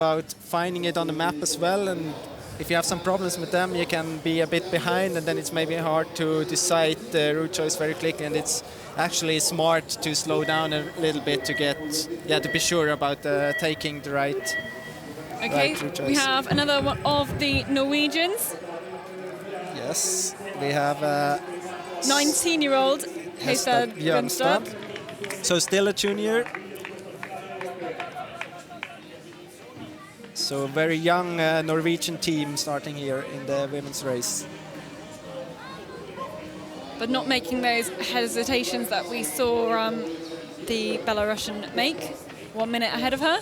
about finding it on the map as well, and if you have some problems with them, you can be a bit behind, and then it's maybe hard to decide the route choice very quickly, and it's actually smart to slow down a little bit to get, to be sure about taking the right. Okay, we have another one of the Norwegians. Yes, we have 19-year-old Hestad Bjørnstad. So still a junior. So a very young Norwegian team starting here in the women's race. But not making those hesitations that we saw the Belarusian make. 1 minute ahead of her.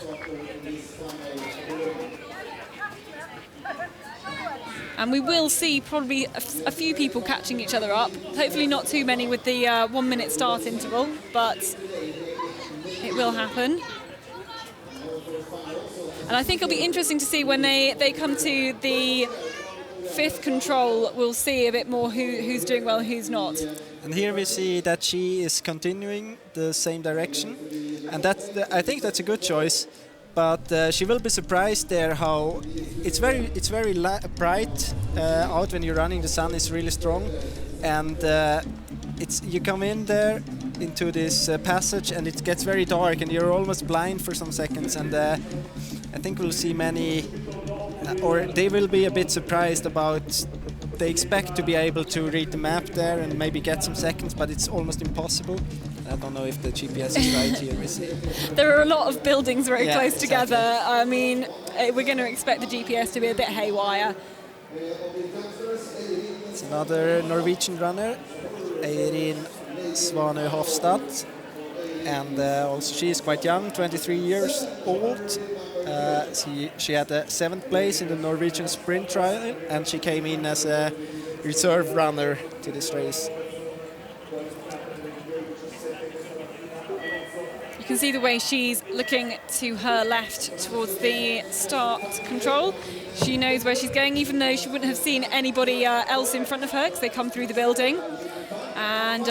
And we will see probably a few people catching each other up. Hopefully not too many with the 1 minute start interval, but it will happen. And I think it'll be interesting to see when they come to the fifth control, we'll see a bit more who's doing well and who's not. And here we see that she is continuing the same direction. And I think that's a good choice. But she will be surprised there how it's very bright out when you're running. The sun is really strong, and you come in there into this passage, and it gets very dark, and you're almost blind for some seconds. And I think we'll see many, or they will be a bit surprised about. They expect to be able to read the map there and maybe get some seconds, but it's almost impossible. I don't know if the GPS is right here. We see. There are a lot of buildings very close exactly. together. I mean, we're going to expect the GPS to be a bit haywire. It's another Norwegian runner, Eirin Svanø Hofstad, and also she is quite young, 23 years old. She had a 7th place in the Norwegian sprint trial, and she came in as a reserve runner to this race. You can see the way she's looking to her left towards the start control. She knows where she's going, even though she wouldn't have seen anybody else in front of her because they come through the building. And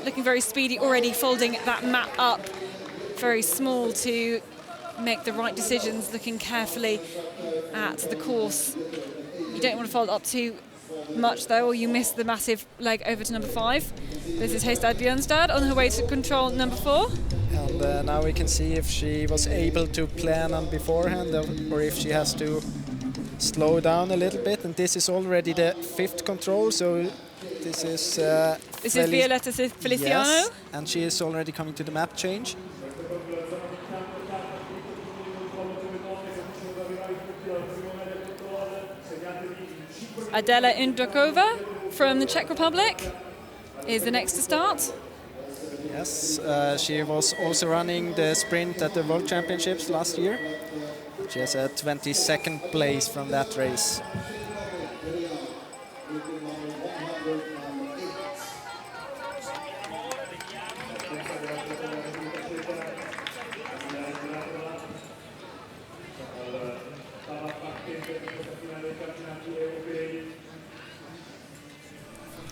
looking very speedy, already folding that map up very small to make the right decisions, looking carefully at the course. You don't want to fold up too much though, or you miss the massive leg over to number 5. This is Hestad Bjørnstad on her way to control number 4. And now we can see if she was able to plan on beforehand, or if she has to slow down a little bit. And this is already the 5th control, so this is this is Violetta Feliciano. Yes, and she is already coming to the map change. Adela Indrakova from the Czech Republic is the next to start. Yes, she was also running the sprint at the World Championships last year. She has a 22nd place from that race.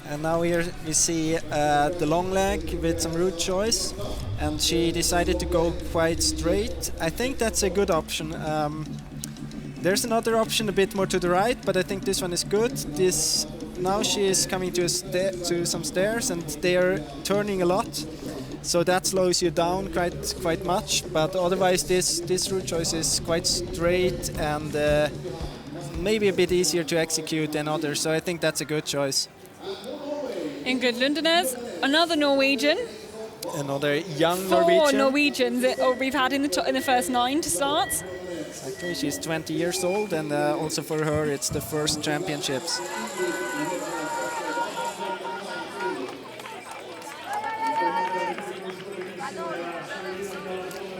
And now here we see the long leg with some route choice, and she decided to go quite straight. I think that's a good option. There's another option a bit more to the right, but I think this one is good. Now she is coming to some stairs, and they are turning a lot, so that slows you down quite much. But otherwise, this route choice is quite straight and maybe a bit easier to execute than others. So I think that's a good choice. Ingrid Lundenes, another Norwegian. Another young Norwegian. 4 Norwegian. Norwegians we've had in the first 9 to start. Exactly, she's 20 years old, and also for her it's the first championships.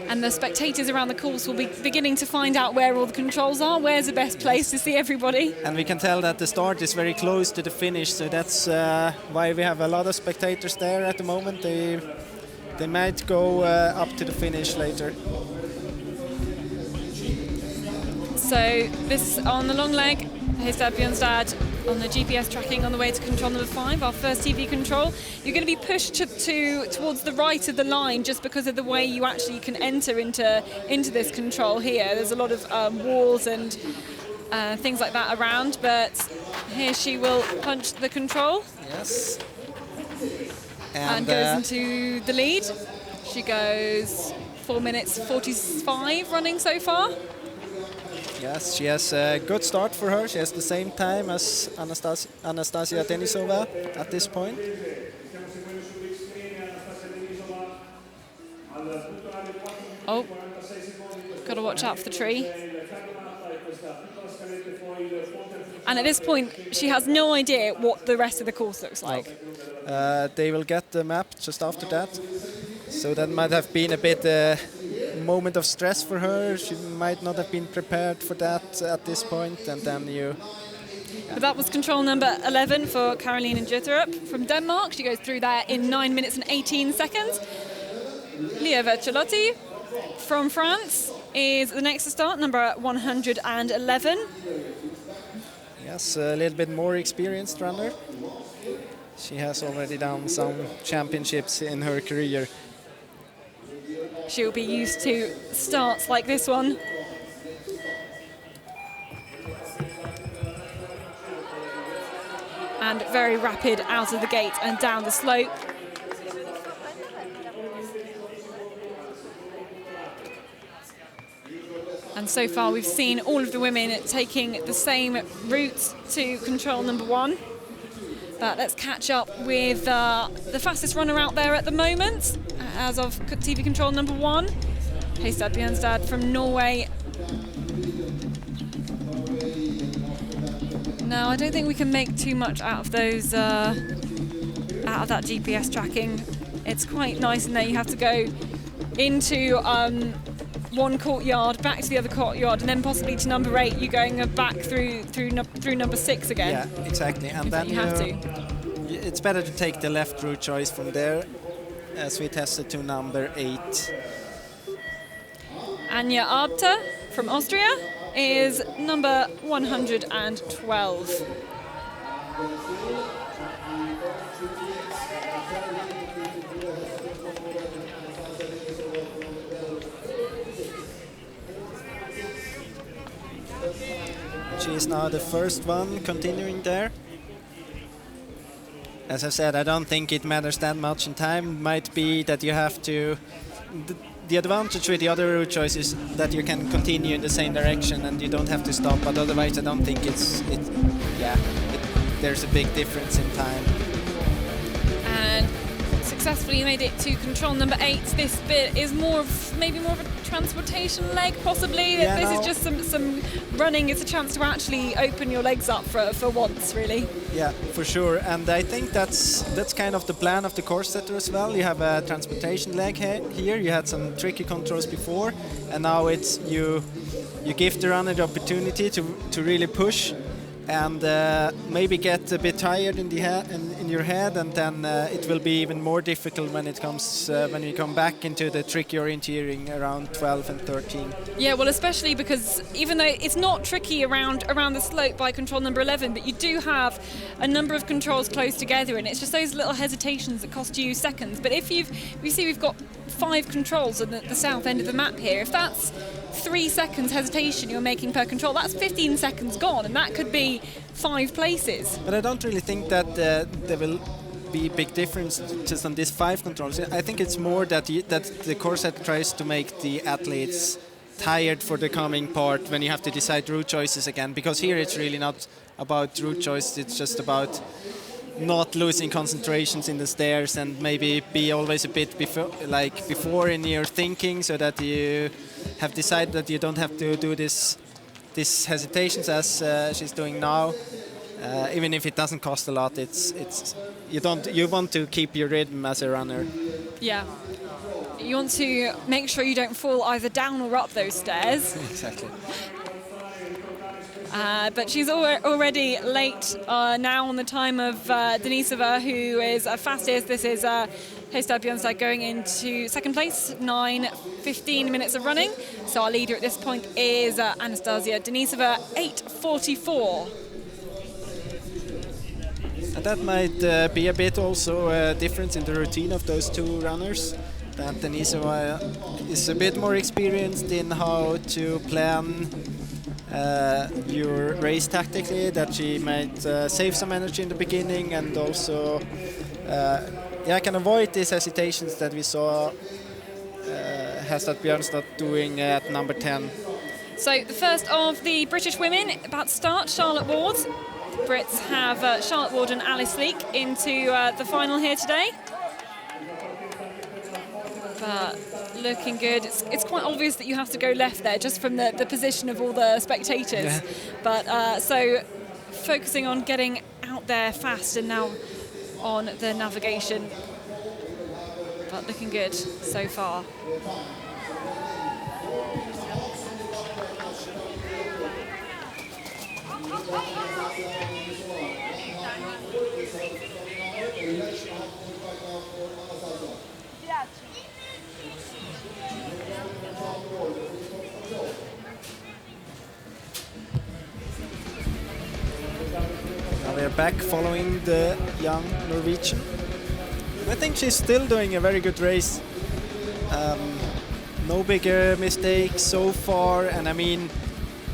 And the spectators around the course will be beginning to find out where all the controls are, where's the best place to see everybody. And we can tell that the start is very close to the finish, so that's why we have a lot of spectators there at the moment. They might go up to the finish later. So this on the long leg, Hestad Bjørnstad on the GPS tracking on the way to control number 5, our first TV control. You're going to be pushed towards the right of the line just because of the way you actually can enter into this control here. There's a lot of walls and things like that around, but here she will punch the control. Yes. And goes into the lead. She goes 4 minutes 45 running so far. Yes, she has a good start for her. She has the same time as Anastasia Denisova at this point. Oh, got to watch out for the tree. And at this point, she has no idea what the rest of the course looks like. They will get the map just after that. So that might have been a bit moment of stress for her. She might not have been prepared for that at this point, and then you... Yeah. But that was control number 11 for Caroline Jutterup from Denmark. She goes through that in 9 minutes and 18 seconds. Lia Vercelotti from France is the next to start, number 111. Yes, a little bit more experienced runner. She has already done some championships in her career. She'll be used to starts like this one. And very rapid out of the gate and down the slope. And so far we've seen all of the women taking the same route to control number 1. But let's catch up with the fastest runner out there at the moment, as of TV control number 1, Heistad Bjørnstad from Norway. Now, I don't think we can make too much out of those, out of that GPS tracking. It's quite nice in there. You have to go into one courtyard, back to the other courtyard, and then possibly to number 8. You're going back through number 6 again. Yeah, exactly. And then you have to. It's better to take the left route choice from there, as we tested to number 8. Anja Abte from Austria is number 112. She is now the first one continuing there. As I said, I don't think it matters that much in time. Might be that you have to... The advantage with the other route choice is that you can continue in the same direction and you don't have to stop, but otherwise I don't think there's a big difference in time. And successfully made it to control number 8. This bit is maybe more of a transportation leg, possibly. Yeah, this is just some running. It's a chance to actually open your legs up for once, really. Yeah, for sure. And I think that's kind of the plan of the course setter as well. You have a transportation leg here. You had some tricky controls before, and now it's you give the runner the opportunity to really push and maybe get a bit tired in your head, and then it will be even more difficult when it comes when you come back into the tricky orienteering around 12 and 13. Yeah, well, especially because even though it's not tricky around the slope by control number 11, but you do have a number of controls close together, and it's just those little hesitations that cost you seconds. But if we see we've got 5 controls on the south end of the map here. If that's 3 seconds hesitation you're making per control, that's 15 seconds gone, and that could be 5 places. But I don't really think that there will be big difference just on these 5 controls. I think it's more that the course set tries to make the athletes tired for the coming part when you have to decide route choices again, because here it's really not about route choice, it's just about not losing concentrations in the stairs and maybe be always a bit before in your thinking, so that you have decided that you don't have to do these hesitations as she's doing now. Even if it doesn't cost a lot, you want to keep your rhythm as a runner. Yeah. You want to make sure you don't fall either down or up those stairs. Exactly. But she's already late now on the time of Denisova, who is fastest. This is Heistad Bjørnstad going into second place, 9:15 minutes of running. So our leader at this point is Anastasia Denisova, 8:44. And that might be a bit also a difference in the routine of those two runners. That Denisova is a bit more experienced in how to plan your race tactically, that she might save some energy in the beginning and also can avoid these hesitations that we saw Hestad Björnstad doing at number 10. So the first of the British women about to start, Charlotte Ward. The Brits have Charlotte Ward and Alice Leake into the final here today. But looking good. It's quite obvious that you have to go left there just from the position of all the spectators. Yeah. But so focusing on getting out there fast and now on the navigation. But looking good so far. Now we're back following the young Norwegian. I think she's still doing a very good race. No bigger mistakes so far, and I mean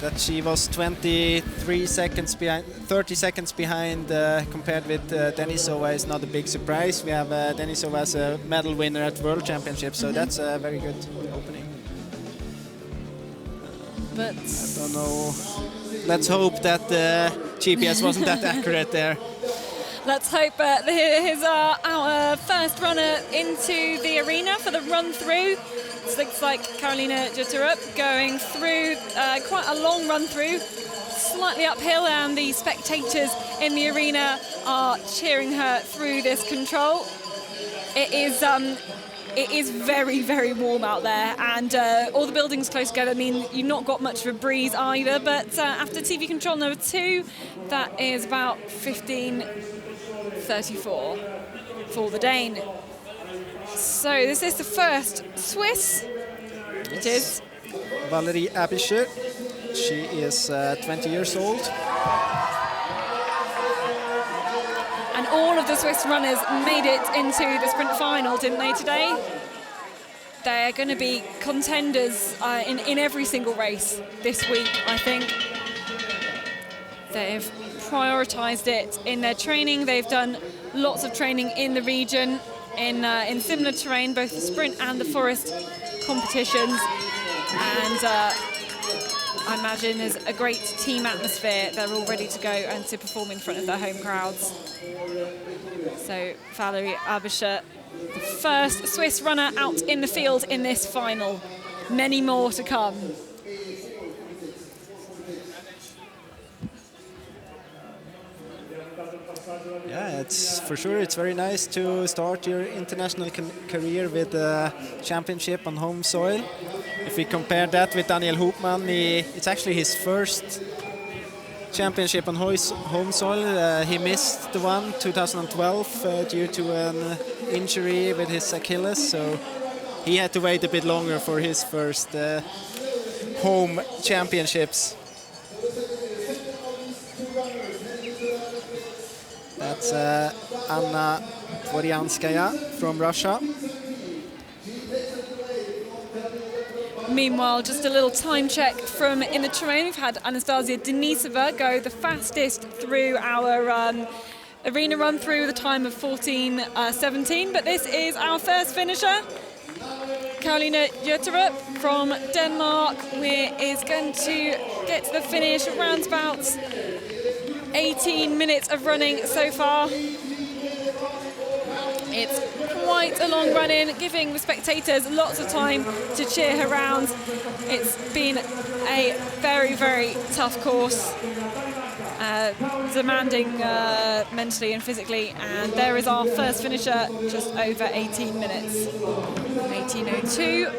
that she was 23 seconds behind, 30 seconds behind compared with Denisova is not a big surprise. We have Denisova as a medal winner at World Championships, so that's a very good opening. But I don't know. Let's hope that the GPS wasn't that accurate there. Let's hope here's our first runner into the arena for the run through. It looks like Carolina Jutterup going through quite a long run through, slightly uphill, and the spectators in the arena are cheering her through this control. It is very, very warm out there, and all the buildings close together mean you've not got much of a breeze either, but after TV control number 2, that is about 15:34 for the Dane. So this is the first Swiss. It is. Valerie Abischer. She is 20 years old. And all of the Swiss runners made it into the sprint final, didn't they, today? They're going to be contenders in every single race this week, I think. They've prioritised it in their training. They've done lots of training in the region, in similar terrain, both the sprint and the forest competitions. And I imagine there's a great team atmosphere. They're all ready to go and to perform in front of their home crowds. So Valerie Abischer, the first Swiss runner out in the field in this final. Many more to come. Yeah, it's for sure. It's very nice to start your international career with a championship on home soil. If we compare that with Daniel Hoopman, it's actually his first championship on home soil. He missed the one 2012 due to an injury with his Achilles, so he had to wait a bit longer for his first home championships. That's Anna Dvoryanskaya from Russia. Meanwhile, just a little time check from in the terrain. We've had Anastasia Denisova go the fastest through our arena run through with a time of 14:17. But this is our first finisher, Carolina Jutterup from Denmark, who is going to get to the finish around about 18 minutes of running so far. It's quite a long run in, giving the spectators lots of time to cheer her round. It's been a very, very tough course, demanding mentally and physically, and there is our first finisher, just over 18 minutes, 18:02.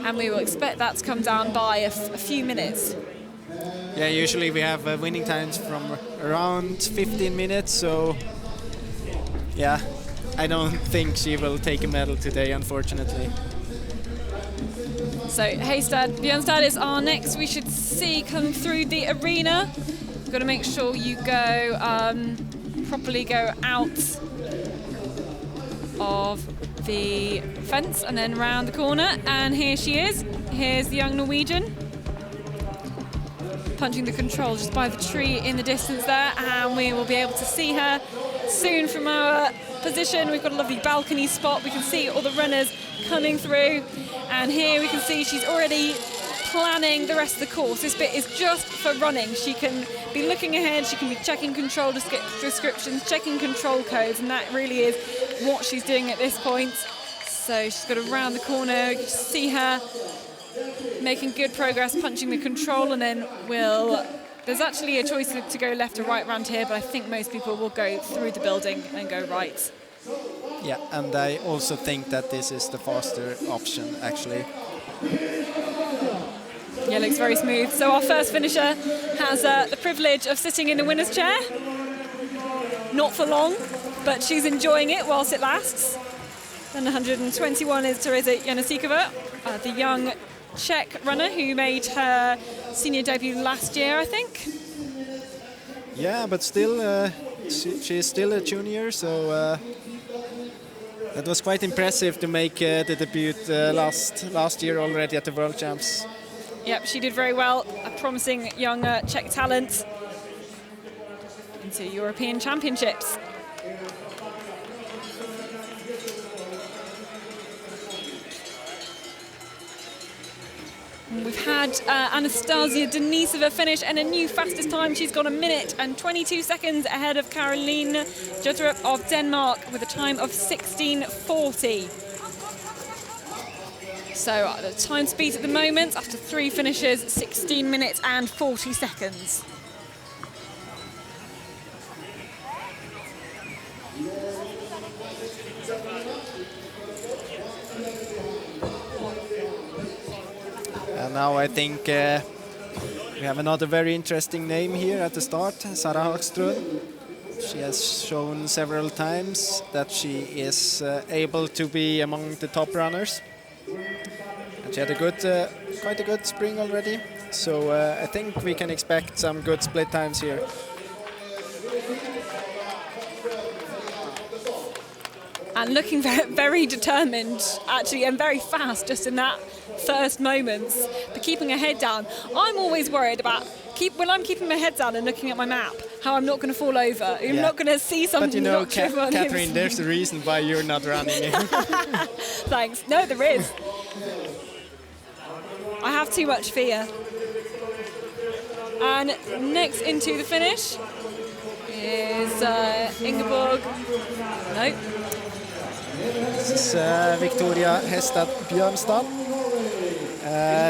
And we will expect that to come down by a few minutes. Yeah, usually we have winning times from around 15 minutes, so yeah, I don't think she will take a medal today, unfortunately. So Hestad Björnstad is our next we should see come through the arena. You've got to make sure you go properly go out of the fence and then round the corner. And here she is. Here's the young Norwegian punching the control just by the tree in the distance there, and we will be able to see her soon from our position. We've got a lovely balcony spot. We can see all the runners coming through, and here we can see she's already planning the rest of the course. This bit is just for running. She can be looking ahead, she can be checking control descriptions, checking control codes, and that really is what she's doing at this point. So she's got to round the corner. You can see her making good progress, punching the control, and then there's actually a choice to go left or right around here, but I think most people will go through the building and go right. Yeah, and I also think that this is the faster option, actually. Yeah, looks very smooth. So our first finisher has the privilege of sitting in the winner's chair. Not for long, but she's enjoying it whilst it lasts. Then 121 is Teresa Janosikova, the young Czech runner who made her senior debut last year, I think. Yeah, but still, she is still a junior, so that was quite impressive to make the debut last year already at the World Champs. Yep, she did very well. A promising young Czech talent into European Championships. We've had Anastasia Denisova finish and a new fastest time. She's got 1 minute and 22 seconds ahead of Caroline Jutterup of Denmark with a time of 16:40. So the time speed at the moment, after 3 finishes, 16 minutes and 40 seconds. And now I think we have another very interesting name here at the start, Sara Hagström. She has shown several times that she is able to be among the top runners. And she had quite a good spring already. So I think we can expect some good split times here. And looking very, very determined, actually, and very fast just in that first moments, but keeping her head down. I'm always worried about when I'm keeping my head down and looking at my map, how I'm not going to fall over. I'm not going to see something. But you know, Catherine, there's a reason why you're not running. Thanks. No, there is. I have too much fear. And next into the finish is Ingeborg. No. This is Victoria Hestad Björnstad.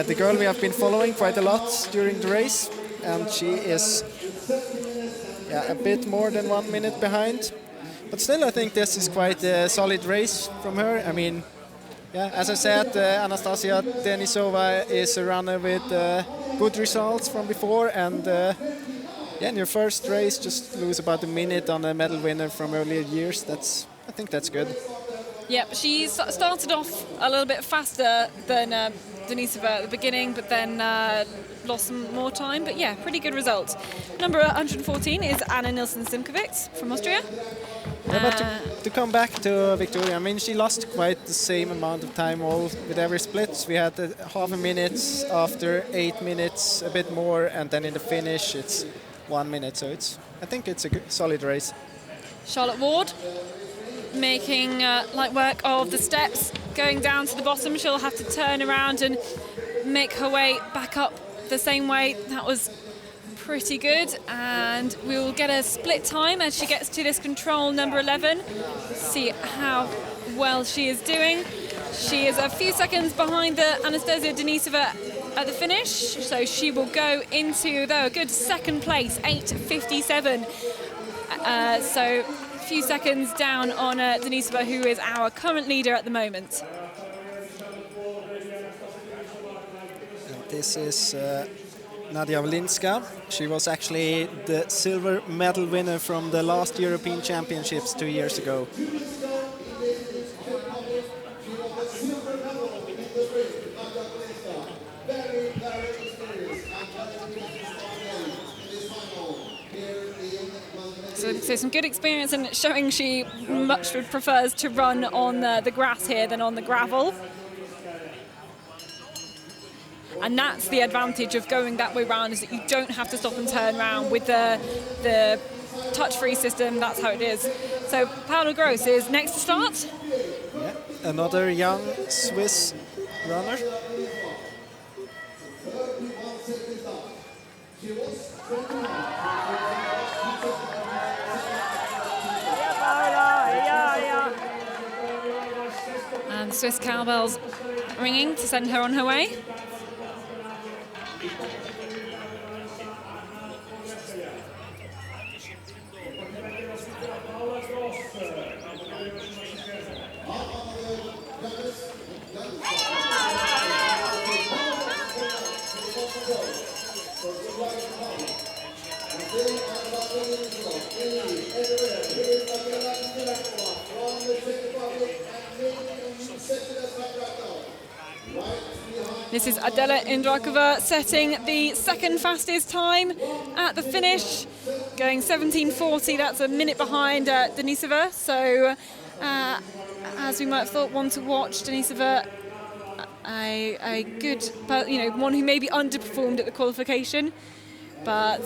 The girl we have been following quite a lot during the race, and she is a bit more than 1 minute behind. But still, I think this is quite a solid race from her. I mean, as I said, Anastasia Denisova is a runner with good results from before, and in your first race, just lose about a minute on a medal winner from earlier years. I think that's good. Yep, she started off a little bit faster than Denisova at the beginning, but then lost some more time. But yeah, pretty good result. Number 114 is Anna Nilsson-Simkovic from Austria. But to come back to Victoria, I mean, she lost quite the same amount of time with every split. We had half a minute after 8 minutes, a bit more, and then in the finish it's 1 minute. So I think it's a good, solid race. Charlotte Ward making light work of the steps, going down to the bottom. She'll have to turn around and make her way back up the same way. That was pretty good, and we will get a split time as she gets to this control number 11. See how well she is doing. She is a few seconds behind the Anastasia Denisova at the finish, so she will go into a good second place, 8:57. So a few seconds down on Denisova, who is our current leader at the moment. And this is Nadia Wlinska. She was actually the silver medal winner from the last European Championships 2 years ago. So some good experience and showing she much prefers to run on the grass here than on the gravel. And that's the advantage of going that way round, is that you don't have to stop and turn around with the touch-free system. That's how it is. So Paula Gross is next to start. Yeah, another young Swiss runner. And Swiss cowbells ringing to send her on her way. This is Adela Indrakova setting the second fastest time at the finish, going 17:40. That's a minute behind Denisova. So, as we might have thought, one to watch. Denisova, a good, one who maybe underperformed at the qualification, but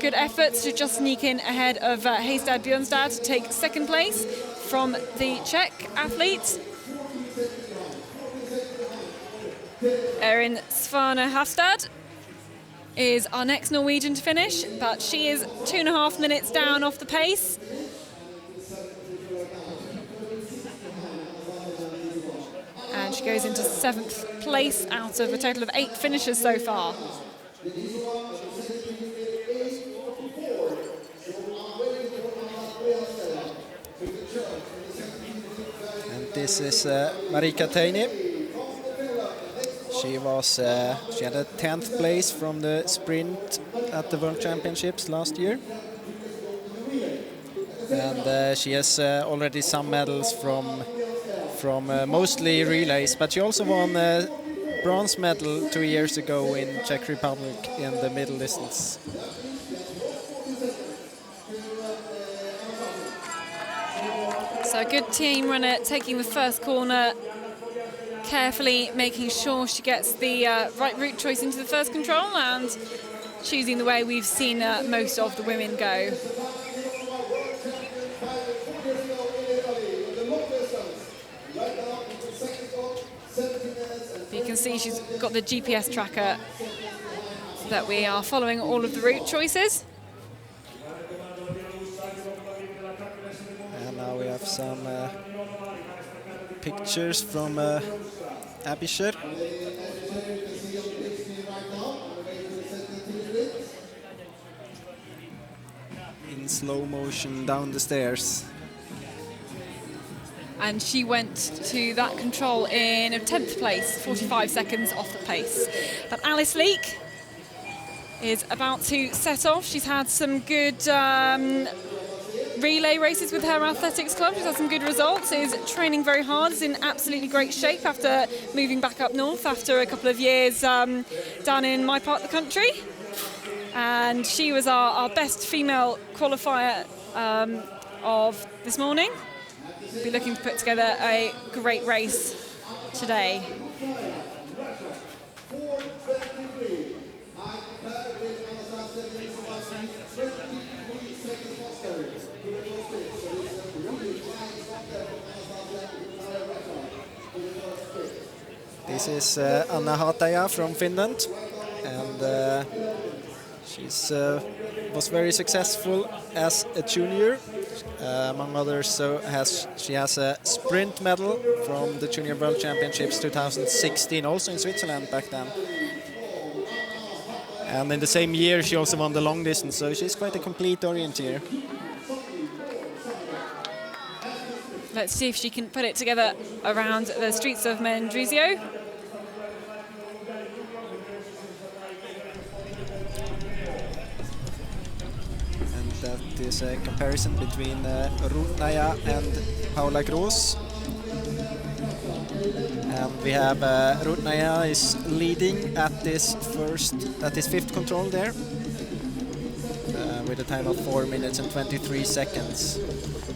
good efforts to just sneak in ahead of Heystad Bjørnstad to take second place from the Czech athlete. Erin Svana Hafstad is our next Norwegian to finish, but she is 2.5 minutes down off the pace. And she goes into 7th place out of a total of 8 finishers so far. And this is Marika Teini. She had a 10th place from the sprint at the World Championships last year, and she has already some medals from mostly relays. But she also won a bronze medal 2 years ago in Czech Republic in the middle distance. So a good team runner taking the first corner, carefully making sure she gets the right route choice into the first control and choosing the way we've seen most of the women go. You can see she's got the GPS tracker so that we are following all of the route choices. And now we have some pictures from Abisher. In slow motion down the stairs. And she went to that control in 10th place, 45 seconds off the pace. But Alice Leake is about to set off. She's had some good relay races with her athletics club. She's had some good results, is training very hard, is in absolutely great shape after moving back up north after a couple of years down in my part of the country. And she was our best female qualifier of this morning. We'll be looking to put together a great race today. This is Anna Hataja from Finland, and she was very successful as a junior. Among others, she has a sprint medal from the Junior World Championships 2016, also in Switzerland back then. And in the same year, she also won the long distance, so she's quite a complete orienteer. Let's see if she can put it together around the streets of Mendrisio. And that is a comparison between Ruth Naya and Paula Gross. And we have Ruth Naya is leading at this fifth control there. with a time of 4 minutes and 23 seconds.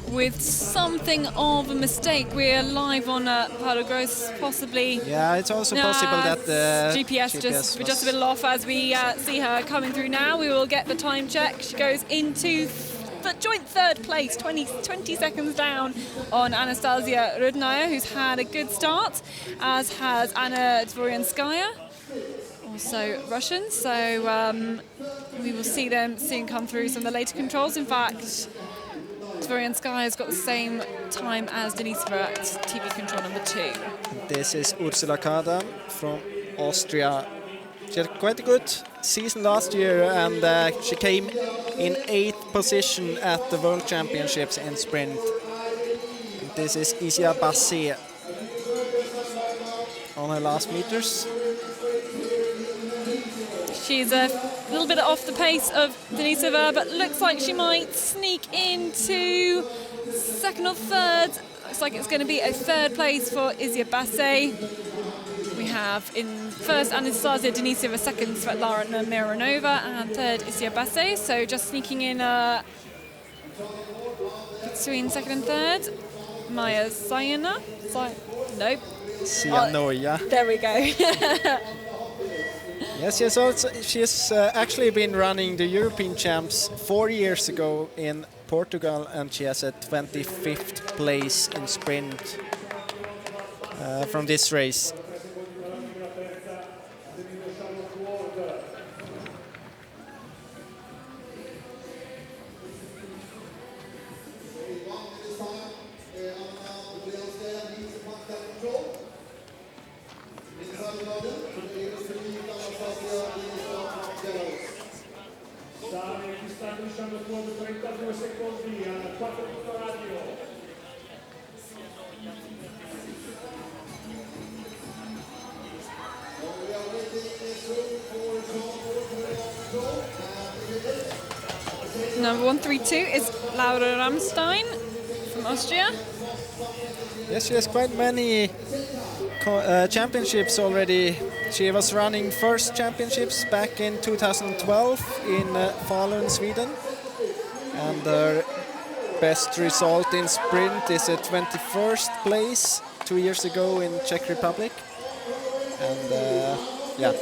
With something of a mistake, we're live on Paolo Gross, possibly. Yeah, it's also possible that the GPS just a little off as we see her coming through now. We will get the time check. She goes into the joint third place, 20 seconds down on Anastasia Rudnaya, who's had a good start, as has Anna Dvoryanskaya, also Russian. So we will see them soon come through some of the later controls. In fact, Dvoryanskaya has got the same time as Denisova at TV control number 2. This is Ursula Kada from Austria. She had quite a good season last year, and she came in 8th position at the World Championships in sprint. And this is Isia Basse on her last meters. She's a little bit off the pace of Denisova, but looks like she might sneak into second or third. Looks like it's going to be a third place for Isia Basse. We have in first Anastasia Denisova, second Svetlana Mironova, and third Isia Basse. So just sneaking in between second and third. Maya Sayana. Nope. Sianoia. There we go. Yes, she has actually been running the European Champs 4 years ago in Portugal, and she has a 25th place in sprint from this race. Number 132 is Laura Ramstein from Austria. Yes, she has quite many championships already. She was running first championships back in 2012 in Falun, Sweden. And her best result in sprint is a 21st place 2 years ago in Czech Republic. And yeah,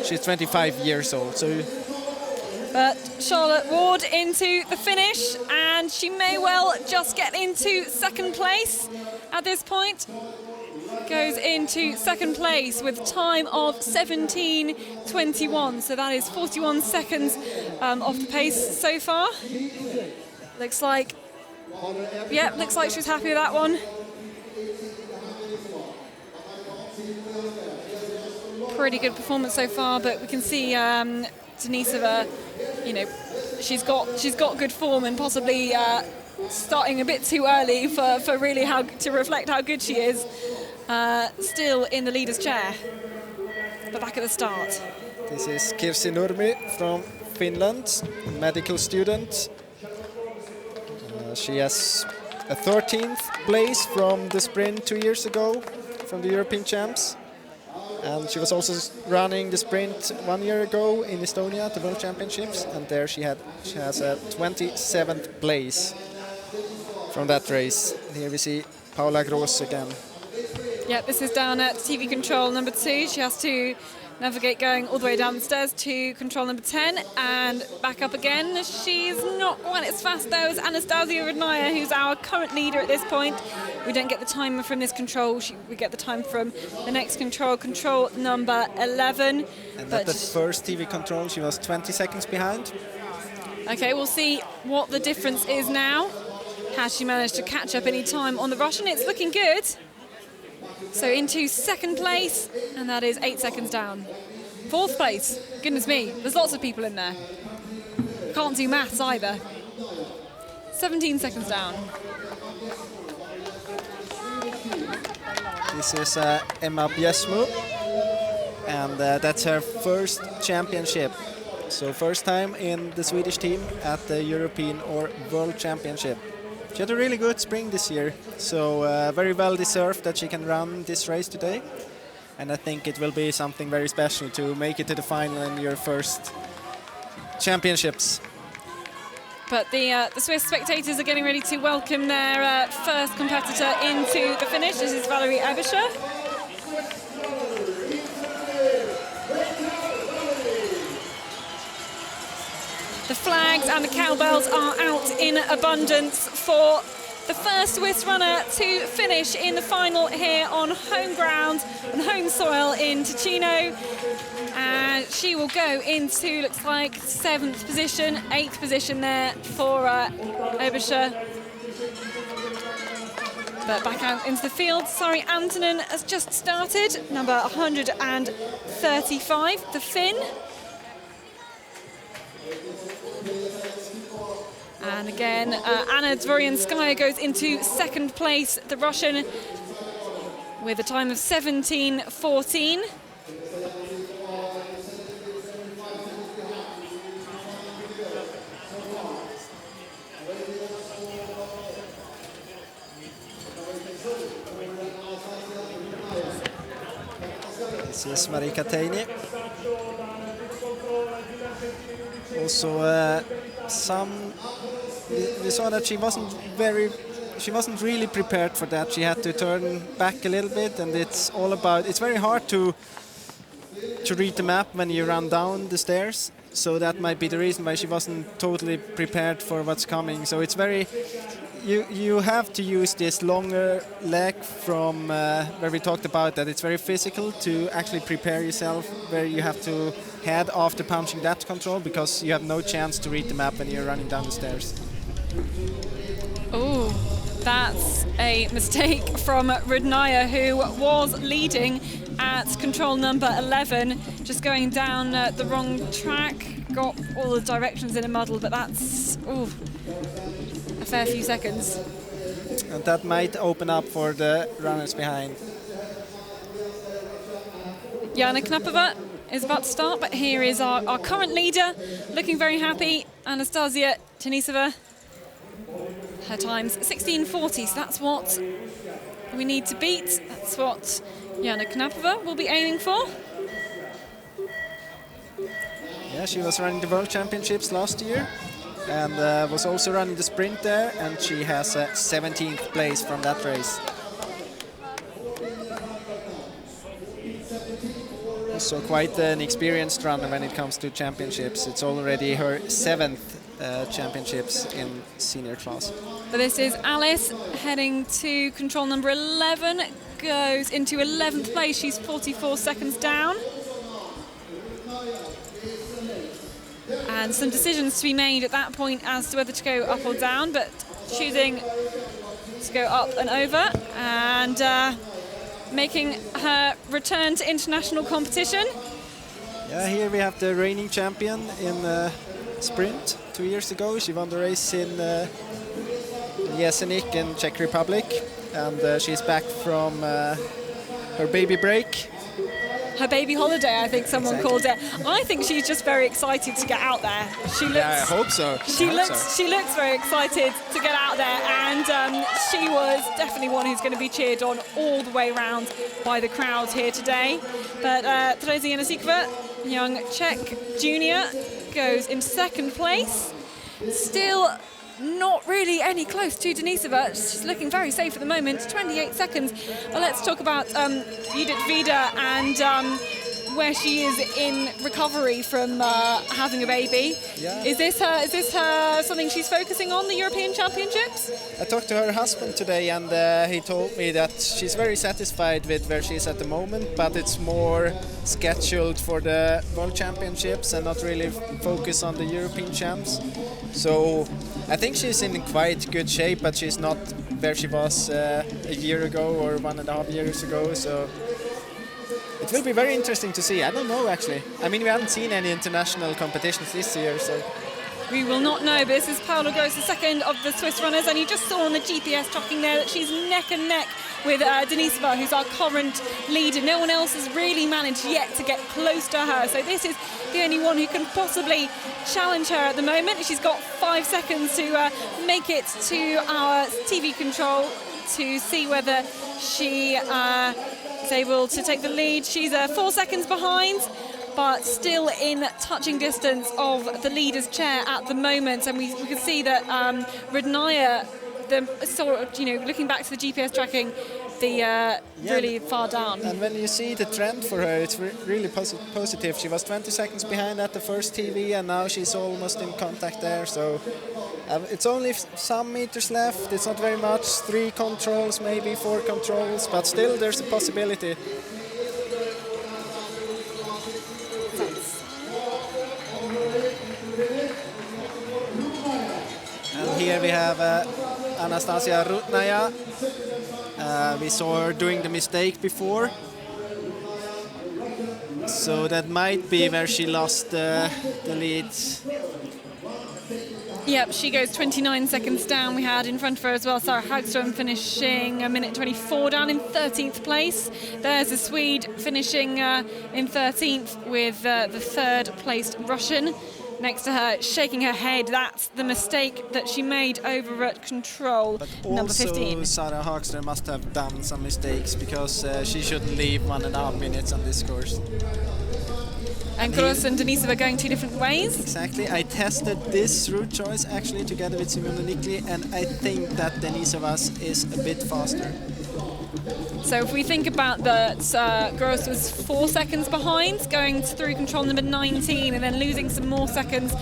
she's 25 years old. So. But Charlotte Ward into the finish, and she may well just get into second place at this point. Goes into second place with a time of 17:21, so that is 41 seconds off the pace so far. Looks like she was happy with that one. Pretty good performance so far, but we can see Denisova, you know, she's got good form, and possibly starting a bit too early for really to reflect how good she is. Still in the leader's chair, but back at the start. This is Kirsi Nurmi from Finland, medical student. She has a 13th place from the sprint 2 years ago from the European Champs. And she was also running the sprint 1 year ago in Estonia at the World Championships, and there she has a 27th place from that race. And here we see Paula Gross again. Yeah, this is down at TV control number 2. She has to navigate going all the way down the stairs to control number 10 and back up again. She's not quite as fast though as Anastasia Rudnaya, who's our current leader at this point. We don't get the time from this control, we get the time from the next control number 11. And at the first TV control she was 20 seconds behind. Okay, we'll see what the difference is now. Has she managed to catch up any time on the Russian? It's looking good. So into second place, and that is 8 seconds down. Fourth place, goodness me, there's lots of people in there. Can't do maths either. 17 seconds down. This is Emma Biesmu, and that's her first championship. So first time in the Swedish team at the European or World Championship. She had a really good spring this year, so very well deserved that she can run this race today. And I think it will be something very special to make it to the final in your first championships. But the Swiss spectators are getting ready to welcome their first competitor into the finish. This is Valerie Ebischer. The flags and the cowbells are out in abundance for the first Swiss runner to finish in the final here on home ground, on home soil in Ticino. And she will go into, looks like, 7th position, 8th position there for Ebischer. But back out into the field, Sari Antonen has just started, number 135, the Finn. And again, Anna Dvoryanskaya goes into 2nd place, the Russian, with a time of 17:14. This is Marika Teini. Also, we saw that she wasn't really prepared for that. She had to turn back a little bit, and it's very hard to read the map when you run down the stairs. So that might be the reason why she wasn't totally prepared for what's coming. So it's you have to use this longer leg from where we talked about that it's very physical to actually prepare yourself, where you have to head after punching that control, because you have no chance to read the map when you're running down the stairs. Oh, that's a mistake from Rudnaya, who was leading at control number 11, just going down the wrong track, got all the directions in a muddle, but that's a fair few seconds. And that might open up for the runners behind. Jana Knapova is about to start, but here is our current leader, looking very happy, Anastasia Denisova. Her time's 16:40, so that's what we need to beat. That's what Jana Knapova will be aiming for. Yeah, she was running the World Championships last year and was also running the sprint there, and she has a 17th place from that race. Also quite an experienced runner when it comes to championships. It's already her 7th championships in senior class. But this is Alice heading to control number 11, goes into 11th place. She's 44 seconds down. And some decisions to be made at that point as to whether to go up or down, but choosing to go up and over, and making her return to international competition. Yeah, here we have the reigning champion in sprint 2 years ago. She won the race in Jesenik in Czech Republic, and she's back from her baby break. Her baby holiday, I think someone called it. I think she's just very excited to get out there. She looks. Yeah, I hope so. She looks very excited to get out there, and she was definitely one who's going to be cheered on all the way around by the crowd here today. But Teresa Janasikova, young Czech junior, goes in 2nd place. Still not really any close to Denisova. She's looking very safe at the moment, 28 seconds. Let's talk about Judith Vida and where she is in recovery from having a baby. Yeah. Is this her something she's focusing on, the European Championships? I talked to her husband today, and he told me that she's very satisfied with where she is at the moment, but it's more scheduled for the World Championships and not really focus on the European Champs. So I think she's in quite good shape, but she's not where she was a year ago or 1.5 years ago. So it will be very interesting to see. I don't know, actually. I mean, we haven't seen any international competitions this year, so... We will not know, but this is Paula Gross, the second of the Swiss runners, and you just saw on the GPS tracking there that she's neck and neck with Denisova, who's our current leader. No one else has really managed yet to get close to her, so this is the only one who can possibly challenge her at the moment. She's got 5 seconds to make it to our TV control to see whether she is able to take the lead. She's 4 seconds behind, but still in touching distance of the leader's chair at the moment. And we can see that Rudnaya, looking back to the GPS tracking, really far down. And when you see the trend for her, it's really positive. She was 20 seconds behind at the first TV, and now she's almost in contact there. So it's only some meters left. It's not very much. 3 controls, maybe 4 controls, but still there's a possibility. And here we have Anastasia Rudnaya. We saw her doing the mistake before, so that might be where she lost the lead. Yep, she goes 29 seconds down. We had in front of her as well Sarah Hagström finishing a minute 24 down in 13th place. There's a Swede finishing in 13th with the 3rd placed Russian next to her, shaking her head. That's the mistake that she made over at control, but number 15. Also, Sarah Hagström must have done some mistakes, because she shouldn't leave 1.5 minutes on this course. And Gross and Denisova are going 2 different ways. Exactly. I tested this route choice actually together with Simona Nikli, and I think that Denisova's is a bit faster. So if we think about that, Gross was 4 seconds behind, going through control number 19 and then losing some more seconds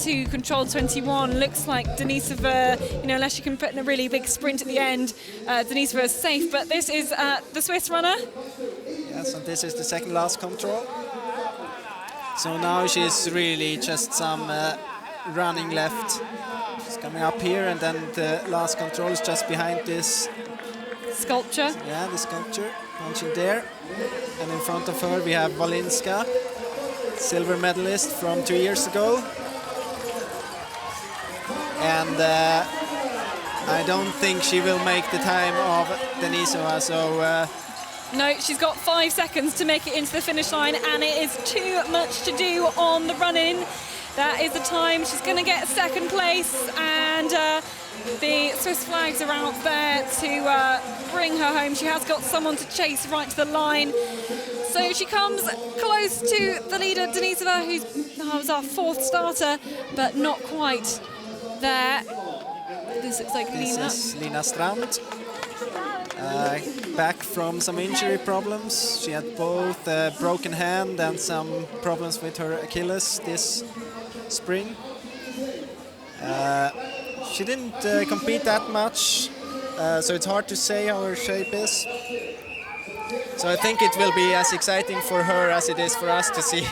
to control 21. Looks like Denisova, unless she can put in a really big sprint at the end, Denisova is safe. But this is the Swiss runner. Yes, and this is the second last control. So now she's really just some running left. She's coming up here, and then the last control is just behind this sculpture. Yeah, the sculpture, punching there. And in front of her we have Walinska, silver medalist from 2 years ago. And I don't think she will make the time of Denisova, so... No, she's got 5 seconds to make it into the finish line, and it is too much to do on the run-in. That is the time. She's going to get 2nd place, and the Swiss flags are out there to bring her home. She has got someone to chase right to the line. So she comes close to the leader, Denisova, who was our 4th starter, but not quite there. This looks like Lina. This is Lina Strand. Back from some injury problems. She had both a broken hand and some problems with her Achilles this spring. She didn't compete that much, so it's hard to say how her shape is. So I think it will be as exciting for her as it is for us to see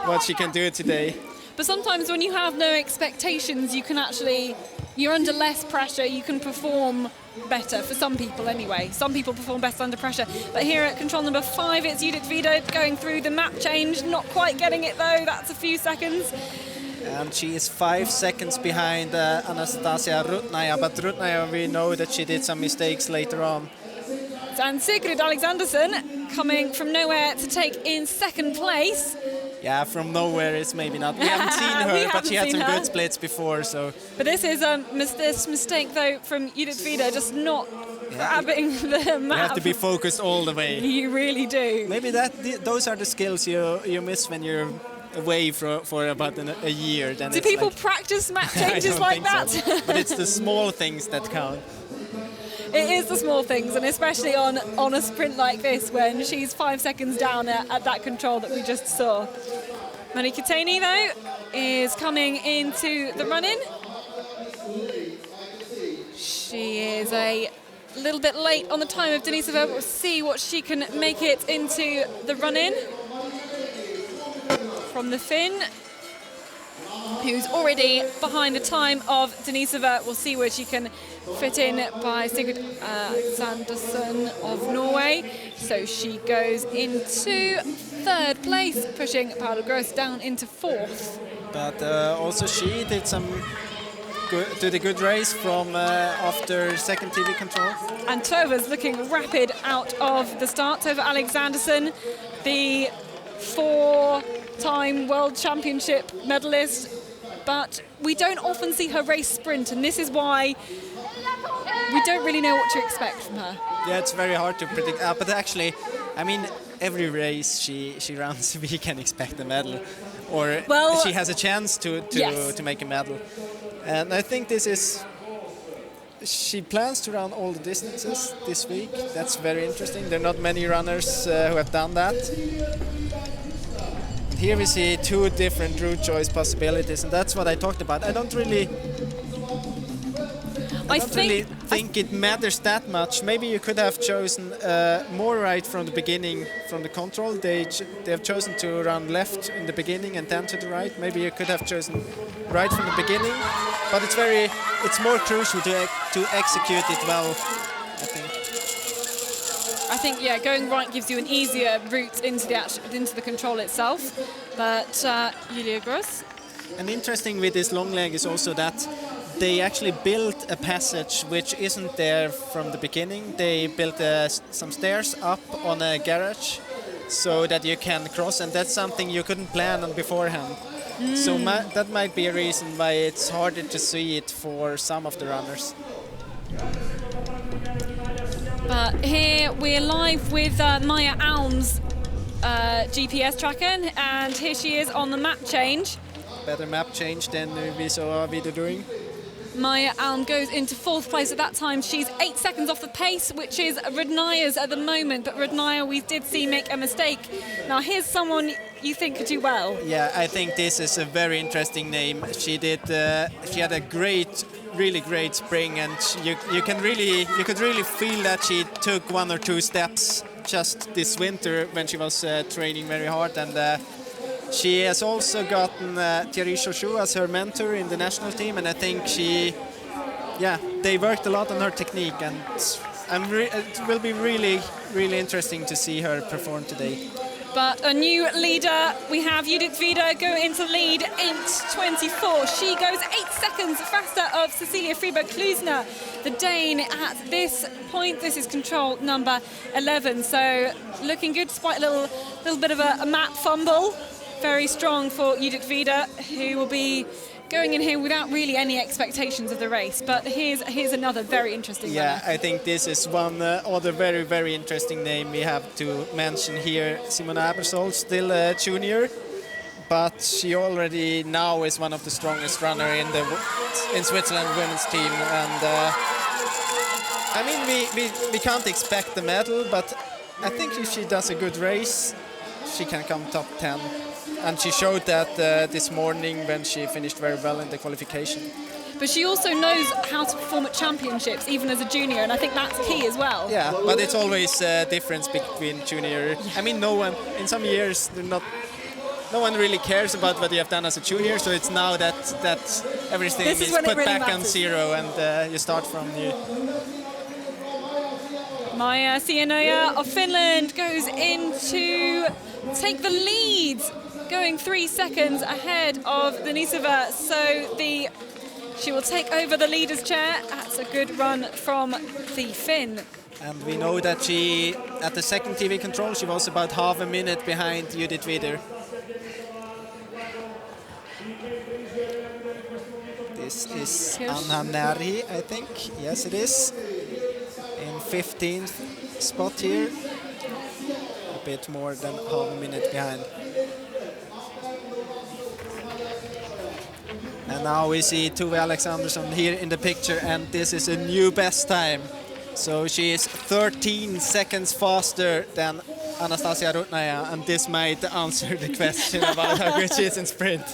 what she can do today. But sometimes when you have no expectations, you can actually, you're under less pressure, you can perform better, for some people anyway. Some people perform best under pressure. But here at control number 5, it's Judith Vida going through the map change, not quite getting it though, that's a few seconds. And she is 5 seconds behind Anastasia Rudnaya, but Rudnaya, we know that she did some mistakes later on. And Sigrid Alexandersson coming from nowhere to take in 2nd place. Yeah, from nowhere is maybe not. We haven't seen her, but she had some good splits before, so... But this is this mistake, though, from Judith Vida, just not grabbing the map. You have to be focused all the way. You really do. Maybe those are the skills you miss when you're away for about a year. Then do people practice map changes like that? So. But it's the small things that count. It is the small things, and especially on a sprint like this when she's 5 seconds down at that control that we just saw. Monique Katani, though, is coming into the run-in. She is a little bit late on the time of Denisova, but we'll see what she can make it into the run-in. From the Finn, who's already behind the time of Denisova. We'll see where she can fit in by Sigrid Sanderson of Norway. So she goes into 3rd place, pushing Paula Gross down into 4th. But also she did a good race from after 2nd TV control. And Tova's looking rapid out of the start. Tova Alexandersson, the 4-time World Championship medalist, but we don't often see her race sprint, and this is why we don't really know what to expect from her. Yeah, it's very hard to predict, but actually, I mean, every race she runs, we can expect a medal, or she has a chance to make a medal. And I think she plans to run all the distances this week. That's very interesting. There are not many runners who have done that. And here we see two different route choice possibilities, and that's what I talked about. I don't really think it matters that much. Maybe you could have chosen more right from the beginning, from the control. They have chosen to run left in the beginning and then to the right. Maybe you could have chosen right from the beginning, but it's more crucial to execute it well, I think. I think going right gives you an easier route into the control itself. But Julia Gross. And interesting with this long leg is also that they actually built a passage which isn't there from the beginning. They built some stairs up on a garage so that you can cross, and that's something you couldn't plan on beforehand. So that might be a reason why it's harder to see it for some of the runners. But here we're live with Maya Alm's GPS tracker, and here she is on the map change. Better map change than we saw Vida doing. Maya Alm goes into 4th place at that time. She's 8 seconds off the pace, which is Rodnaja's at the moment. But Rodnaja, we did see make a mistake. Now here's someone you think could do well. Yeah, I think this is a very interesting name. She had a really great spring, and you could really feel that she took 1 or 2 steps just this winter when she was training very hard. And she has also gotten Thierry Chauchou as her mentor in the national team, and I think they worked a lot on her technique, and it will be really, really interesting to see her perform today. But a new leader, we have Judith Vida go into lead, 8:24. She goes 8 seconds faster of Cecilia Friberg-Klusner, the Dane, at this point. This is control number 11, so looking good despite a little bit of a map fumble. Very strong for Judith Vida, who will be going in here without really any expectations of the race. But here's another very interesting runner. I think this is one other very, very interesting name we have to mention here. Simona Aebersold, still a junior, but she already now is one of the strongest runners in Switzerland women's team. And I mean, we can't expect the medal, but I think if she does a good race, she can come top 10. And she showed that this morning when she finished very well in the qualification. But she also knows how to perform at championships, even as a junior, and I think that's key as well. Yeah, but it's always a difference between junior. I mean, no one, in some years, no one really cares about what you have done as a junior, so it's now that everything is put really back on zero, and you start from new. Maija Sienoja of Finland goes in to take the lead, going 3 seconds ahead of Denisova, so she will take over the leader's chair. That's a good run from the Finn. And we know that she, at the second TV control, she was about half a minute behind Judith Vida. This is Anna Neri, I think. Yes, it is. In 15th spot here. A bit more than half a minute behind. And now we see Tove Alexandersson here in the picture, and this is a new best time. So she is 13 seconds faster than Anastasia Rodnaja, and this might answer the question about how good she is in sprint.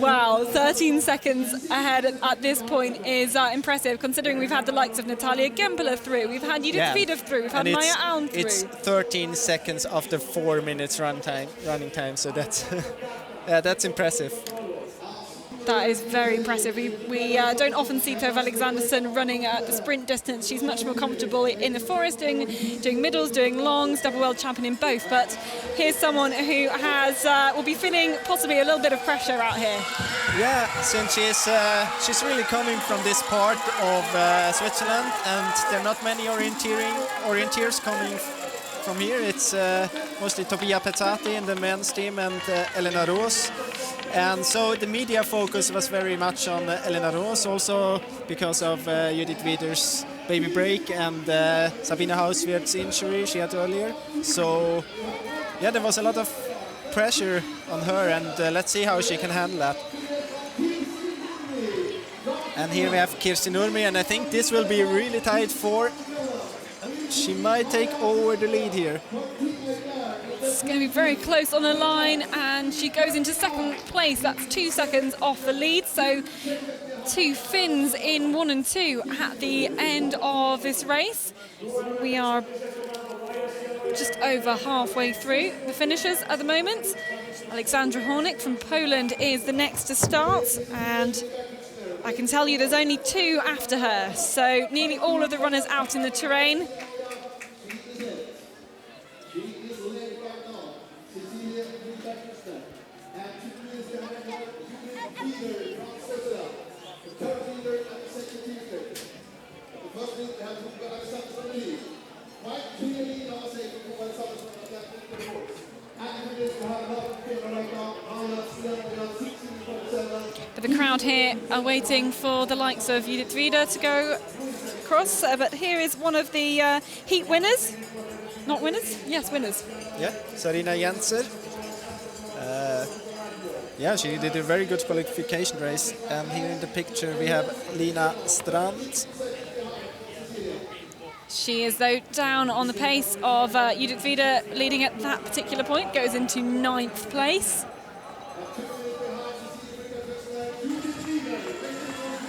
Wow, 13 seconds ahead at this point is impressive, considering we've had the likes of Natalia Gempele through, we've had Judith Vida through, we've had Maja Alm through. It's 13 seconds after 4 minutes running time, so that's impressive. That is very impressive. We don't often see Tove Alexandersson running the sprint distance. She's much more comfortable in the forest, doing middles, doing longs, double world champion in both. But here's someone who will be feeling possibly a little bit of pressure out here. Yeah, since she's really coming from this part of Switzerland, and there are not many orienteers coming from here. It's mostly Tobia Pezzati in the men's team and Elena Roos. And so the media focus was very much on Elena Roos, also because of Judith Vida's baby break and Sabine Hauswirth's injury she had earlier. So yeah, there was a lot of pressure on her, and let's see how she can handle that. And here we have Kirsti Nurmi, and I think this will be really tight for. She might take over the lead here. It's going to be very close on the line, and she goes into second place. That's 2 seconds off the lead. So 2 Finns in 1 and 2 at the end of this race. We are just over halfway through the finishers at the moment. Alexandra Hornik from Poland is the next to start, and I can tell you there's only 2 after her, so nearly all of the runners out in the terrain. But the crowd here are waiting for the likes of Judith Vida to go across. But here is one of the heat winners. Not winners? Yes, winners. Yeah, Sarina Jenser. Yeah, she did a very good qualification race. And here in the picture we have Lina Strand. She is, though, down on the pace of Judith Vida, leading at that particular point, goes into 9th place.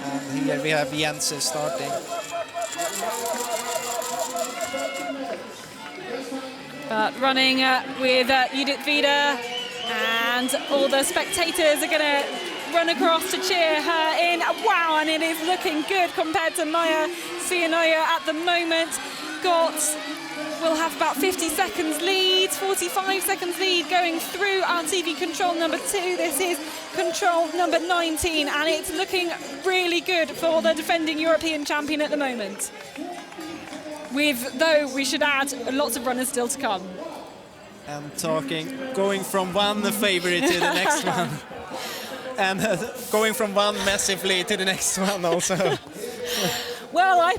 And here we have Jensen starting. But running with Judith Vida, and all the spectators are going to run across to cheer her in. Wow, and it is looking good compared to Maya Sianoya at the moment. Will have about 50 seconds lead, 45 seconds lead going through our TV control number 2. This is control number 19, and it's looking really good for the defending European champion at the moment. With, though, we should add, lots of runners still to come. And going from one favourite to the next one. And going from one massively to the next one also. Well, I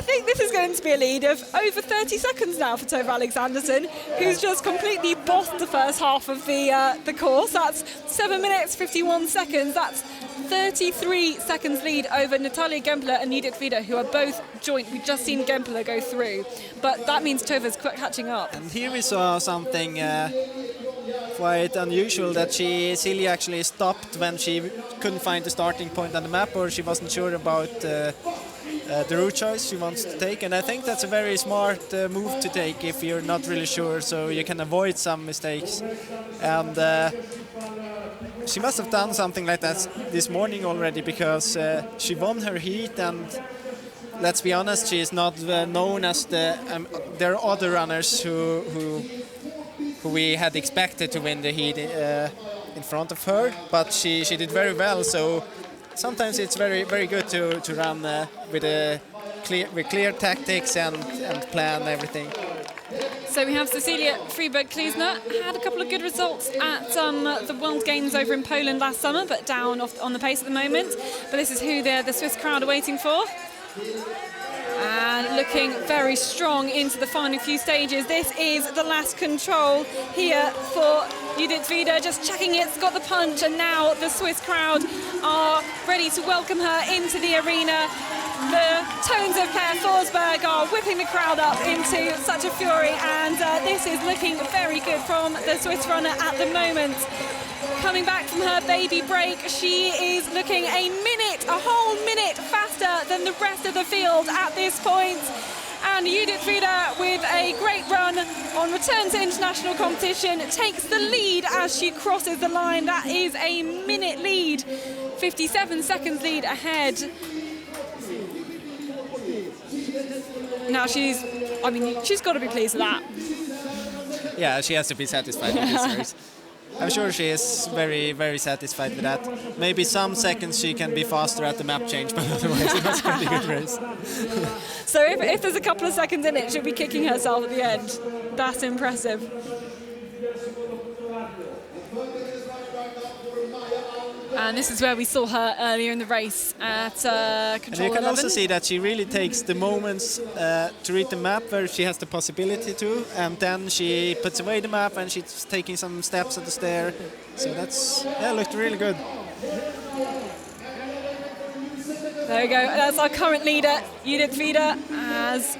think this is going to be a lead of over 30 seconds now for Tove Alexanderson, who's just completely bossed the first half of the course. That's 7 minutes, 51 seconds. That's 33 seconds lead over Natalia Gempler and Judith Vida, who are both joint. We've just seen Gempler go through, but that means Tove's catching up. And here we saw something quite unusual, that Silja actually stopped when she couldn't find the starting point on the map, or she wasn't sure about the route choice she wants to take, and I think that's a very smart move to take if you're not really sure, so you can avoid some mistakes. And she must have done something like that this morning already, because she won her heat, and let's be honest, she is not known as there are other runners who we had expected to win the heat in front of her, but she did very well. So sometimes it's very, very good to run with clear tactics and plan everything. So we have Cecilia Freeberg-Klusner, had a couple of good results at the World Games over in Poland last summer, but down on the pace at the moment. But this is who the Swiss crowd are waiting for. And looking very strong into the final few stages. This is the last control here for Judith Vida, just checking it's got the punch, and now the Swiss crowd are ready to welcome her into the arena. The tones of Per Forsberg are whipping the crowd up into such a fury, and this is looking very good from the Swiss runner at the moment. Coming back from her baby break, she is looking a whole minute faster than the rest of the field at this point. And Judith Vida, with a great run on return to international competition, takes the lead as she crosses the line. That is a minute lead, 57 seconds lead ahead. Now she's got to be pleased with that. Yeah, she has to be satisfied with this race. I'm sure she is very, very satisfied with that. Maybe some seconds she can be faster at the map change, but otherwise it was a pretty good race. So if there's a couple of seconds in it, she'll be kicking herself at the end. That's impressive. And this is where we saw her earlier in the race at control And you can 11. also see that she really takes the moments to read the map where she has the possibility to, and then she puts away the map and she's taking some steps at the stair. So that's, yeah, looked really good. There we go. That's our current leader, Judith Wieder, as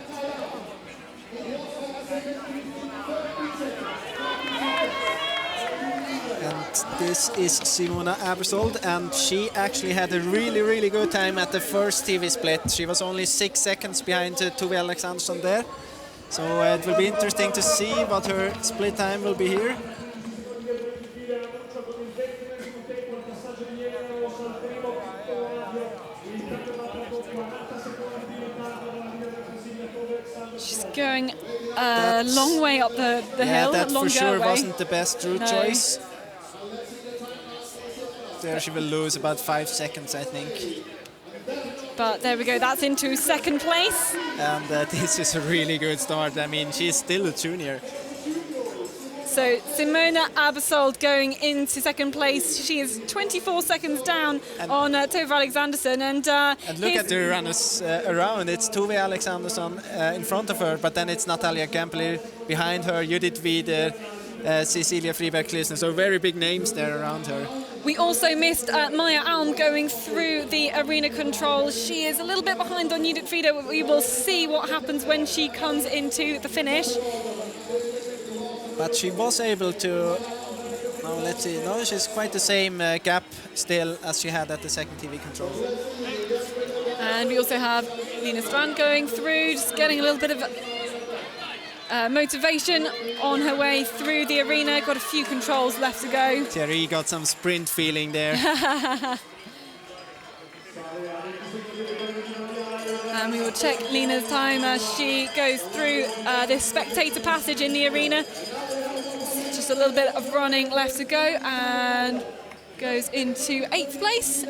And this is Simona Abersold, and she actually had a really, really good time at the first TV split. She was only 6 seconds behind Tove Alexandersson there. So it will be interesting to see what her split time will be here. she's going a long way up the hill. That for sure way. wasn't the best route choice. There she will lose about 5 seconds, I think. But there we go, that's into second place. And this is a really good start. I mean, she's still a junior. So Simona Abersold going into second place. She is 24 seconds down on Tove Alexandersson. And look at the runners around. It's Tove Alexandersson in front of her, but then it's Natalia Kempeler behind her, Judith Wieder, Cecilia Friberg-Klisner. So very big names there around her. We also missed Maya Alm going through the arena control. She is a little bit behind on Judith Vida. We will see what happens when she comes into the finish. But she was able to, now let's see, no, she's quite the same gap still as she had at the second TV control. And we also have Lina Strand going through, just getting a little bit of motivation on her way through the arena. Got a few controls left to go. Thierry got some sprint feeling there. And we will check Lina's time as she goes through this spectator passage in the arena. Just a little bit of running left to go, and goes into 8th place,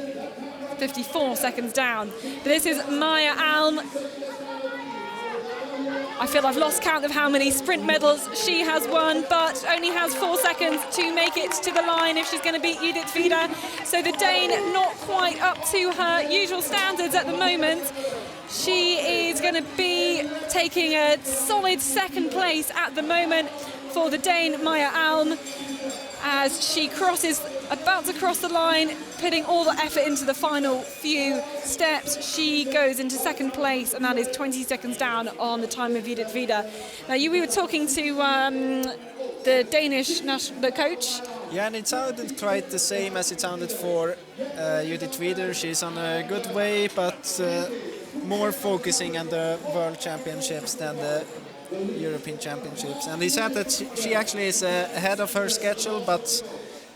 54 seconds down. But this is Maya Alm. I feel I've lost count of how many sprint medals she has won, but only has 4 seconds to make it to the line if she's going to beat Judith Vida. So the Dane not quite up to her usual standards at the moment. She is going to be taking a solid second place at the moment for the Dane Maya Alm, as she about to cross the line, putting all the effort into the final few steps. She goes into second place, and that is 20 seconds down on the time of Judith Vida. Now, we were talking to the Danish the coach. Yeah, and it sounded quite the same as it sounded for Judith Vida. She's on a good way, but more focusing on the World Championships than the European Championships. And he said that she actually is ahead of her schedule, but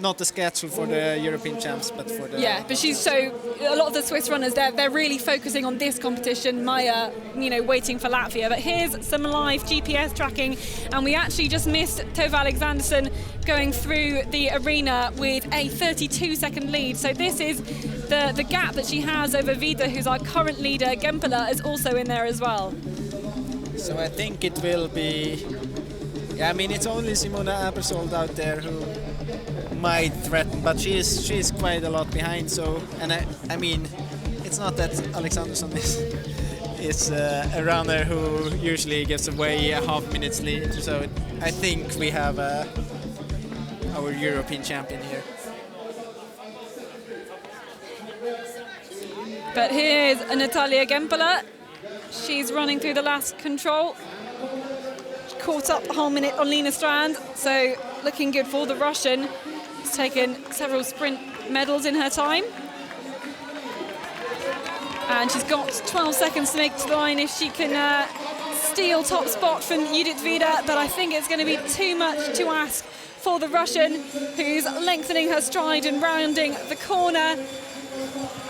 not the schedule for the European Champs, but for the... Yeah, but a lot of the Swiss runners, they're really focusing on this competition. Maya, waiting for Latvia. But here's some live GPS tracking, and we actually just missed Tove Alexandersson going through the arena with a 32-second lead. So this is the gap that she has over Vida, who's our current leader. Gempeler is also in there as well. So I think it will be... Yeah, I mean, it's only Simona Abersold out there who might threaten, but she's quite a lot behind. So, and I mean, it's not that Alexandersson is a runner who usually gives away a half minute's lead. So I think we have our European champion here. But here's Natalia Gempeler. She's running through the last control. She caught up a whole minute on Lina Strand, so looking good for the Russian. She's taken several sprint medals in her time. And she's got 12 seconds to make to the line if she can steal top spot from Judith Vida, but I think it's going to be too much to ask for the Russian, who's lengthening her stride and rounding the corner.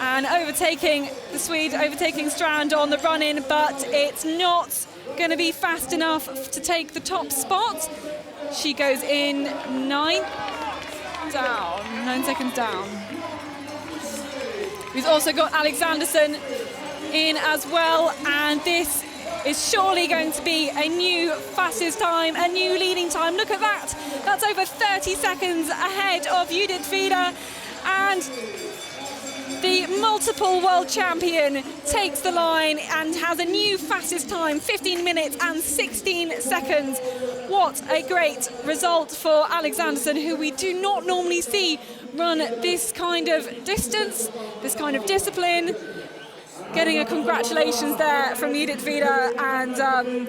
And overtaking the Swede, overtaking Strand on the run-in, but it's not going to be fast enough to take the top spot. She goes in 9 seconds down. We've also got Alexandersson in as well, and this is surely going to be a new fastest time, a new leading time. Look at that. That's over 30 seconds ahead of Judith Vida. And And the multiple world champion takes the line and has a new fastest time, 15 minutes and 16 seconds. What a great result for Alexanderson, who we do not normally see run this kind of distance, this kind of discipline. Getting a congratulations there from Edith Vida, and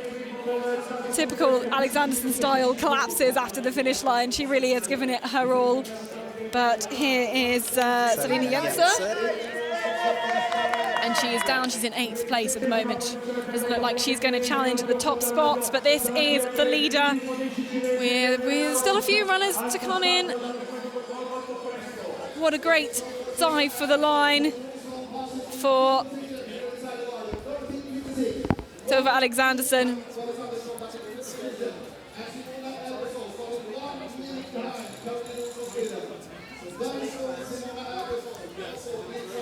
typical Alexanderson style collapses after the finish line. She really has given it her all. But here is Selina Jenser, and she is down. She's in 8th place at the moment. Doesn't look like she's going to challenge at the top spots, but this is the leader. With still a few runners to come in. What a great dive for the line for Tove Alexanderson.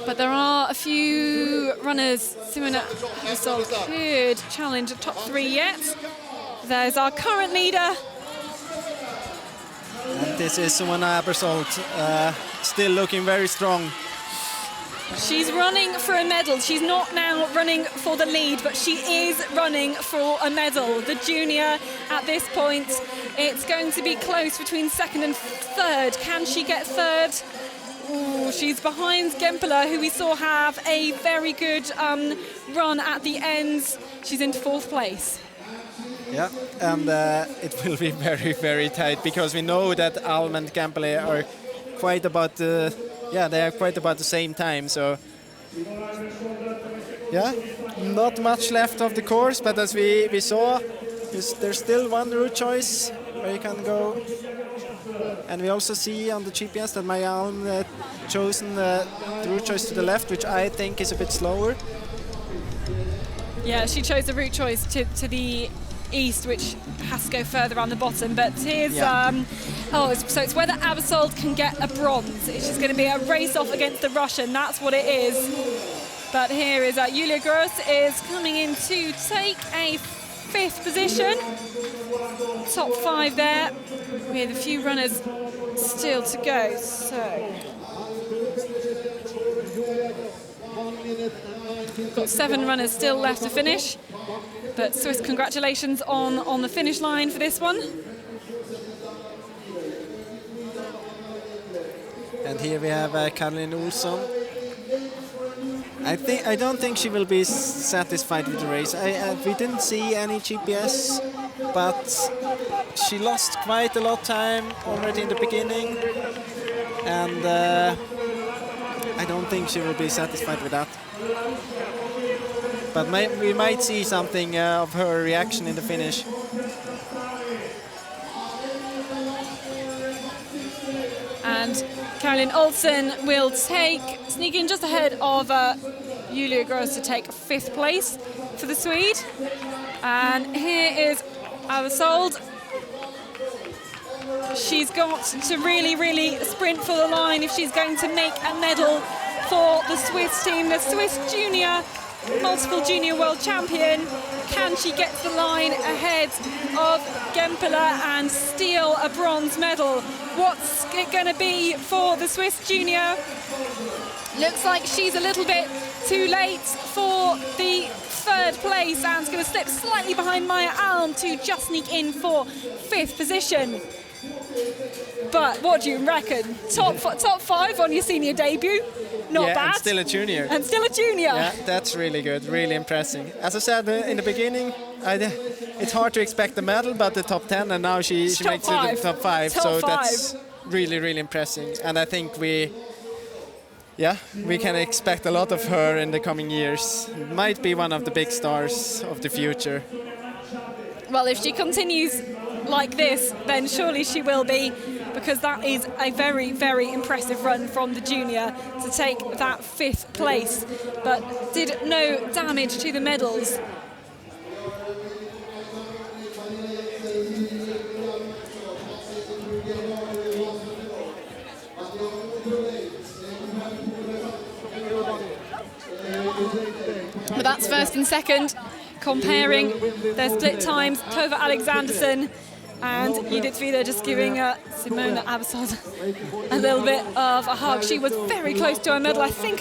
But there are a few runners. Simona Habersol could challenge a top 3 yet. There's our current leader. And this is Simona Habersol, still looking very strong. She's running for a medal. She's not now running for the lead, but she is running for a medal. The junior at this point, it's going to be close between 2nd and 3rd. Can she get 3rd? Ooh, she's behind Gempela, who we saw have a very good run at the end. She's into 4th place. Yeah, and it will be very, very tight, because we know that Alm and Gempela are quite about the, they are quite about the same time. So yeah, not much left of the course, but as we saw, there's still one route choice where you can go. And we also see on the GPS that Maja Alm chosen the route choice to the left, which I think is a bit slower. Yeah, she chose the route choice to the east, which has to go further on the bottom. But here's so it's whether Habersol can get a bronze. It's just going to be a race off against the Russian. That's what it is. But here is Julia Gross is coming in to take a 5th position. Top 5 there, with a few runners still to go. So we've got 7 runners still left to finish. But Swiss, congratulations on the finish line for this one. And here we have Caroline Olsson. I don't think she will be satisfied with the race. We didn't see any GPS, but she lost quite a lot of time already in the beginning, and I don't think she will be satisfied with that. But we might see something of her reaction in the finish. And Caroline Olsen will sneak in just ahead of Julia Gross to take 5th place for the Swede. And here is Habersol. She's got to really, really sprint for the line if she's going to make a medal for the Swiss team. The Swiss junior, multiple junior world champion. Can she get to the line ahead of Gempela and steal a bronze medal? What's it going to be for the Swiss junior? Looks like she's a little bit too late for the 3rd place, and is going to slip slightly behind Maja Alm to just sneak in for 5th position. But what do you reckon? Top 5 on your senior debut? Not bad. And still a junior. And still a junior. Yeah, that's really good, really impressive. As I said in the beginning, it's hard to expect the medal, but the top 10, and now she makes it to the top 5. So that's really, really impressive. And I think we can expect a lot of her in the coming years. Might be one of the big stars of the future. Well, if she continues like this, then surely she will be, because that is a very, very impressive run from the junior to take that 5th place, but did no damage to the medals. But that's 1st and 2nd, comparing their split times. Tove Alexanderson and Judith Wieder just giving Simona Abasol a little bit of a hug. She was very close to her medal. I think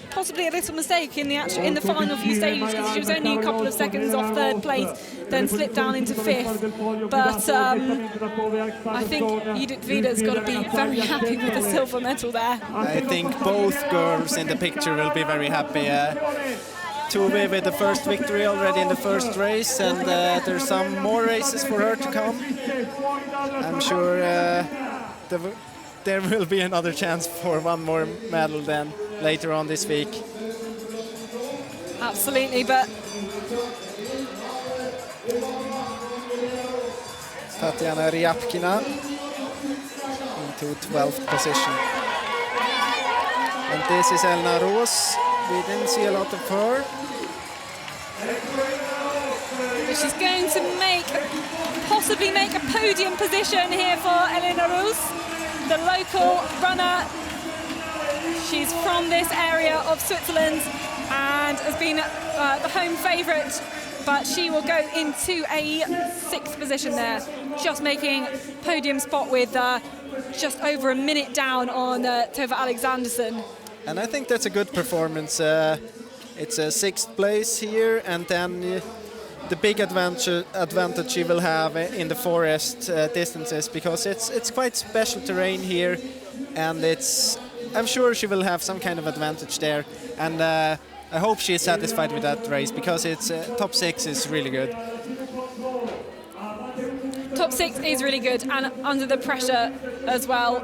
possibly a little mistake in the final few stages, because she was only a couple of seconds off third place, then slipped down into fifth. But I think Judith Vida's got to be very happy with the silver medal there. I think both girls in the picture will be very happy. Tove with the first victory already in the first race, and there's some more races for her to come. I'm sure there will be another chance for one more medal then later on this week. Absolutely, but Tatjana Ryabkina into 12th position. And this is Elna Roos. We didn't see a lot of her. But she's going to possibly make a podium position here for Elena Roos, the local runner. She's from this area of Switzerland and has been the home favourite, but she will go into a 6th position there, just making podium spot with just over a minute down on Tove Alexanderson. And I think that's a good performance. It's a 6th place here, and then the big advantage she will have in the forest distances, because it's quite special terrain here, and I'm sure she will have some kind of advantage there. And I hope she is satisfied with that race, because it's top 6 is really good. Top 6 is really good, and under the pressure as well.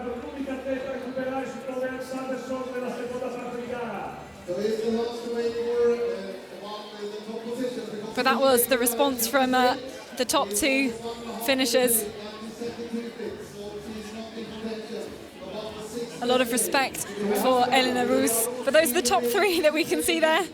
But that was the response from the top 2 finishers. A lot of respect for Elena Roos. But those are the top 3 that we can see there.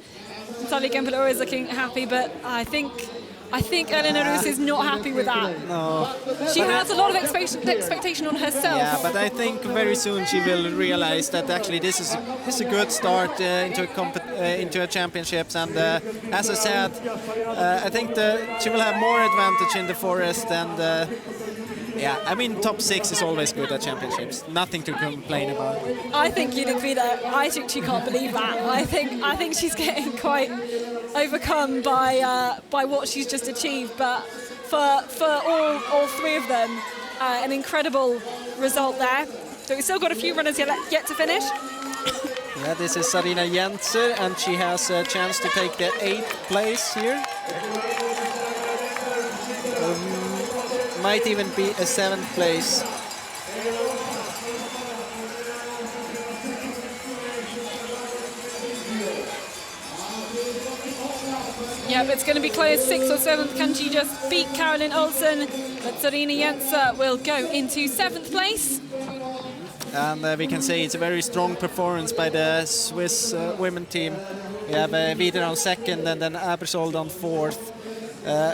Natalia Gempeler is looking happy, but I think Elena Roos is not happy with that. No. She has a lot of expectation on herself. Yeah, but I think very soon she will realize that actually this is a good start into a championships. And as I said, I think she will have more advantage in the forest. And yeah, I mean, top 6 is always good at championships. Nothing to complain about. I think Judith Vida, I think she can't believe that. I think she's getting quite overcome by what she's just achieved. But for all 3 of them, an incredible result there. So we've still got a few runners yet to finish. Yeah, this is Sarina Jenser, and she has a chance to take the 8th place here. Might even be a 7th place. Yeah, but it's going to be close, 6th or 7th. Can she just beat Caroline Olsen? But Sarina Jenser will go into 7th place. And we can say it's a very strong performance by the Swiss women team. We have Wieder on 2nd, and then Abersold on 4th.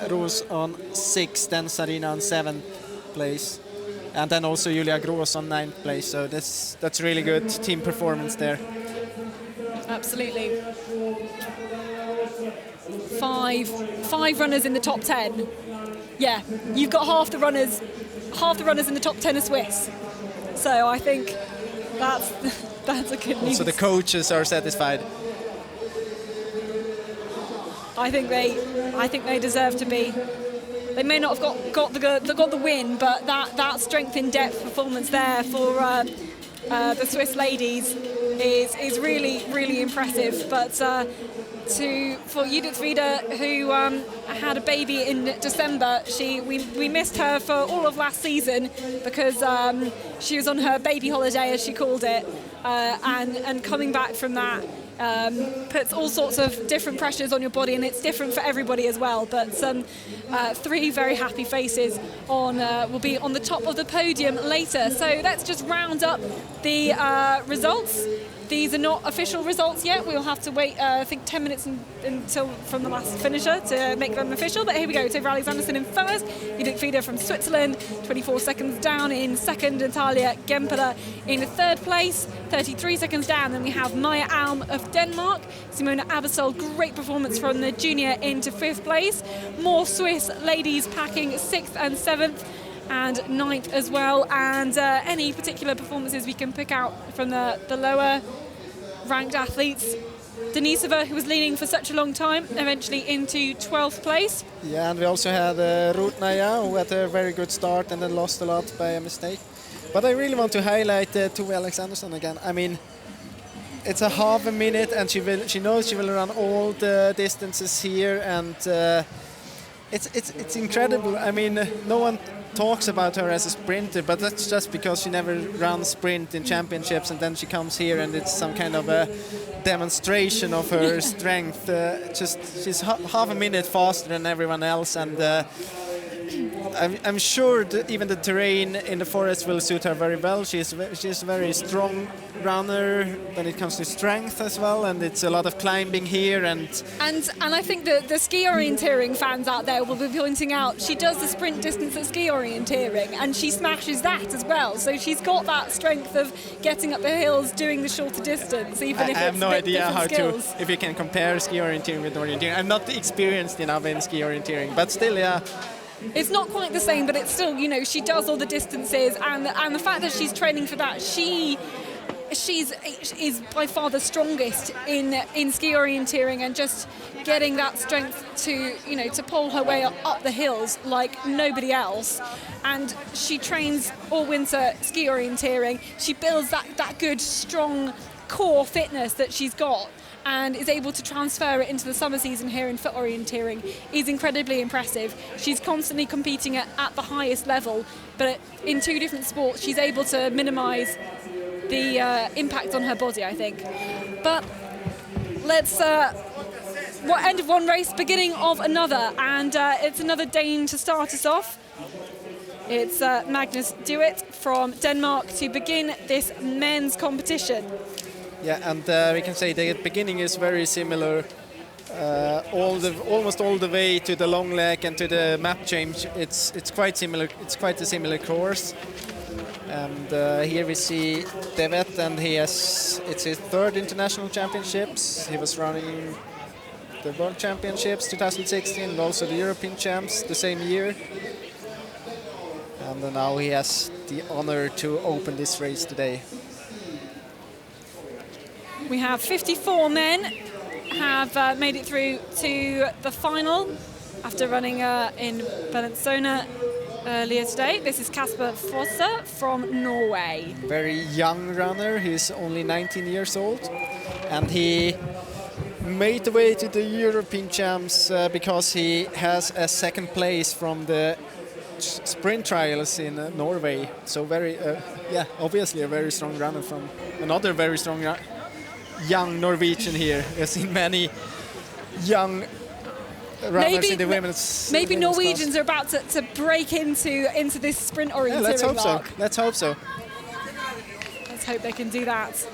Roos on 6th, then Sarina on 7th place, and then also Julia Gross on 9th place. So that's really good team performance there. Absolutely. Five runners in the top 10. Yeah, you've got half the runners in the top 10 are Swiss. So I think that's a good news. So the coaches are satisfied. I think they deserve to be. They may not have got the win, but that strength in depth performance there for the Swiss ladies is really impressive. But for Judith Vida, who had a baby in December, we missed her for all of last season because she was on her baby holiday, as she called it, and coming back from that puts all sorts of different pressures on your body, and it's different for everybody as well. But 3 very happy faces will be on the top of the podium later. So let's just round up the results. These are not official results yet. We'll have to wait, I think, 10 minutes until from the last finisher to make them official. But here we go. Tove Alexanderson in first. Judith Vida from Switzerland, 24 seconds down in second. Natalia Gempeler in third place, 33 seconds down. Then we have Maja Alm of Denmark. Simona Abersol, great performance from the junior into 5th place. More Swiss ladies packing 6th and 7th. and 9th as well. And any particular performances we can pick out from the lower ranked athletes. Denisova, who was leading for such a long time, eventually into 12th place. Yeah, and we also had Rutnaya, who had a very good start and then lost a lot by a mistake. But I really want to highlight Tove Alexandersson again. I mean, it's a half a minute, and she knows she will run all the distances here, and it's incredible. I mean, no one talks about her as a sprinter, but that's just because she never runs sprint in championships, and then she comes here and it's some kind of a demonstration of her strength. She's half a minute faster than everyone else, and I'm sure that even the terrain in the forest will suit her very well. She's a very strong runner when it comes to strength as well, and it's a lot of climbing here. And I think that the ski orienteering fans out there will be pointing out she does the sprint distance at ski orienteering, and she smashes that as well. So she's got that strength of getting up the hills, doing the shorter distance, even if I have it's no idea how skills. if you can compare ski orienteering with orienteering. I'm not experienced enough in ski orienteering, but still, yeah. It's not quite the same, but it's still, you know, she does all the distances, and the fact that she's training for that, she is by far the strongest in ski orienteering, and just getting that strength to, you know, to pull her way up the hills like nobody else. And she trains all winter ski orienteering. She builds that good, strong core fitness that she's got, and is able to transfer it into the summer season here in foot orienteering is incredibly impressive. She's constantly competing at the highest level, but in two different sports she's able to minimise the impact on her body, I think. But let's end of one race, beginning of another, and it's another Dane to start us off. It's Magnus Duet from Denmark to begin this men's competition. Yeah, and we can say the beginning is very similar, almost all the way to the long leg and to the map change. It's quite similar. It's quite a similar course. And here we see Devet, and it's his third international championships. He was running the World Championships 2016 and also the European Champs the same year. And now he has the honor to open this race today. We have 54 men have made it through to the final after running in Bellinzona earlier today. This is Kasper Fosse from Norway. Very young runner, he's only 19 years old, and he made the way to the European Champs because he has a second place from the sprint trials in Norway. So obviously a very strong runner from another very strong young Norwegian here. We've seen many young runners in the women's. Maybe Norwegians class are about to break into this sprint orienteering. Let's hope so. Let's hope so. Let's hope they can do that.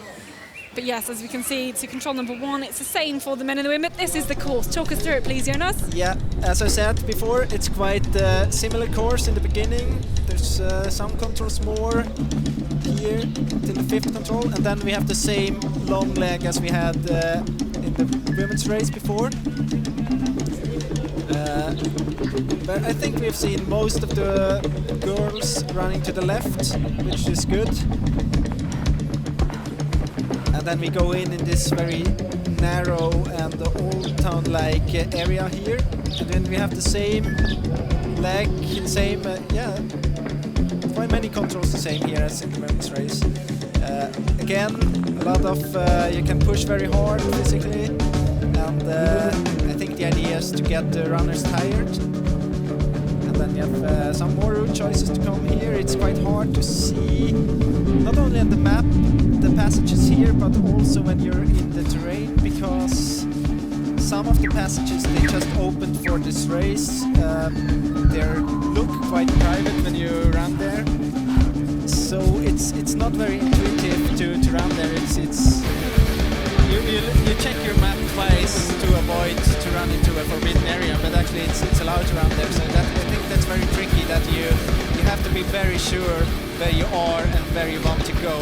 But yes, as we can see, to control number one, it's the same for the men and the women. This is the course. Talk us through it, please, Jonas. Yeah, as I said before, it's quite a similar course in the beginning. There's some controls more here till the fifth control, and then we have the same long leg as we had in the women's race before. But I think we've seen most of the girls running to the left, which is good. And then we go in this very narrow and old town-like area here. And then we have the same leg, same, quite many controls the same here as in the women's race. Again, a lot of, you can push very hard physically. And I think the idea is to get the runners tired. And then you have some more route choices to come here. It's quite hard to see, not only on the map, the passages here, but also when you're in the terrain, because some of the passages they just opened for this race. They look quite private when you run there, so it's not very intuitive to run there. You check your map twice to avoid to run into a forbidden area, but actually it's allowed to run there. So I think that's very tricky. That you have to be very sure where you are and where you want to go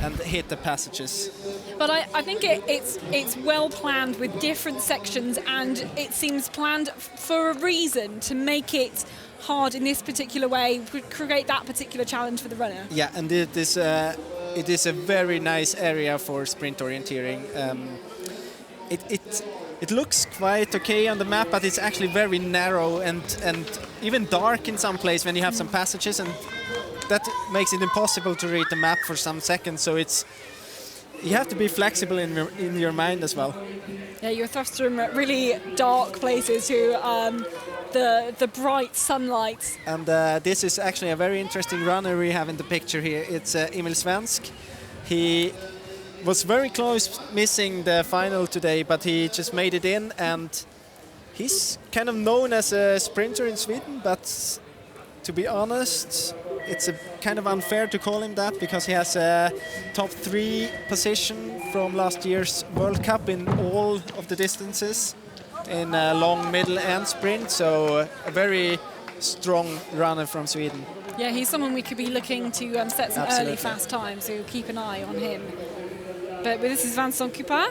and hit the passages. But I think it's well planned with different sections, and it seems planned for a reason, to make it hard in this particular way would create that particular challenge for the runner. Yeah, and it is a very nice area for sprint orienteering. It looks quite okay on the map, but it's actually very narrow and even dark in some place when you have some passages, and that makes it impossible to read the map for some seconds. So you have to be flexible in your mind as well. Yeah, you're thrust from really dark places to the bright sunlight. And this is actually a very interesting runner we have in the picture here. It's Emil Svensk. He was very close missing the final today, but he just made it in, and he's kind of known as a sprinter in Sweden, but to be honest, it's a kind of unfair to call him that, because he has a top 3 position from last year's World Cup in all of the distances, in long, middle and sprint, so a very strong runner from Sweden. Yeah, he's someone we could be looking to set some Absolutely. early fast times, so keep an eye on him. But this is Vincent Cupin.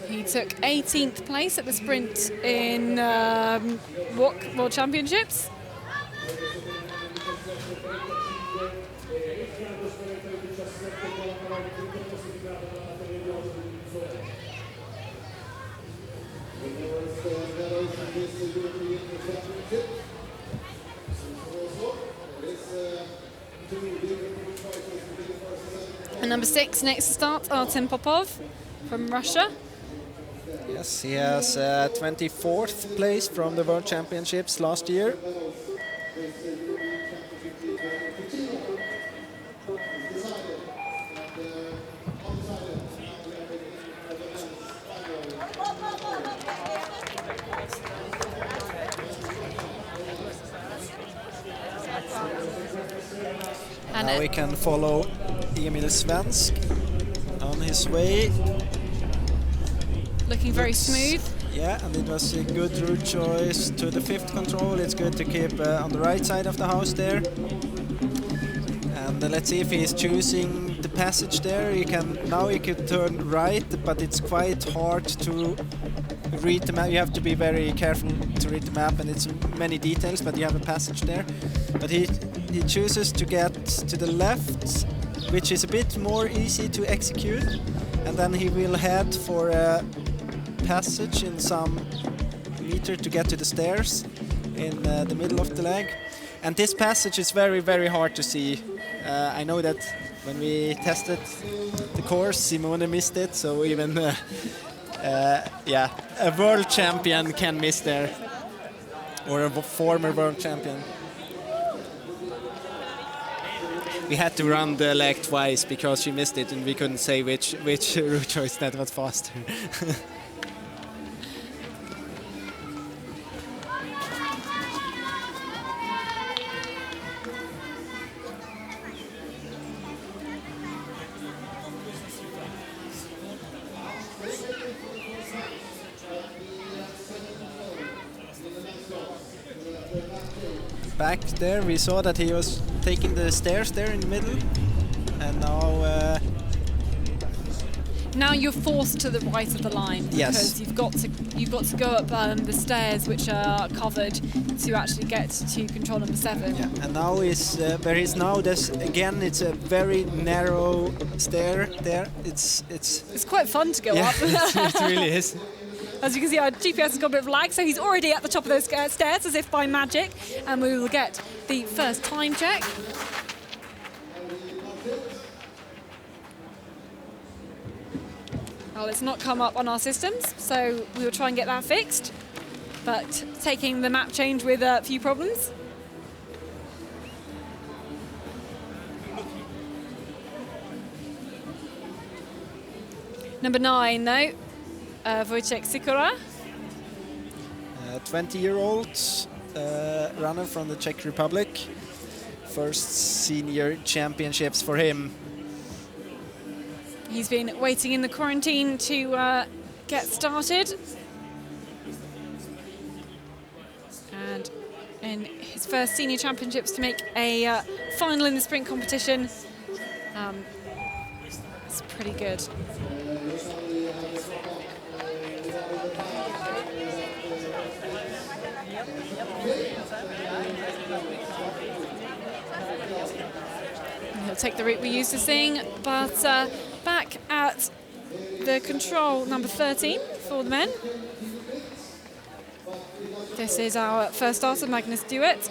He took 18th place at the sprint in WOC World Championships. And number 6 next to start, Artem Popov from Russia. Yes, he has 24th place from the World Championships last year. And now we can follow Emil Svensk on his way. Looking very smooth. Yeah, and it was a good route choice to the 5th control. It's good to keep on the right side of the house there. And let's see if he's choosing the passage there. Now he could turn right, but it's quite hard to read the map. You have to be very careful to read the map, and it's many details, but you have a passage there. But he chooses to get to the left, which is a bit more easy to execute, and then he will head for a passage in some meter to get to the stairs in the middle of the leg. And this passage is very, very hard to see. I know that when we tested the course, Simone missed it, so even a world champion can miss there, or a former world champion. We had to run the leg twice because she missed it, and we couldn't say which route choice that was faster. Back there we saw that he was taking the stairs there in the middle, and now you're forced to the right of the line, because yes, you've got to go up the stairs which are covered to actually get to control number 7. Yeah, and now there is now this again. It's a very narrow stair there. It's quite fun to go up. It really is. As you can see, our GPS has got a bit of lag, so he's already at the top of those stairs as if by magic, and we will get the first time check. Well, it's not come up on our systems, so we will try and get that fixed, but taking the map change with a few problems. Number 9, though. Wojciech Sikora. 20-year-old runner from the Czech Republic. First senior championships for him. He's been waiting in the quarantine to get started. And in his first senior championships to make a final in the sprint competition. It's pretty good. He'll take the route we're used to seeing, but back at the control number 13 for the men. This is our first starter, Magnus Duet.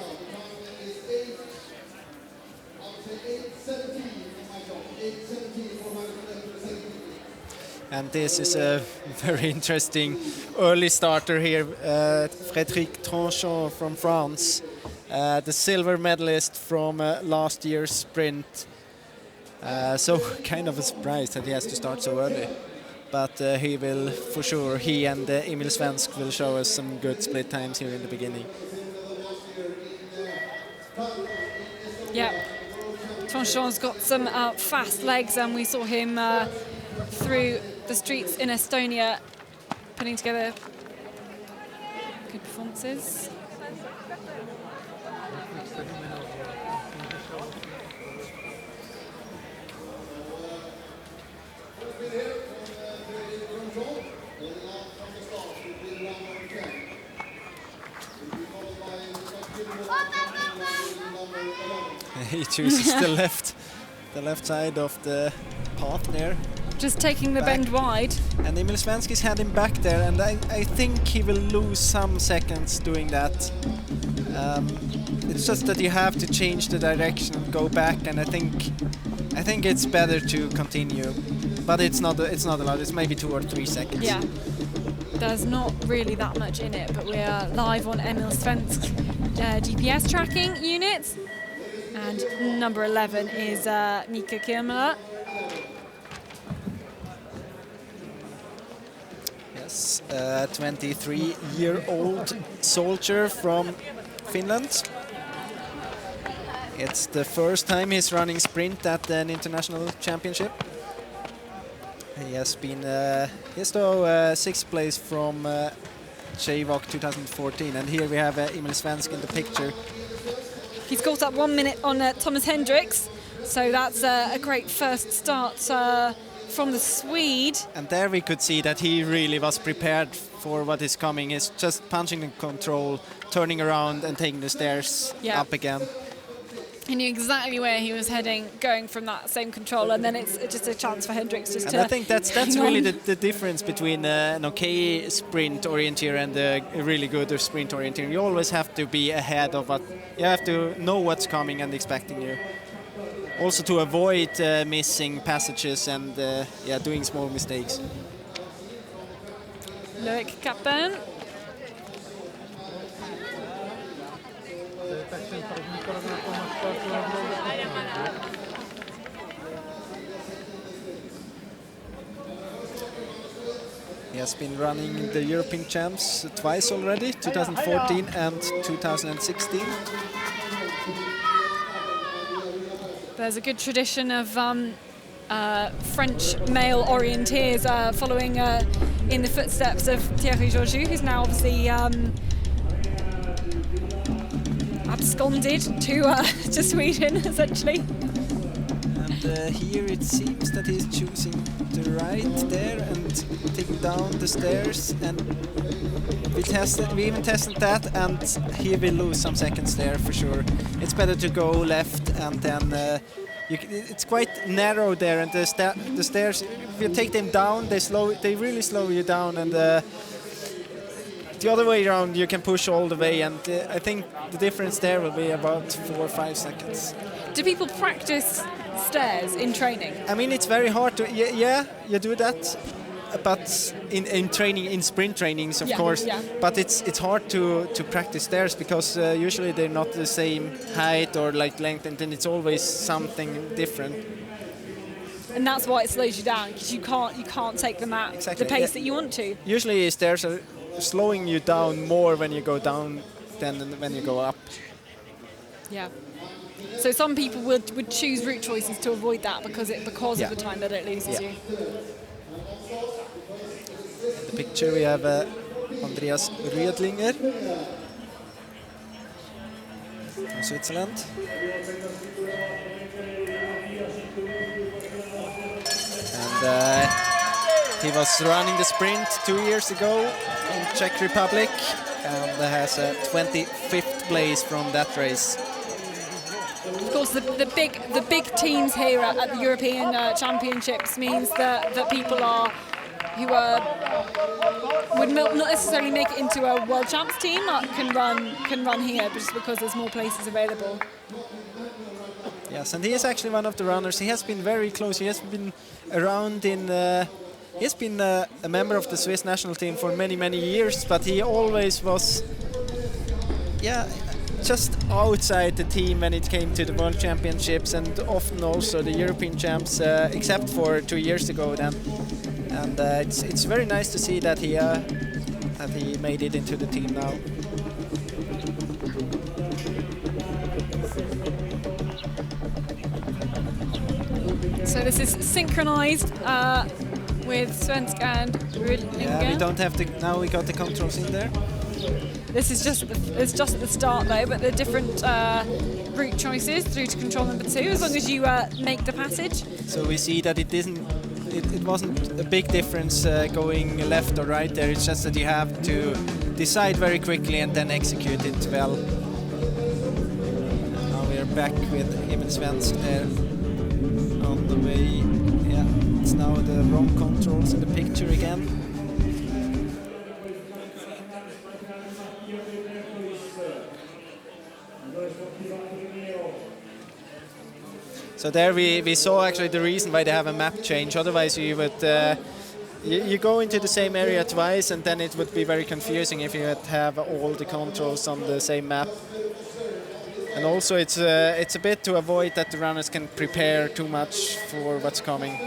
And this is a very interesting early starter here, Frédéric Tranchon from France, the silver medalist from last year's sprint. So kind of a surprise that he has to start so early. But he will, for sure, he and Emil Svensk will show us some good split times here in the beginning. Yeah, Tranchon's got some fast legs, and we saw him through the streets in Estonia putting together good performances. He chooses the left side of the path there. Just taking the bend wide. And Emil Svensk is heading back there, and I think he will lose some seconds doing that. It's just that you have to change the direction and go back, and I think it's better to continue. But it's not a lot. It's maybe 2 or 3 seconds. Yeah. There's not really that much in it, but we're live on Emil Svensk's GPS tracking unit. And number 11 is Mika Kirmala. Yes, 23-year-old soldier from Finland. It's the first time he's running sprint at an international championship. He has been he's though 6th place from JVOC 2014, and here we have Emil Svensk in the picture. He's got up 1 minute on Thomas Hendricks, so that's a great first start from the Swede. And there we could see that he really was prepared for what is coming. He's just punching the control, turning around and taking the stairs up again. He knew exactly where he was heading, going from that same control, and then it's just a chance for Hendricks just to. I think that's really the difference between an okay sprint orienteer and a really good sprint orienteer. You always have to be ahead of what you have to know what's coming and expecting you. Also to avoid missing passages and doing small mistakes. Loic Capin. He has been running the European champs twice already, 2014 and 2016. There's a good tradition of French male orienteers following in the footsteps of Thierry Georgiou, who's now obviously absconded to Sweden, essentially. And here it seems that he's choosing the right there and taking down the stairs, and we even tested that, and he will lose some seconds there for sure. It's better to go left, and then it's quite narrow there, and the stairs, if you take them down, they really slow you down, and the other way around you can push all the way, and I think the difference there will be about 4 or 5 seconds. Do people practice stairs in training? I mean, it's very hard to, you do that, but in training, in sprint trainings, of course, but it's hard to practice stairs because usually they're not the same height or like length, and then it's always something different. And that's why it slows you down, because you can't take them at the pace that you want to. Usually stairs are slowing you down more when you go down than when you go up. Yeah. So some people would choose route choices to avoid that because of the time that it loses you. In the picture we have Andreas Riedlinger from Switzerland. And he was running the sprint 2 years ago in Czech Republic and has a 25th place from that race. Of course, the big teams here at the European Championships means that people who would not necessarily make it into a World Champs team can run here just because there's more places available. Yes, and he is actually one of the runners. He has been very close. He has been around in. He has been a member of the Swiss national team for many years, but he always was, just outside the team when it came to the World Championships and often also the European Champs, except for 2 years ago then. And it's very nice to see that he made it into the team now. So this is synchronized with Svensk and Rudlinger. Yeah, we don't have to. Now we got the controls in there. This is just at the start though, but the different route choices through to control number 2, as long as you make the passage. So we see that it wasn't a big difference going left or right there. It's just that you have to decide very quickly and then execute it well. And now we are back with Emil Svensk there on the way. Yeah, it's now the wrong controls in the picture again. So there we saw actually the reason why they have a map change. Otherwise you would you go into the same area twice and then it would be very confusing if you had to have all the controls on the same map. And also it's a bit to avoid that the runners can prepare too much for what's coming.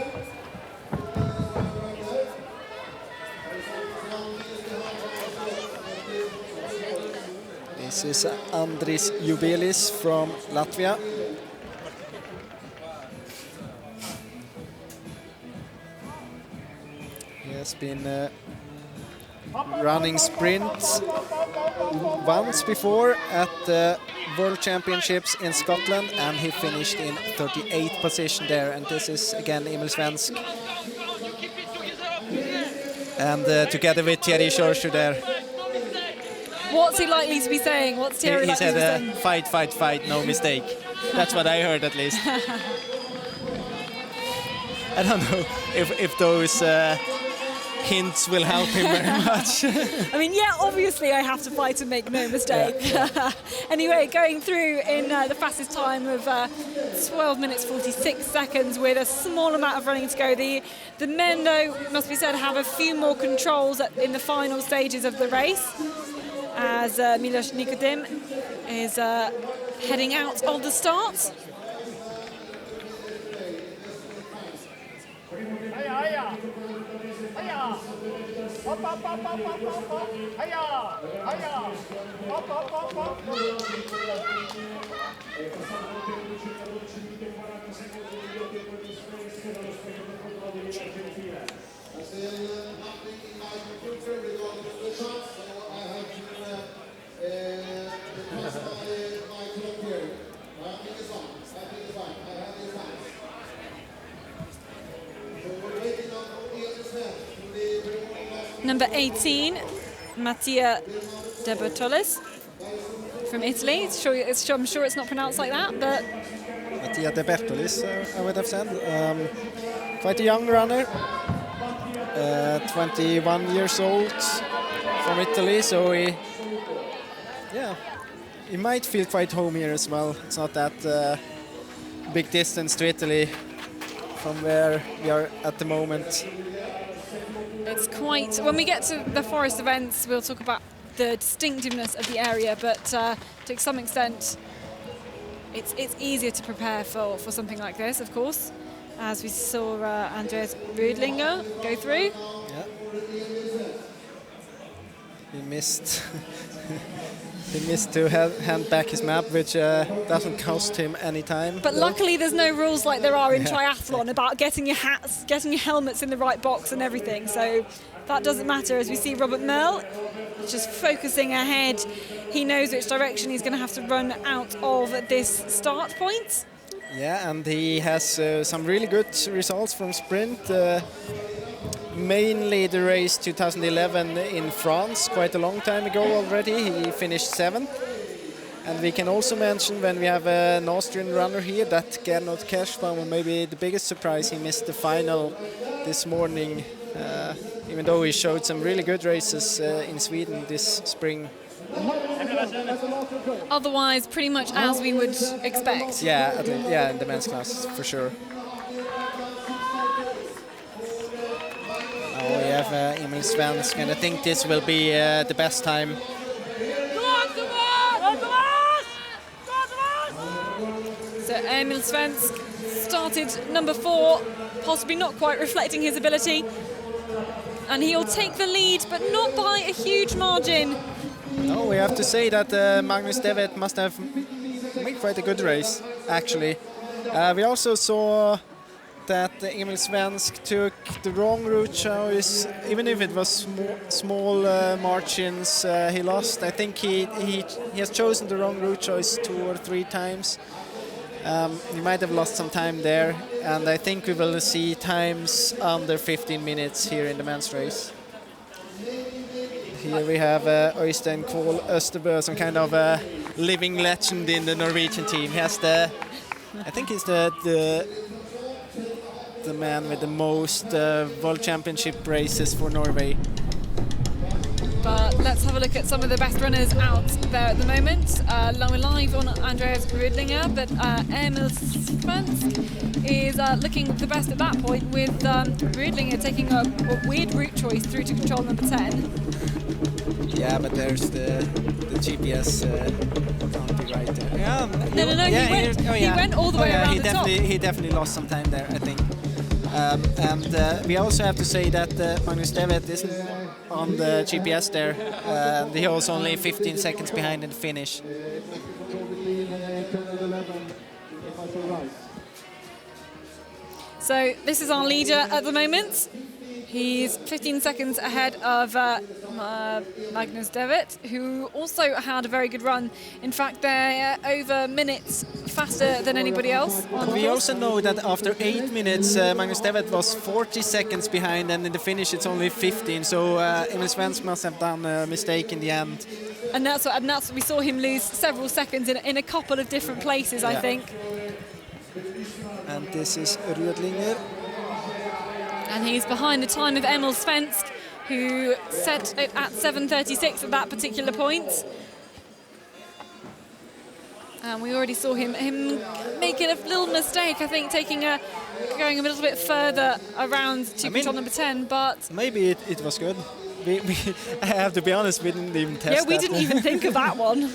This is Andris Jubelis from Latvia. He has been running sprints once before at the World Championships in Scotland, and he finished in 38th position there. And this is again Emil Svensk, and together with Thierry Georgiou there. What's he likely to be saying? What's Thierry He likely to be saying? Fight, fight, fight, no mistake. That's what I heard at least. I don't know if those hints will help him very much. I mean, yeah, obviously I have to fight and make no mistake. Yeah. Anyway, going through in the fastest time of 12 minutes 46 seconds with a small amount of running to go. The men, though, must be said, have a few more controls in the final stages of the race, as Milos Nikodem is heading out of the start. Number 18, Mattia De Bertolis from Italy. I'm sure it's not pronounced like that, but... Mattia De Bertolis, I would have said. Quite a young runner, 21 years old, from Italy, so he might feel quite home here as well. It's not that big distance to Italy from where we are at the moment. It's quite... When we get to the forest events, we'll talk about the distinctiveness of the area, but to some extent, it's easier to prepare for something like this, of course, as we saw Andreas Rudlinger go through. Yeah. He missed. He missed to hand back his map, which doesn't cost him any time. But luckily there's no rules like there are in triathlon about getting your hats, getting your helmets in the right box and everything. So that doesn't matter, as we see Robert Merle just focusing ahead. He knows which direction he's going to have to run out of this start point. Yeah, and he has some really good results from sprint. mainly the race 2011 in France, quite a long time ago already. He finished 7th. And we can also mention, when we have an Austrian runner here, that Gernot Kerschbaum, maybe the biggest surprise, he missed the final this morning, even though he showed some really good races in Sweden this spring. Otherwise, pretty much as we would expect. Yeah, at least, yeah, in the men's class, for sure. Now we have Emil Svensk, and I think this will be the best time. So Emil Svensk started number 4, possibly not quite reflecting his ability. And he'll take the lead, but not by a huge margin. No, we have to say that Magnus Devet must have made quite a good race, actually. We also saw that Emil Svensk took the wrong route choice, even if it was small margins he lost. I think he has chosen the wrong route choice 2 or 3 times. He might have lost some time there, and I think we will see times under 15 minutes here in the men's race. Here we have Øystein Kvål Østerbø, some kind of a living legend in the Norwegian team. He has I think he's the man with the most World Championship races for Norway. But let's have a look at some of the best runners out there at the moment. We're live on Andreas Rudlinger, but Emil Svensk is looking the best at that point, with Rudlinger taking a weird route choice through to control number 10. Yeah, but there's the GPS can't be right there. Yeah, no, yeah, he went all the way around the top. He definitely lost some time there, I think. And we also have to say that Magnus Devet isn't on the GPS there. He was only 15 seconds behind in the finish. So this is our leader at the moment. He's 15 seconds ahead of Magnus Devet, who also had a very good run. In fact, they're over minutes faster than anybody else. We also know that after 8 minutes, Magnus Devet was 40 seconds behind, and in the finish it's only 15. So Emil Svensk must have done a mistake in the end. And that's what we saw him lose several seconds in a couple of different places, I think. And this is Rudlinger. And he's behind the time of Emil Svensk, who set it at 7:36 at that particular point. And we already saw him making a little mistake, I think, going a little bit further around to control number 10, but... Maybe it was good. I have to be honest, we didn't even test that. Yeah, we didn't even think of that one.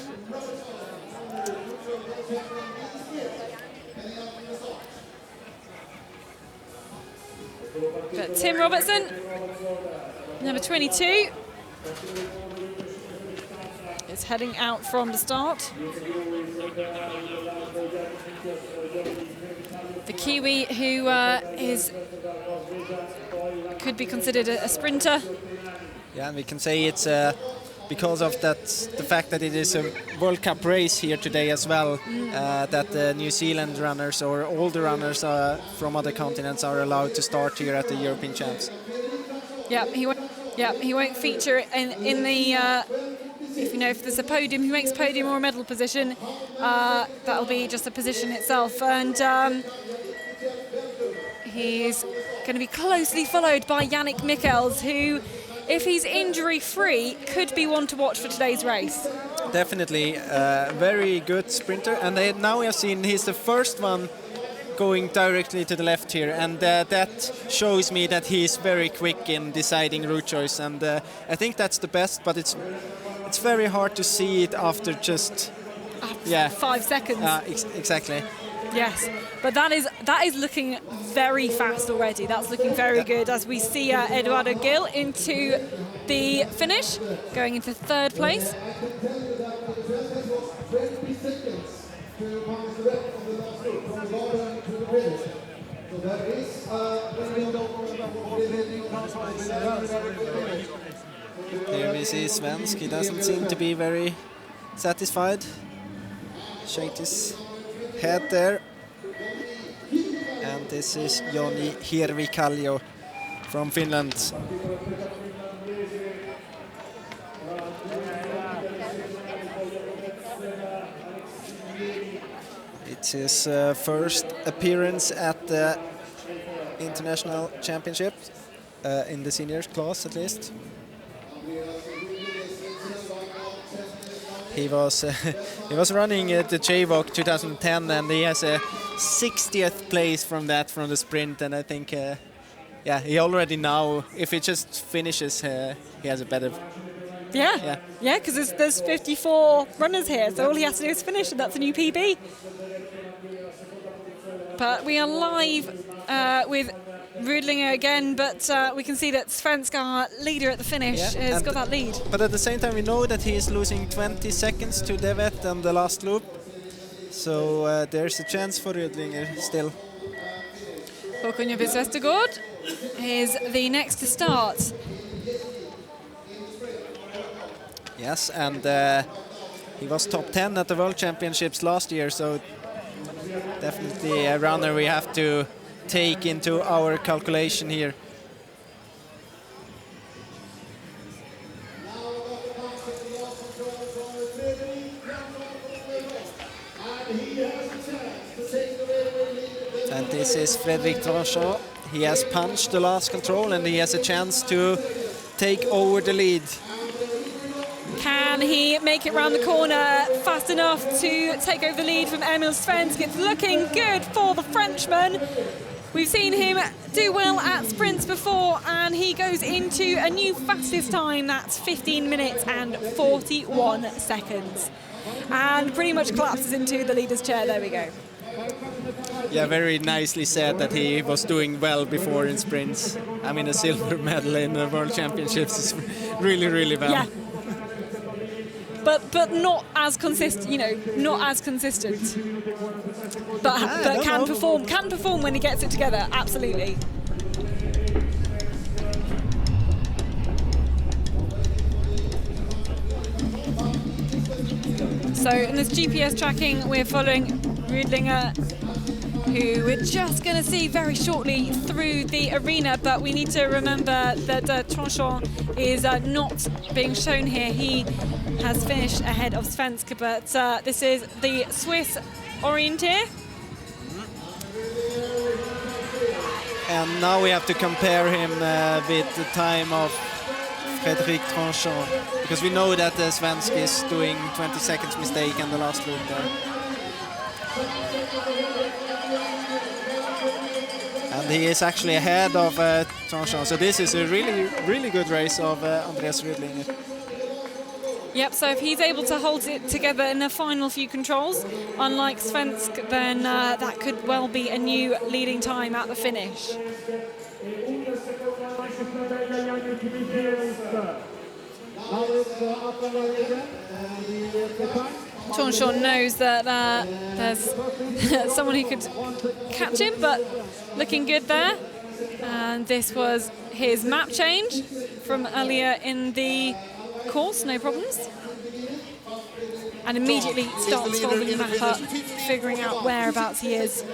But Tim Robertson, number 22, is heading out from the start. The Kiwi, who could be considered a sprinter. Yeah, and we can say it's because of the fact that it is a World Cup race here today as well, that the New Zealand runners or all the runners from other continents are allowed to start here at the European Champs. Yeah, he won't feature in the. If there's a podium, he makes podium or a medal position. That'll be just a position itself, and he's going to be closely followed by Yannick Michels, who, if he's injury-free, could be one to watch for today's race. Definitely, very good sprinter, and now we have seen he's the first one going directly to the left here, and that shows me that he's very quick in deciding route choice, and I think that's the best, but it's very hard to see it after just 5 seconds. Exactly. Yes, but that is looking very fast already. That's looking very good as we see Eduardo Gil into the finish, going into 3rd place. Here we see Svensk. He doesn't seem to be very satisfied. Shake his head there. And this is Joni Hirvikallio, from Finland. It's his first appearance at the International Championship, in the seniors class at least. He was running at the JVOC 2010, and he has a 60th place from the sprint, and I think yeah, he already now, if he just finishes, he has a better. Yeah, because there's 54 runners here, so all he has to do is finish, and that's a new PB. But we are live with Rudlinger again, but we can see that Svenska, our leader at the finish, has got that lead. But at the same time, we know that he is losing 20 seconds to Devet on the last loop, so there's a chance for Rudlinger still. Håkon Jobbis Vestergaard is the next to start. Yes, and he was top 10 at the World Championships last year, so definitely a runner we have to take into our calculation here. And this is Frédéric Tranchant. He has punched the last control, and he has a chance to take over the lead. Can he make it round the corner fast enough to take over the lead from Emil Svensk? It's looking good for the Frenchman. We've seen him do well at sprints before, and he goes into a new fastest time. That's 15 minutes and 41 seconds. And pretty much collapses into the leader's chair. There we go. Yeah, very nicely said that he was doing well before in sprints. I mean, a silver medal in the World Championships is really, really well. Yeah. But not as consistent, not as consistent. But can perform when he gets it together, absolutely. So in this GPS tracking, we're following Rudlinger, who we're just going to see very shortly through the arena, but we need to remember that Tranchant is not being shown here. He has finished ahead of Svensk, but this is the Swiss Orienteer. And now we have to compare him with the time of Frédéric Tranchant, because we know that Svensk is doing 20 seconds mistake in the last loop there. And he is actually ahead of Tranchant, so this is a really, really good race of Andreas Rudlinger. Yep, so if he's able to hold it together in the final few controls, unlike Svensk, then that could well be a new leading time at the finish. Tranchant knows that there's someone who could catch him, but looking good there. And this was his map change from earlier in the course, no problems. And immediately starts folding the map up, figuring out whereabouts he is.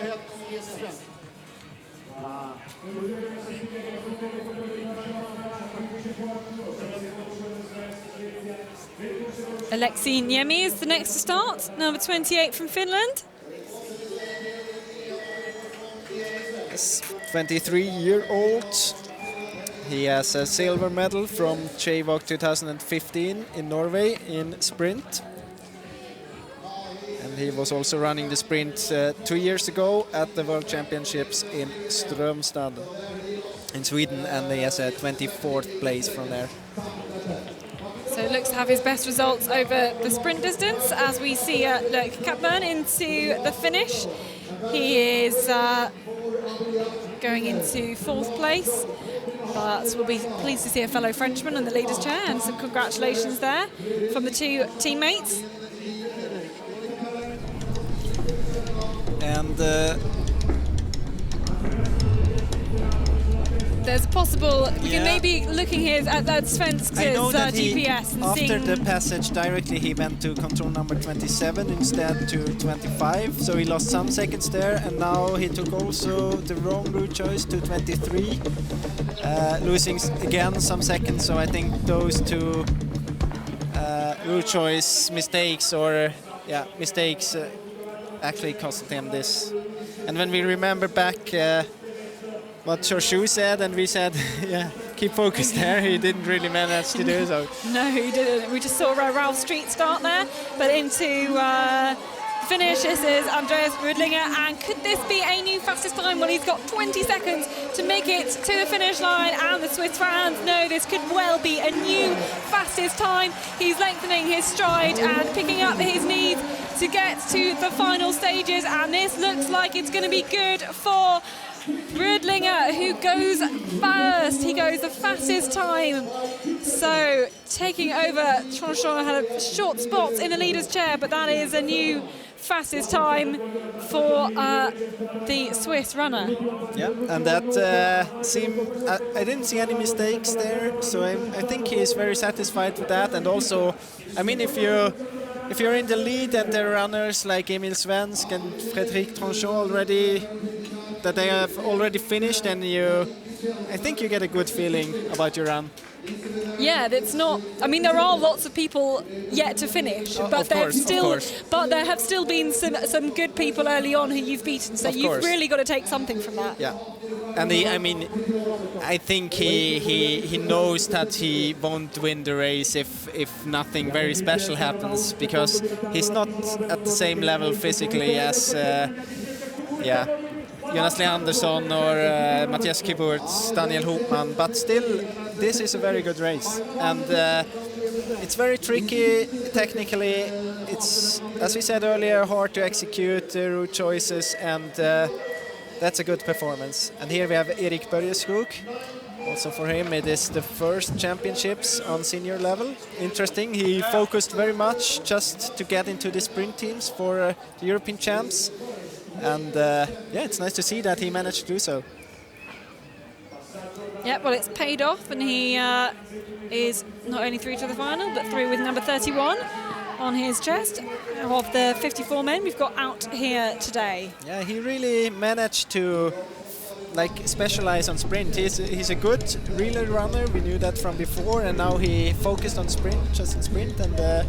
Aleksi Niemi is the next to start, number 28 from Finland. Yes, 23-year-old. He has a silver medal from JVOC 2015 in Norway in sprint. And he was also running the sprint 2 years ago at the World Championships in Strömstad in Sweden, and he has a 24th place from there. So looks to have his best results over the sprint distance as we see Luc Capburn into the finish. He is going into 4th place, but we'll be pleased to see a fellow Frenchman in the leader's chair, and some congratulations there from the two teammates. And there's a possible. We can maybe looking here at Svensk's GPS and after seeing the passage directly, he went to control number 27 instead to 25, so he lost some seconds there, and now he took also the wrong route choice to 23, losing again some seconds. So I think those two route choice mistakes mistakes actually cost him this. And when we remember back what Chorshu said, and we said, yeah, keep focused there, he didn't really manage to do so. No, he didn't. We just saw Ralph Street start there, but into finish. This is Andreas Rudlinger, and could this be a new fastest time? Well, he's got 20 seconds to make it to the finish line, and the Swiss fans know this could well be a new fastest time. He's lengthening his stride and picking up his knees to get to the final stages, and this looks like it's going to be good for Rudlinger, who goes first. He goes the fastest time. So taking over, Tronchon had a short spot in the leader's chair, but that is a new fastest time for the Swiss runner. Yeah, and that seemed, I didn't see any mistakes there, so I think he is very satisfied with that. And also, I mean, if you're in the lead and there are runners like Emil Svensk and Frédéric Tronchon already, that they have already finished, and I think you get a good feeling about your run. Yeah, that's not. I mean, there are lots of people yet to finish, but there have still been some good people early on who you've beaten. So you've really got to take something from that. Yeah, and I think he knows that he won't win the race if nothing very special happens, because he's not at the same level physically as Jonas Leandersson or Matthias Kiburtz, Daniel Hopman, but still, this is a very good race, and it's very tricky technically. It's, as we said earlier, hard to execute route choices, and that's a good performance. And here we have Erik Börjeskog. Also for him, it is the first championships on senior level. Interesting, he focused very much just to get into the sprint teams for the European champs. And it's nice to see that he managed to do so. Yeah, well, it's paid off, and he is not only through to the final, but through with number 31 on his chest. Of the 54 men we've got out here today. Yeah, he really managed to specialize on sprint. He's a good relay runner. We knew that from before, and now he focused on sprint, just in sprint, and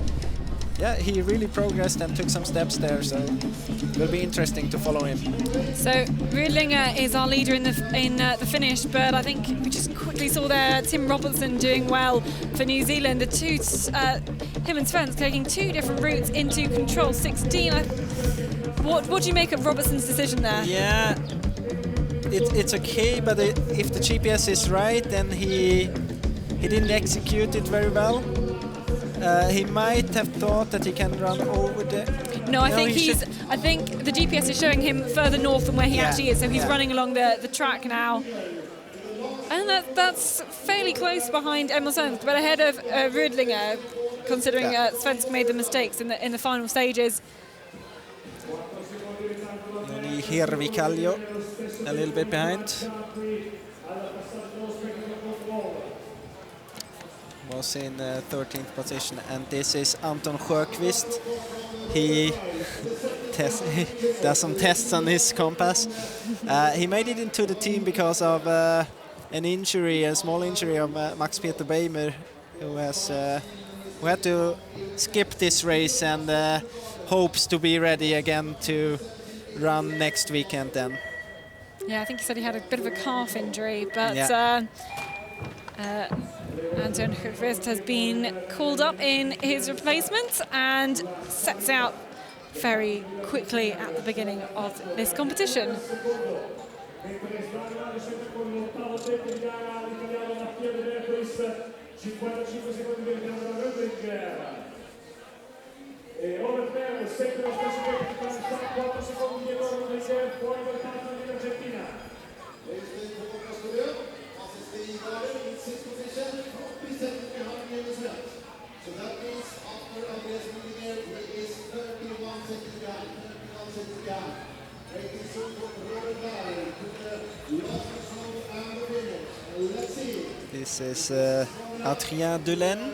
he really progressed and took some steps there, so it will be interesting to follow him. So Rudlinger is our leader in the finish, but I think we just quickly saw there Tim Robertson doing well for New Zealand. The two, him and Svensk taking two different routes into control 16. What do you make of Robertson's decision there? Yeah, it's okay, but if the GPS is right, then he didn't execute it very well. He might have thought that he can run over the... No, I think the GPS is showing him further north than where he actually is, so he's running along the track now. And that's fairly close behind Emil Svensk, but ahead of Rudlinger, considering Svensk made the mistakes in the final stages. Only Hirvi Kallio a little bit behind. Was in 13th position, and this is Anton Sjöqvist. He does some tests on his compass. He made it into the team because of an injury, a small injury of Max Peter Beimer, who had to skip this race and hopes to be ready again to run next weekend then. Yeah, I think he said he had a bit of a calf injury, but Anton Sjöqvist has been called up in his replacement and sets out very quickly at the beginning of this competition. So that means after Andreas Rudlinger, he is 31 seconds behind. Making soon for Robert Barry to the last result and the finish. This is Adrien Delaine.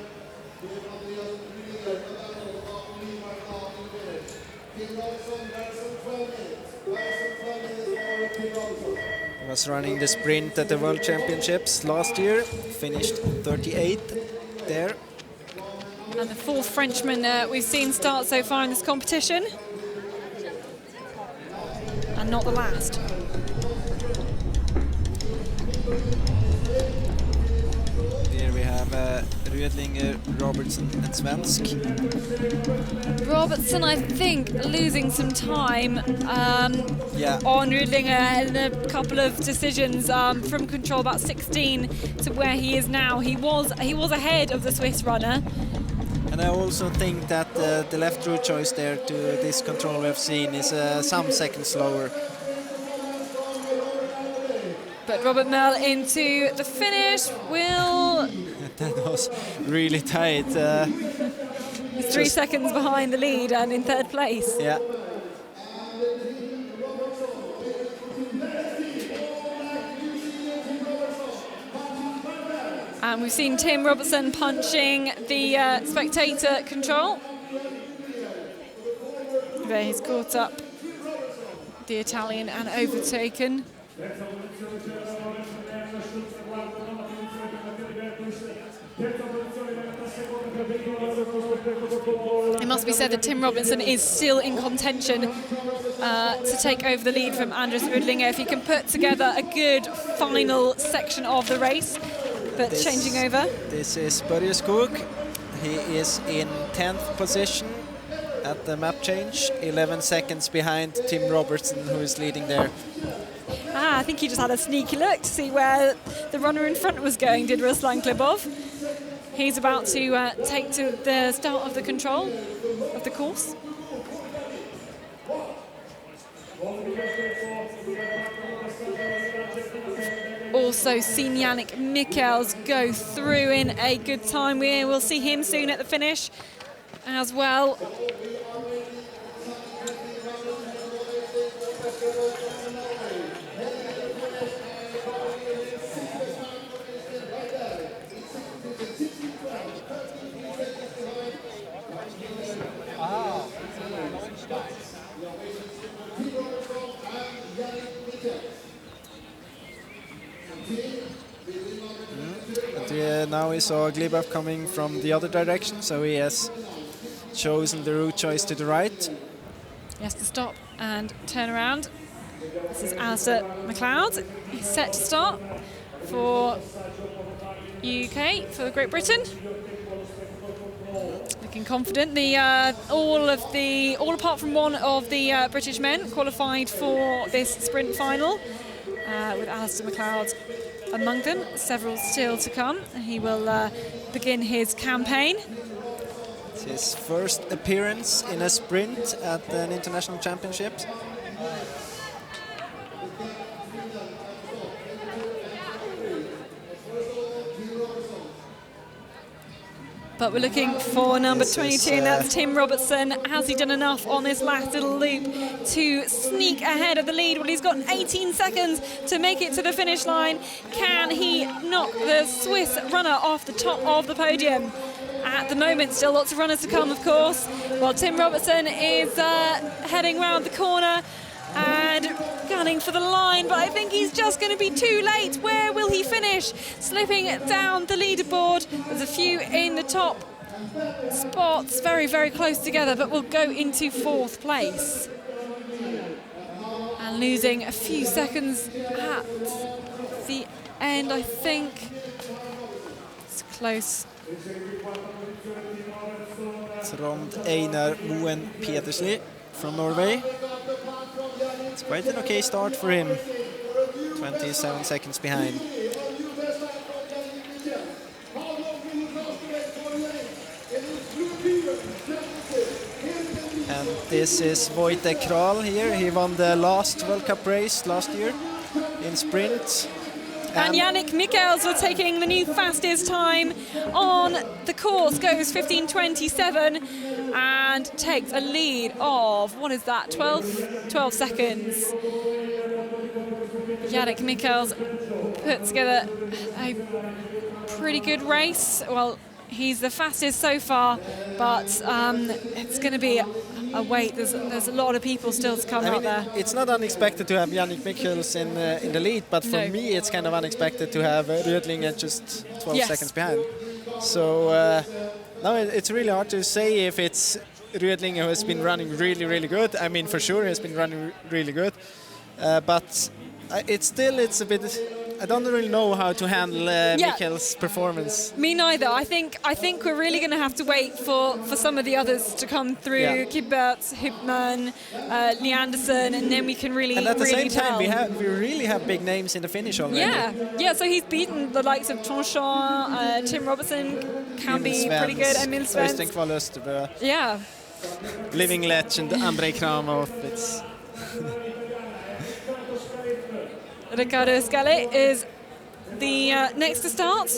He was running the sprint at the World Championships last year, finished 38th there. And the fourth Frenchman we've seen start so far in this competition. And not the last. Here we have Rödlinger, Robertson and Svensk. Robertson, I think, losing some time on Rödlinger in a couple of decisions from control about 16 to where he is now. He was ahead of the Swiss runner. And I also think that the left route choice there to this control we've seen is some seconds slower. But Robert Mell into the finish will... That was really tight. He's 3 seconds behind the lead and in third place. Yeah. And we've seen Tim Robertson punching the spectator control. There he's caught up the Italian and overtaken. It must be said that Tim Robertson is still in contention to take over the lead from Anders Rödlinger if he can put together a good final section of the race. But changing over. This is Börje Skog. He is in 10th position at the map change, 11 seconds behind Tim Robertson, who is leading there. I think he just had a sneaky look to see where the runner in front was going, did Ruslan Klibov. He's about to take to the start of the control of the course. Also seen Yannick Michels go through in a good time. We will see him soon at the finish as well. Now we saw Glebov coming from the other direction, so he has chosen the route choice to the right. He has to stop and turn around. This is Alistair McLeod. He's set to start for UK, for Great Britain. Looking confident. All apart from one of the British men qualified for this sprint final, with Alistair McLeod among them, several still to come. He will begin his campaign. It's his first appearance in a sprint at an international championship. But we're looking for number 22, and that's Tim Robertson. Has he done enough on this last little loop to sneak ahead of the lead? Well, he's got 18 seconds to make it to the finish line. Can he knock the Swiss runner off the top of the podium? At the moment, still lots of runners to come, of course. Well, Tim Robertson is heading round the corner and gunning for the line, but I think he's just going to be too late. Where will he finish? Slipping down the leaderboard. There's a few in the top spots, very, very close together, but will go into fourth place. And losing a few seconds at the end, I think. It's close. Trond Einar Moen Pedersli from Norway. It's quite an okay start for him. 27 seconds behind. And this is Wojtek Kral here. He won the last World Cup race last year in sprint. And Yannick Michels was taking the new fastest time on the course, goes 15:27 and takes a lead of, what is that, 12 seconds. Yannick Michels put together a pretty good race. Well, he's the fastest so far, but it's going to be a wait. There's a lot of people still to come out there. It's not unexpected to have Yannick Michels in the lead, but for me it's kind of unexpected to have Rödling at just 12 seconds behind. So now it's really hard to say if it's Rödling who has been running really, really good. I mean, for sure he has been running really good, but it's a bit. I don't really know how to handle Michels' performance. Me neither. I think we're really going to have to wait for some of the others to come through. Yeah. Kibert, Hübmann, Leanderson, and then we can really tell. And at the same time, we really have big names in the finish already. Yeah. So he's beaten the likes of Tranchant, Tim Robertson can be pretty good. Emil Svens. Øystein Kval Østerbø. Yeah. Living legend Andrei Kramov. It's Riccardo Scale is the next to start.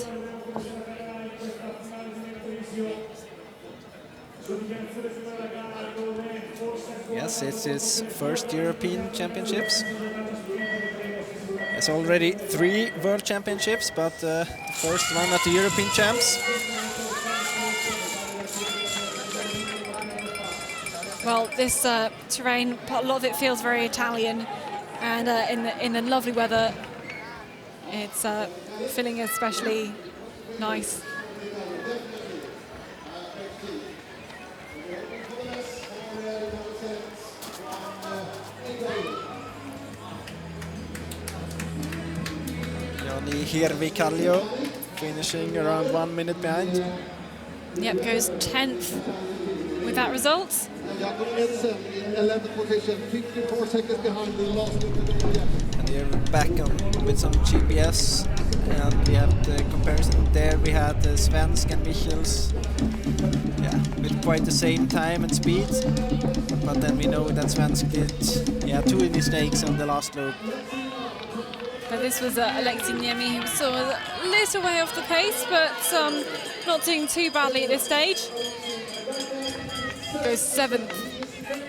Yes, it's his first European Championships. It's already 3 World Championships, but the first one at the European Champs. Well, this terrain, a lot of it feels very Italian. And in the lovely weather, it's feeling especially nice. Joni Hirvikallio finishing around 1 minute behind. Yep, goes 10th with that result. Jakob Edsen in 11th position, 54 seconds behind the last. And here we're back on with some GPS, and we have the comparison there. We had Svensk and Michels, with quite the same time and speed. But then we know that Svensk did 2 mistakes on the last loop. But this was Alexei Niemi, who was sort of a little way off the pace, but not doing too badly at this stage. Goes 7th.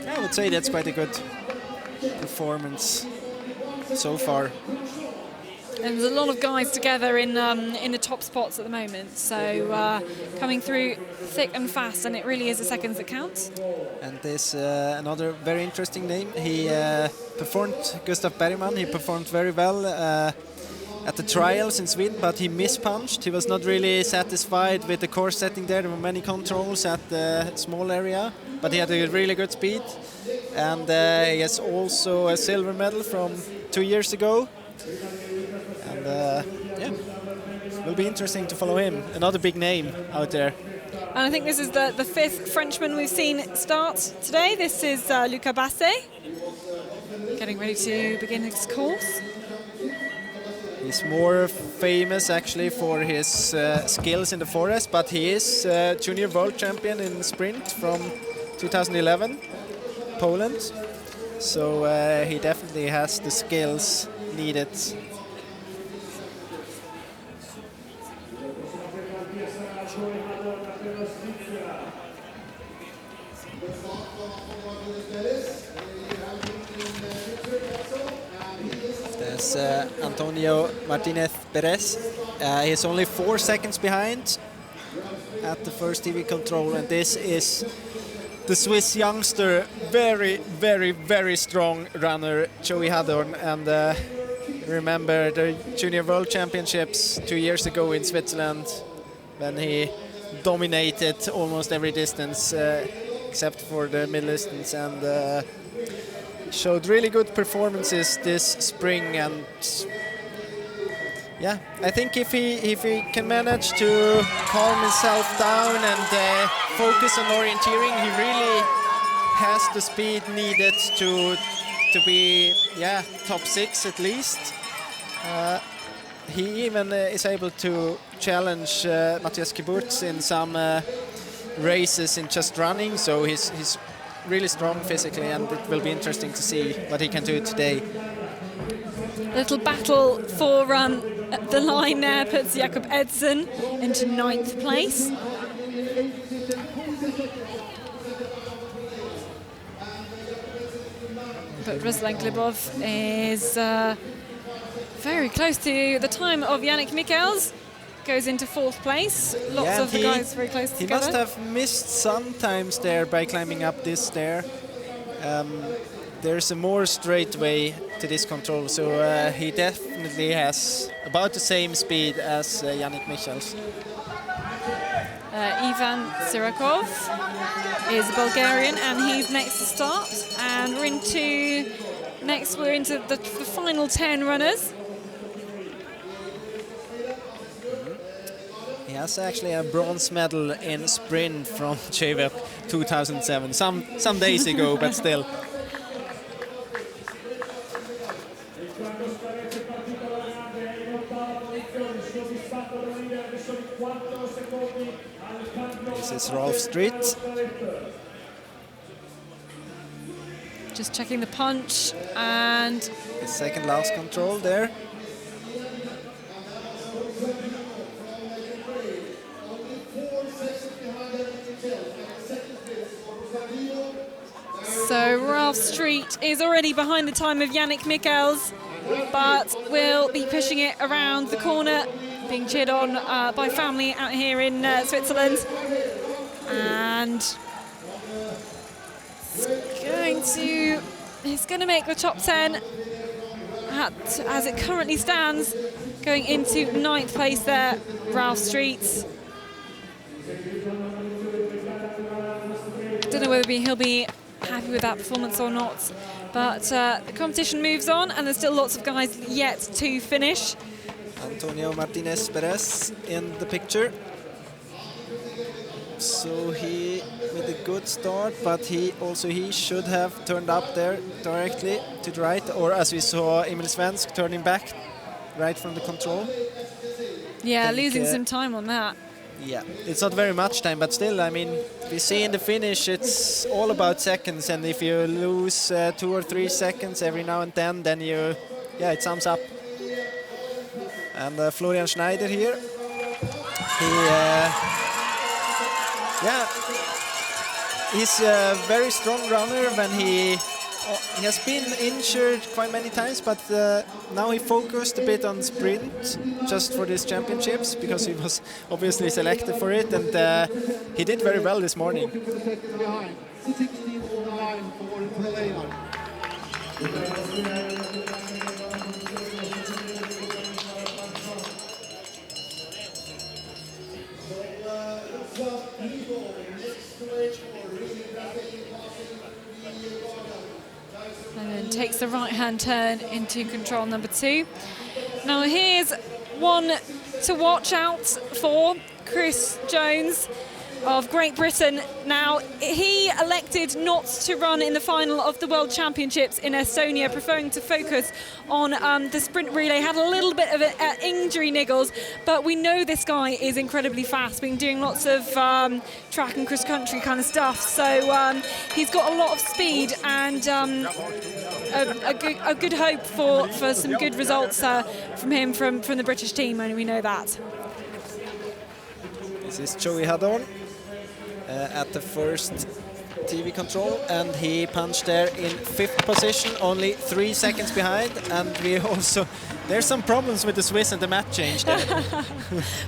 I would say that's quite a good performance so far. And there's a lot of guys together in the top spots at the moment, so coming through thick and fast, and it really is the seconds that count. And there's another very interesting name. He performed, Gustav Bergman, he performed very well at the trials in Sweden, but he mispunched. He was not really satisfied with the course setting there. There were many controls at the small area, but he had a really good speed. And he has also a silver medal from 2 years ago. And it will be interesting to follow him. Another big name out there. And I think this is the 5th Frenchman we've seen start today. This is Luca Basset, getting ready to begin his course. He's more famous actually for his skills in the forest, but he is junior world champion in sprint from 2011, Poland. So he definitely has the skills needed. There's Antonio Martinez Perez. He's only 4 seconds behind at the first TV control, and this is the Swiss youngster, very, very, very strong runner, Joey Hadorn. And remember the Junior World Championships 2 years ago in Switzerland, when he dominated almost every distance except for the middle distance, and showed really good performances this spring. And yeah, I think if he can manage to calm himself down and focus on orienteering, he really has the speed needed to be top 6 at least. He even is able to challenge Matthias Kiburtz in some races in just running, so he's really strong physically, and it will be interesting to see what he can do today. Little battle for the line there puts Jakob Edsen into 9th place. But Ruslan Glebov is very close to the time of Yannick Michels. goes into 4th place. Lots of the guys very close he together. He must have missed sometimes there by climbing up this stair. There's a more straight way to this control, so he definitely has about the same speed as Yannick Michels. Ivan Sirakov is a Bulgarian, and he's next to start. And we're into the final 10 runners. He has actually a bronze medal in sprint from JWEP 2007, some days ago, but still. This is Rolf Street. Just checking the punch, and the second last control there. So Ralph Street is already behind the time of Yannick Michels, but will be pushing it around the corner, being cheered on by family out here in Switzerland. And he's going to make the top 10 as it currently stands, going into 9th place there, Ralph Street. Don't know whether he'll be happy with that performance or not, but the competition moves on, and there's still lots of guys yet to finish. Antonio Martinez Perez in the picture. So he with a good start, but he should have turned up there directly to the right, or as we saw Emil Svensk turning back right from the control. Yeah, losing some time on that. Yeah, it's not very much time, but still, I mean, we see in the finish it's all about seconds, and if you lose 2 or 3 seconds every now and then it sums up. And Florian Schneider here, he's a very strong runner when he has been injured quite many times, but now he focused a bit on sprint just for these championships because he was obviously selected for it, and he did very well this morning. And then takes the right-hand turn into control number 2. Now here's one to watch out for, Chris Jones of Great Britain. Now, he elected not to run in the final of the World Championships in Estonia, preferring to focus on the sprint relay. Had a little bit of injury niggles, but we know this guy is incredibly fast, been doing lots of track and cross-country kind of stuff. So he's got a lot of speed and a good hope for some good results from him, from the British team, and we know that. This is Joey Hadon at the first TV control, and he punched there in 5th position, only 3 seconds behind. And we also, there's some problems with the Swiss and the map change there.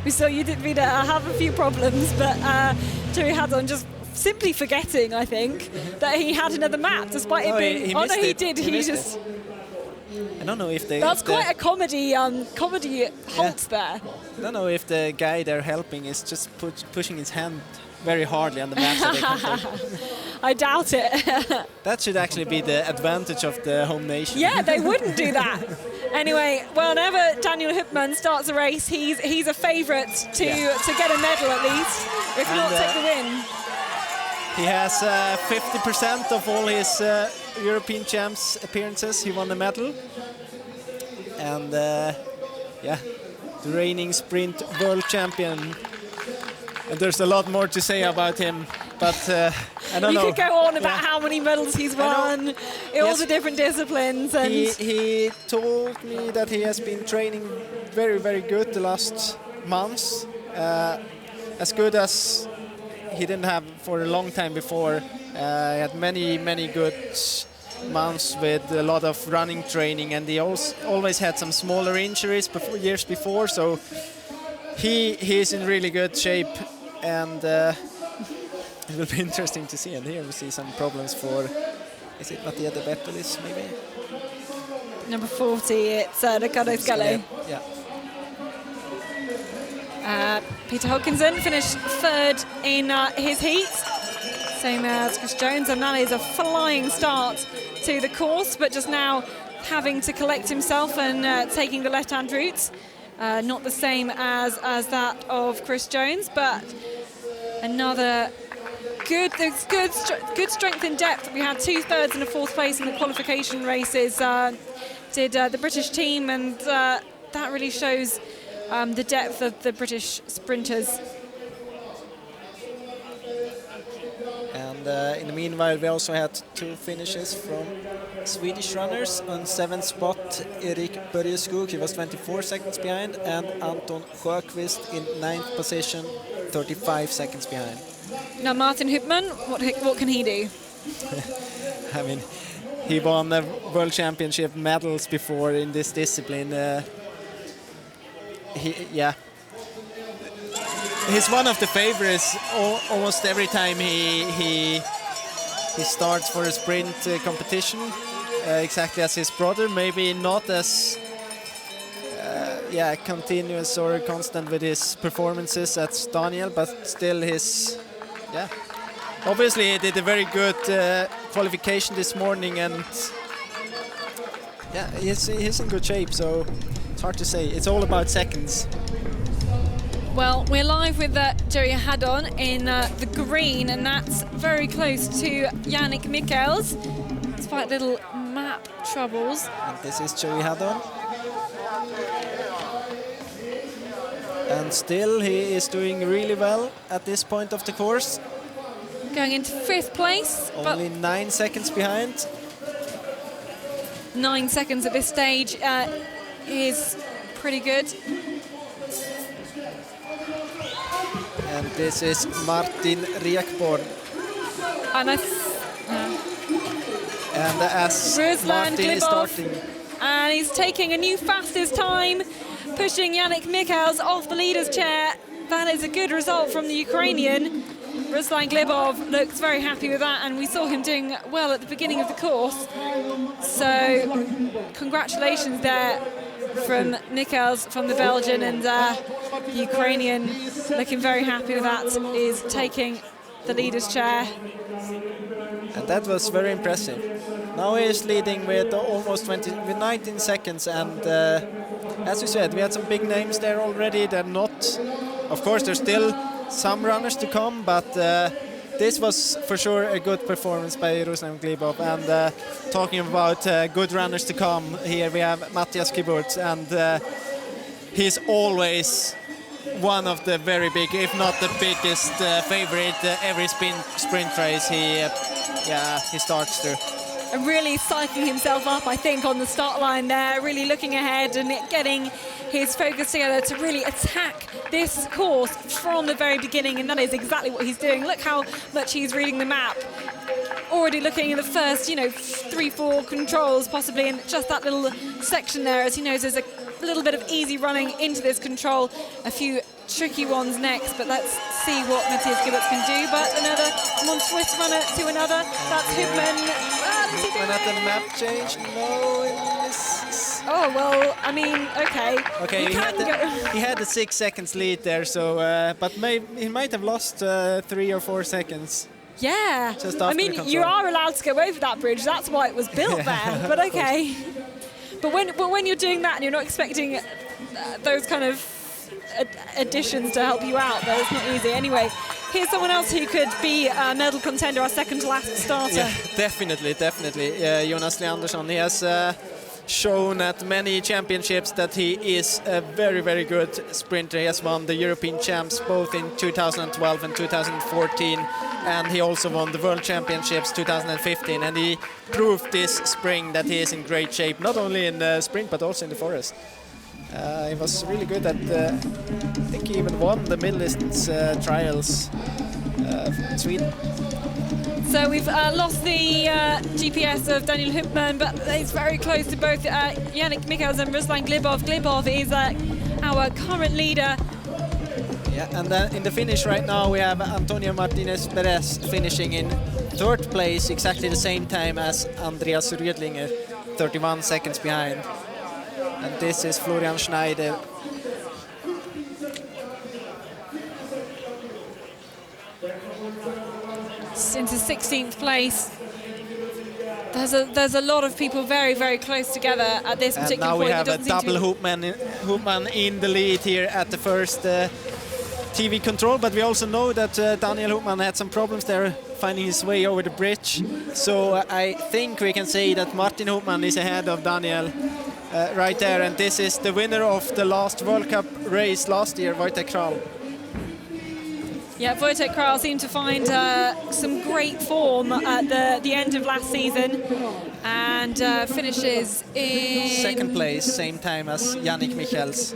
We saw you did have a few problems, but Joey Hadon just simply forgetting, I think, that he had another map, despite it being. He did. He just. I don't know if they. That's quite a comedy halt there. I don't know if the guy they're helping is just pushing his hand very hardly on the map. So they can I doubt it. That should actually be the advantage of the home nation. Yeah, they wouldn't do that. Anyway, whenever Daniel Hupman starts a race, he's a favourite to get a medal at least, if not take the win. He has 50% of all his European champs appearances. He won a medal. And the reigning sprint world champion. And there's a lot more to say about him, but I don't know. You could go on about how many medals he's won, all the different disciplines. And he told me that he has been training very, very good the last months, as good as he didn't have for a long time before. He had many, many good months with a lot of running training, and he always had some smaller injuries years before, so he is in really good shape, and it will be interesting to see. And here we see some problems for, is it Mattia de Bertolis maybe? Number 40, it's Riccardo Scale. Yeah. Peter Hodkinson finished third in his heat, same as Chris Jones, and that is a flying start to the course, but just now having to collect himself and taking the left-hand route. Not the same as that of Chris Jones, but another good strength in depth. We had 2/3 and a 4th place in the qualification races, did the British team, and that really shows the depth of the British sprinters. And in the meanwhile, we also had 2 finishes from Swedish runners. On 7th spot, Erik Börjeskog, he was 24 seconds behind, and Anton Sjöqvist in 9th position, 35 seconds behind. Now Martin Hübmann, what can he do? I mean, he won World Championship medals before in this discipline. He's one of the favorites almost every time he starts for a sprint competition, exactly as his brother. Maybe not as continuous or constant with his performances as Daniel, but still obviously he did a very good qualification this morning, and he's in good shape, so it's hard to say. It's all about seconds. Well, we're live with Joey Haddon in the green, and that's very close to Yannick Michels, despite little map troubles. And this is Joey Haddon. And still he is doing really well at this point of the course. Going into 5th place. Only 9 seconds behind. 9 seconds at this stage is pretty good. And this is Martin Riekborn. And as Ruslan Martin is Glibov, starting, and he's taking a new fastest time, pushing Yannick Michels off the leader's chair. That is a good result from the Ukrainian. Ruslan Glibov looks very happy with that, and we saw him doing well at the beginning of the course. So congratulations there from Michels, from the Belgian, and the Ukrainian looking very happy with that, is taking the leader's chair. And that was very impressive. Now he is leading with almost 19 seconds, and as you said, we had some big names there already. They're not, of course, there's still some runners to come, but this was for sure a good performance by Ruslan Glibov. And talking about good runners to come, here we have Matthias Kiburt, and he's always one of the very big, if not the biggest favorite every sprint race he starts through. And really psyching himself up, I think, on the start line there, really looking ahead and getting his focus together to really attack this course from the very beginning, and that is exactly what he's doing. Look how much he's reading the map. Already looking in the first, 3-4 controls, possibly in just that little section there, as he knows there's a little bit of easy running into this control, a few tricky ones next, but let's see what Matthias Kiburt can do. But another monstrous runner to another, that's Hübmann. Hübmann at the map change, oh, well, I mean, okay. Okay, he had a 6 seconds lead there, so but he might have lost 3 or 4 seconds. Yeah, I mean, you are allowed to go over that bridge. That's why it was built there. But okay. But when you're doing that and you're not expecting those kind of additions to help you out, though, it's not easy. Anyway, here's someone else who could be a medal contender, our second to last starter. Yeah, definitely. Jonas Leandersson, he has shown at many championships that he is a very, very good sprinter. He has won the European champs both in 2012 and 2014, and he also won the World Championships 2015, and he proved this spring that he is in great shape, not only in the sprint but also in the forest. He was really good at, I think he even won the middle distance trials in Sweden. So we've lost the GPS of Daniel Hübmann, but he's very close to both Yannick Michels and Ruslan Glibov. Glibov is our current leader Yeah, and then in the finish right now we have Antonio Martinez Perez finishing in 3rd place, exactly the same time as Andreas Rödlinger, 31 seconds behind. And this is Florian Schneider. Into 16th place. There's a lot of people very, very close together at this And particular now point. we have a double Hoopman in the lead here at the first TV control, but we also know that Daniel Hoopman had some problems there finding his way over the bridge. So I think we can say that Martin Hoopman is ahead of Daniel right there, and this is the winner of the last World Cup race last year, Wojtek Kral. Yeah, Wojtek Kral seemed to find some great form at the end of last season and finishes in 2nd place, same time as Yannick Michels.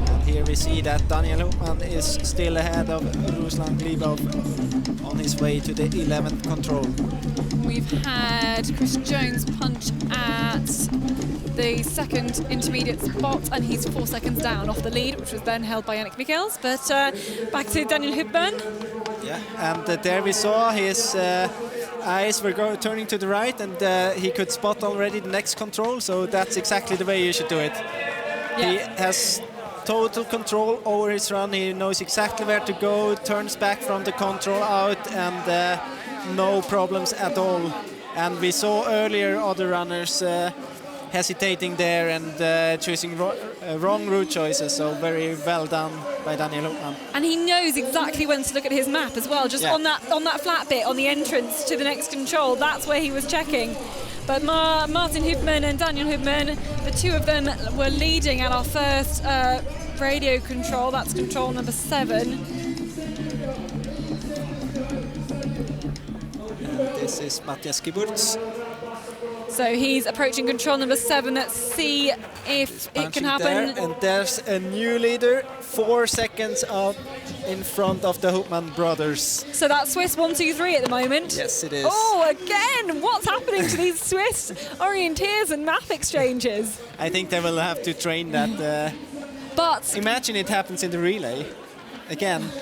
And here we see that Daniel Hoopman is still ahead of Ruslan Glibov on his way to the 11th control. We've had Chris Jones punch at the 2nd intermediate spot, and he's 4 seconds down off the lead, which was then held by Yannick Michels. But back to Daniel Hoopman. Yeah, and there we saw his eyes were turning to the right, and he could spot already the next control, so that's exactly the way you should do it. Yeah. He has total control over his run, he knows exactly where to go, turns back from the control out, and no problems at all. And we saw earlier other runners hesitating there and choosing wrong route choices, so very well done by Daniel Hoopman. And he knows exactly when to look at his map as well, just on that flat bit on the entrance to the next control, that's where he was checking. But Martin Hoopman and Daniel Hoopman, the two of them were leading at our first radio control, that's control number 7. This is Matthias Geburtz. So he's approaching control number 7. Let's see if it can happen. There, and there's a new leader, 4 seconds up in front of the Hoopman brothers. So that's Swiss 1, 2, 3 at the moment. Yes, it is. Oh, again! What's happening to these Swiss orienteers and map exchanges? I think they will have to train that. But imagine it happens in the relay again.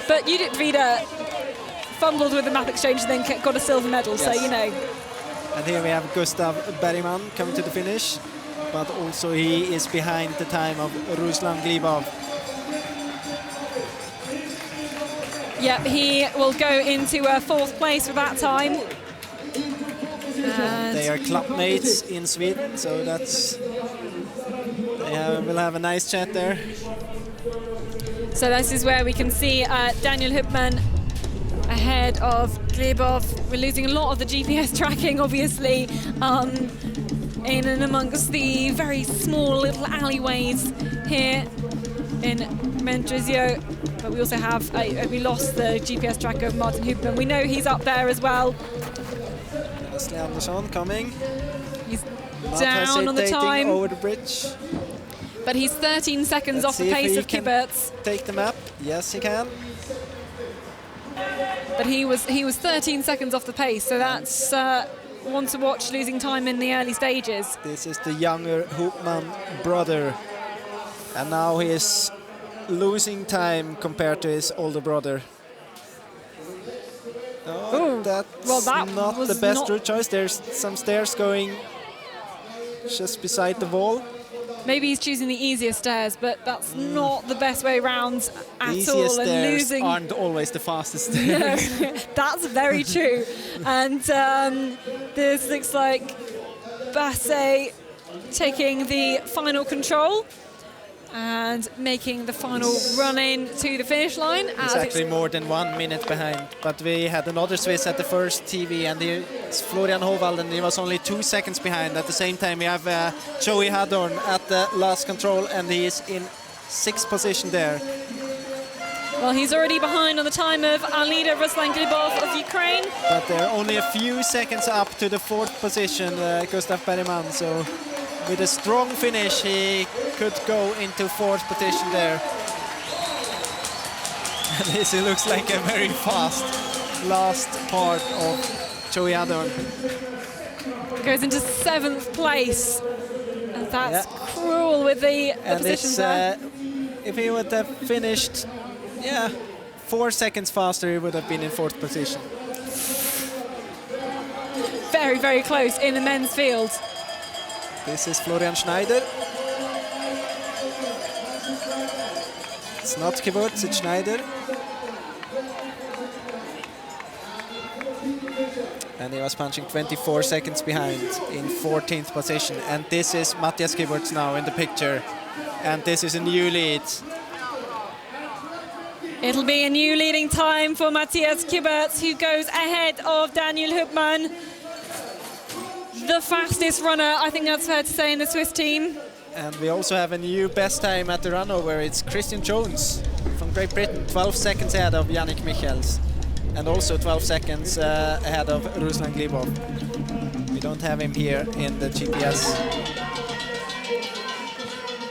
But Judith Vida fumbled with the map exchange and then got a silver medal, yes. So you know. And here we have Gustav Bergman coming to the finish, but also he is behind the time of Ruslan Glibov. Yep, he will go into 4th place with that time. And they are clubmates in Sweden, so that's we'll have a nice chat there. So this is where we can see Daniel Hoopman ahead of Glibov. We're losing a lot of the GPS tracking, obviously, in and amongst the very small little alleyways here in Mendrisio. But we also have, we lost the GPS tracker of Martin Hoopman. We know he's up there as well. Leslie Andersson coming. He's not down on the time. Over the bridge. But he's 13 seconds off the pace of Kiberts. Take the map. Yes, he can. But he was 13 seconds off the pace, so that's one to watch, losing time in the early stages. This is the younger Hoopman brother, and now he is losing time compared to his older brother. Oh, that's not the best route choice. There's some stairs going just beside the wall. Maybe he's choosing the easier stairs, but that's not the best way round at Easiest all. Stairs and losing aren't always the fastest stairs. That's very true. And this looks like Basse taking the final control and making the final run in to the finish line. He's actually more than 1 minute behind, but we had another Swiss at the first TV, and it's Florian Hovald, and he was only 2 seconds behind. At the same time, we have Joey Hadorn at the last control, and he is in 6th position there. Well, he's already behind on the time of our leader, Ruslan Glibov of Ukraine. But they're only a few seconds up to the 4th position, Gustav Bergman, so with a strong finish, he could go into 4th position there. And this looks like a very fast last part of Joey Hadorn. Goes into 7th place. And that's cruel with the positions there. If he would have finished, 4 seconds faster, he would have been in 4th position. Very, very close in the men's field. This is Florian Schneider. It's not Gewurz, it's Schneider. And he was punching 24 seconds behind in 14th position. And this is Matthias Gewurz now in the picture. And this is a new lead. It'll be a new leading time for Matthias Gewurz, who goes ahead of Daniel Hübmann. The fastest runner, I think that's fair to say, in the Swiss team. And we also have a new best time at the run over. It's Christian Jones from Great Britain, 12 seconds ahead of Yannick Michels. And also 12 seconds ahead of Ruslan Glibov. We don't have him here in the GPS.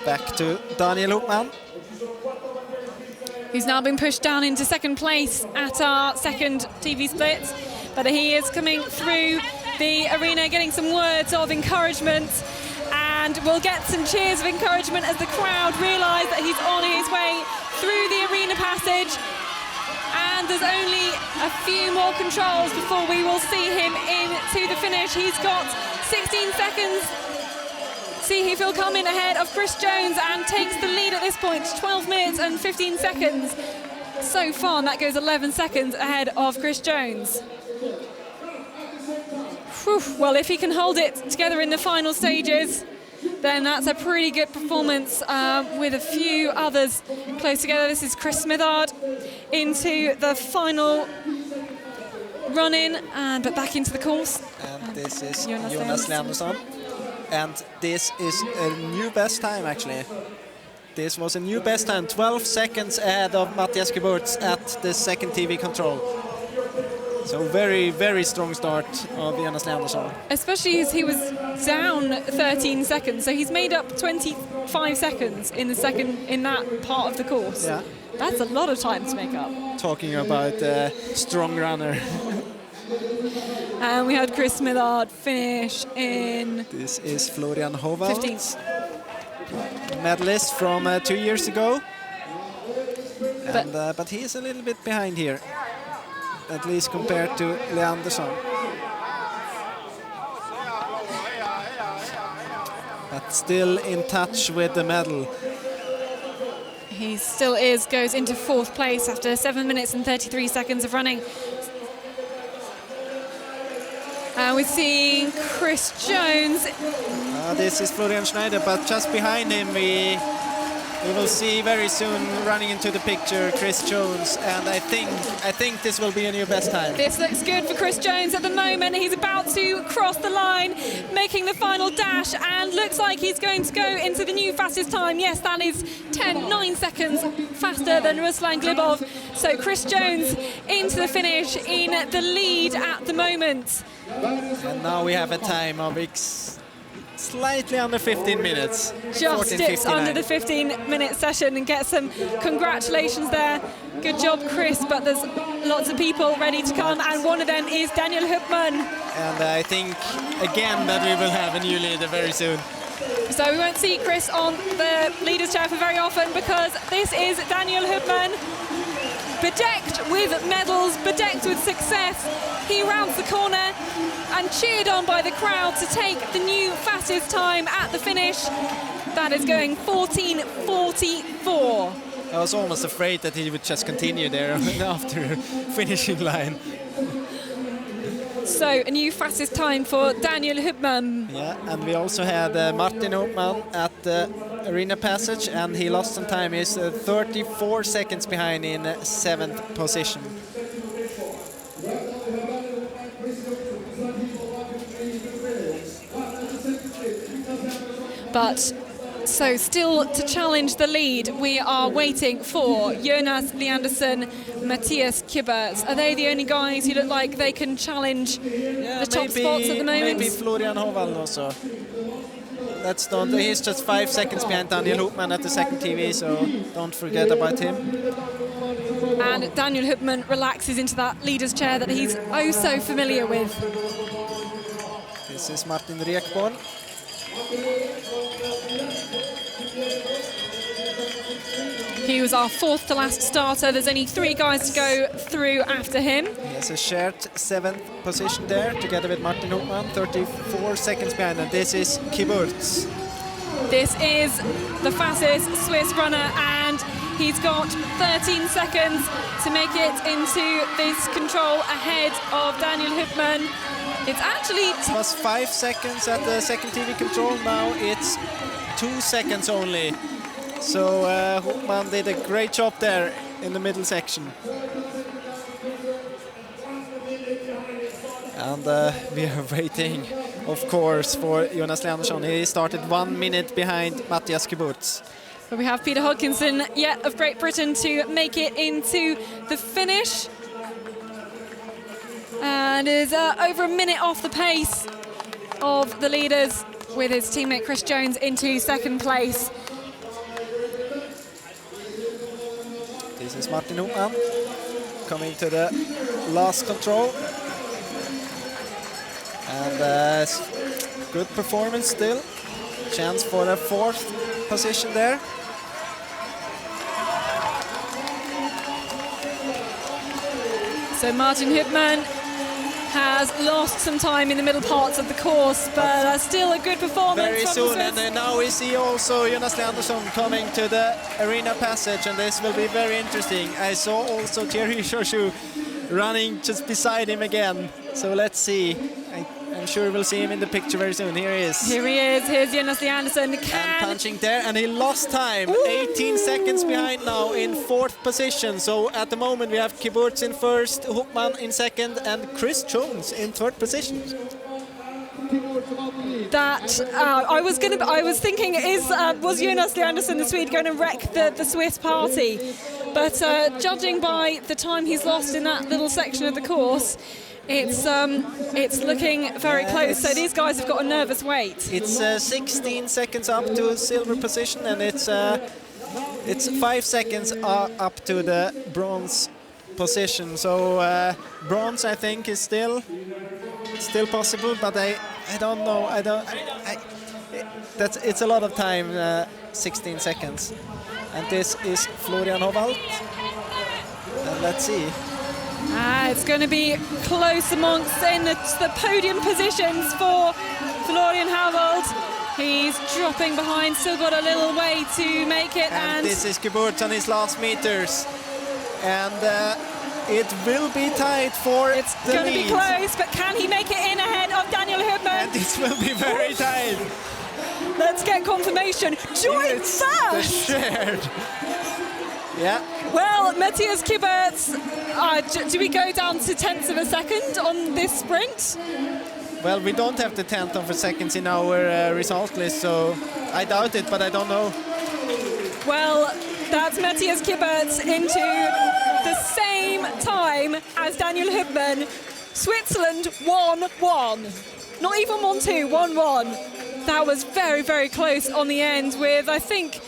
Back to Daniel Hübmann, who's now been pushed down into 2nd place at our 2nd TV split. But he is coming through the arena, getting some words of encouragement. And we'll get some cheers of encouragement as the crowd realise that he's on his way through the arena passage. And there's only a few more controls before we will see him into the finish. He's got 16 seconds. See if he'll come in ahead of Chris Jones and takes the lead at this point, 12 minutes and 15 seconds. So far, and that goes 11 seconds ahead of Chris Jones. Whew. Well, if he can hold it together in the final stages, then that's a pretty good performance with a few others close together. This is Chris Smithard into the final run-in, but back into the course. And this is Jonas Leandersson. And this is a new best time, actually. This was a new best time, 12 seconds ahead of Matthias Gewurz at the 2nd TV control. So very, very strong start of Jonas Leandersson. Especially as he was down 13 seconds, so he's made up 25 seconds in that part of the course. Yeah. That's a lot of time to make up. Talking about a strong runner. And we had Chris Smithard finish in... This is Florian Hovald, 15th. medalist from 2 years ago. But he is a little bit behind here, at least compared to Leandersson. But still in touch with the medal. He still is, goes into 4th place after 7 minutes and 33 seconds of running. We're seeing Chris Jones. This is Florian Schneider, but just behind him we will see very soon running into the picture Chris Jones, and I think this will be a new best time. This looks good for Chris Jones at the moment. He's about to cross the line, making the final dash, and looks like he's going to go into the new fastest time. Yes, that is 9 seconds faster than Ruslan Glibov. So Chris Jones into the finish in the lead at the moment. And now we have a time of slightly under 15 minutes. Just dips under the 15-minute session and get some congratulations there. Good job, Chris, but there's lots of people ready to come, and one of them is Daniel Hübmann. And I think, again, that we will have a new leader very soon. So we won't see Chris on the leader's chair for very often, because this is Daniel Hübmann, bedecked with medals, bedecked with success. He rounds the corner and cheered on by the crowd to take the new fastest time at the finish. That is going 14:44. I was almost afraid that he would just continue there after finishing line. So a new fastest time for Daniel Hübmann. Yeah, and we also had Martin Hübmann at the arena passage, and he lost some time. He's 34 seconds behind in 7th position. But so still to challenge the lead, we are waiting for Jonas Leandersson, Matthias Gewurz. Are they the only guys who look like they can challenge the top spots at the moment? Maybe Florian Hovald also. He's just 5 seconds behind Daniel Hübmann at the 2nd TV, so don't forget about him. And Daniel Hübmann relaxes into that leader's chair that he's oh so familiar with. This is Martin Rekborn. He was our 4th to last starter. There's only 3 guys to go through after him. He has a shared 7th position there, together with Martin Hopman, 34 seconds behind, and this is Kiburz. This is the fastest Swiss runner, and he's got 13 seconds to make it into this control ahead of Daniel Hübmann. It's actually... It was 5 seconds at the second TV control, now it's 2 seconds only. So Hopman did a great job there in the middle section. And we are waiting, of course, for Jonas Leandersson. He started 1 minute behind Matthias Kiburz. But we have Peter Hodkinson, yet of Great Britain, to make it into the finish. And is over a minute off the pace of the leaders, with his teammate Chris Jones into 2nd place. This is Martin Hopman coming to the last control. And good performance still. Chance for a 4th position there. So Martin Hübmann has lost some time in the middle parts of the course, but still a good performance. Very soon, and now we see also Jonas Leandersson coming to the arena passage, and this will be very interesting. I saw also Thierry Chauchou running just beside him again, so let's see. I'm sure we'll see him in the picture very soon. Here he is. Here he is. Here's Jonas Leandersson. And punching there, and he lost time. Ooh. 18 seconds behind now in 4th position. So at the moment we have Kiburz in 1st, Hopman in 2nd, and Chris Jones in 3rd position. That I was thinking, was Jonas Leandersson, the Swede, going to wreck the Swiss party? But judging by the time he's lost in that little section of the course, it's looking very close. So these guys have got a nervous wait. It's 16 seconds up to a silver position, and it's 5 seconds up to the bronze position. So bronze, I think, is still possible, but I don't know. It's a lot of time. 16 seconds, and this is Florian Howald. And let's see. It's going to be close amongst in the podium positions for Florian Howald. He's dropping behind, still got a little way to make it. And this is Kiburz on his last meters. And it will be tight for the lead. It's going to be close, but can he make it in ahead of Daniel Hübmann? And this will be very tight. Let's get confirmation. Joint first! The shared. Yeah. Well, Matthias Kiburz, do we go down to tenths of a second on this sprint? Well, we don't have the 10th of a second in our result list, so I doubt it, but I don't know. Well, that's Matthias Kiburz into the same time as Daniel Hübmann. Switzerland 1-1. Not even 1-2, 1-1. That was very, very close on the end, with, I think,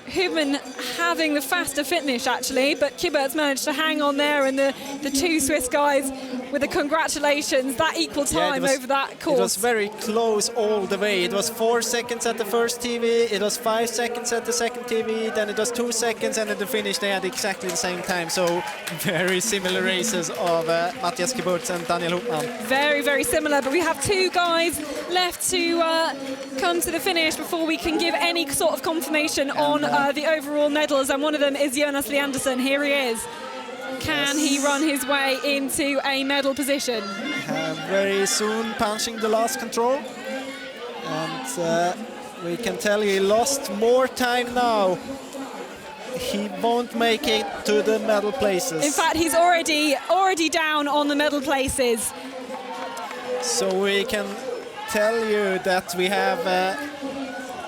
Hübmann having the faster finish actually, but Kiburz managed to hang on there, and the 2 Swiss guys with the congratulations, that equal time over that course. It was very close all the way. It was 4 seconds at the first TV, it was 5 seconds at the second TV, then it was 2 seconds, and at the finish they had exactly the same time. So very similar races of Matthias Kiburz and Daniel Hübmann. Very, very similar, but we have 2 guys left to come to the finish before we can give any sort of confirmation on the overall medals, and one of them is Jonas Leandersson. Here he is. Can he run his way into a medal position? Very soon punching the last control, and we can tell he lost more time now. He won't make it to the medal places. In fact, he's already down on the medal places. So we can tell you that we have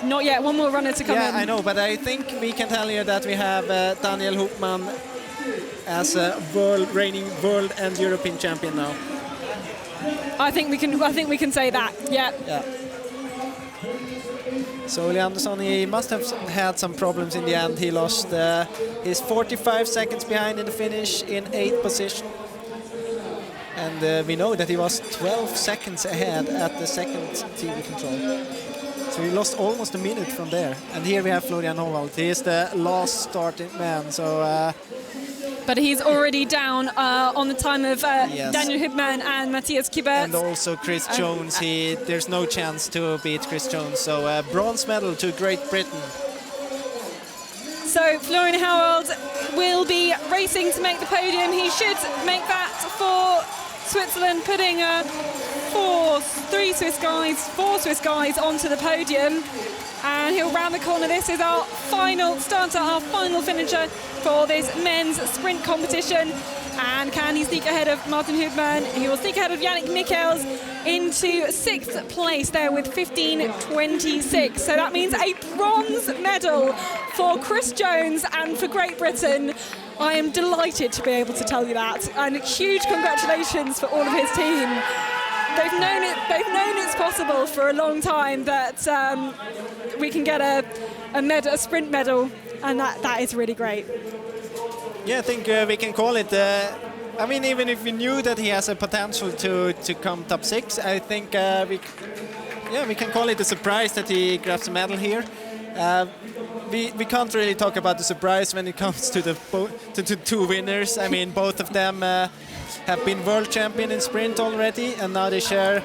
not yet, one more runner to come in. Yeah, I know, but I think we can tell you that we have Daniel Hübmann as a reigning world and European champion now. I think we can say that. Yeah. So Leandersson, he must have had some problems in the end. He lost his 45 seconds behind in the finish in 8th position. And and we know that he was 12 seconds ahead at the second TV control. So he lost almost a minute from there. And here we have Florian Howald. He is the last starting man. So, but he's already down on the time of Daniel Hübmann and Matthias Kubert. And also Chris Jones. There's no chance to beat Chris Jones. So bronze medal to Great Britain. So Florian Howald will be racing to make the podium. He should make that for Switzerland, putting four Swiss guys onto the podium. And he'll round the corner. This is our final starter, our final finisher for this men's sprint competition. And can he sneak ahead of Martin Hübmann? He will sneak ahead of Yannick Michels into 6th place there with 15.26. So that means a bronze medal for Chris Jones and for Great Britain. I am delighted to be able to tell you that. And huge congratulations for all of his team. They've known it's possible for a long time that we can get a sprint medal, and that is really great. Yeah, I think we can call it. I mean, even if we knew that he has a potential to come top 6, I think we can call it a surprise that he grabs a medal here. We can't really talk about the surprise when it comes to the two winners. I mean, both of them have been world champion in sprint already, and now they share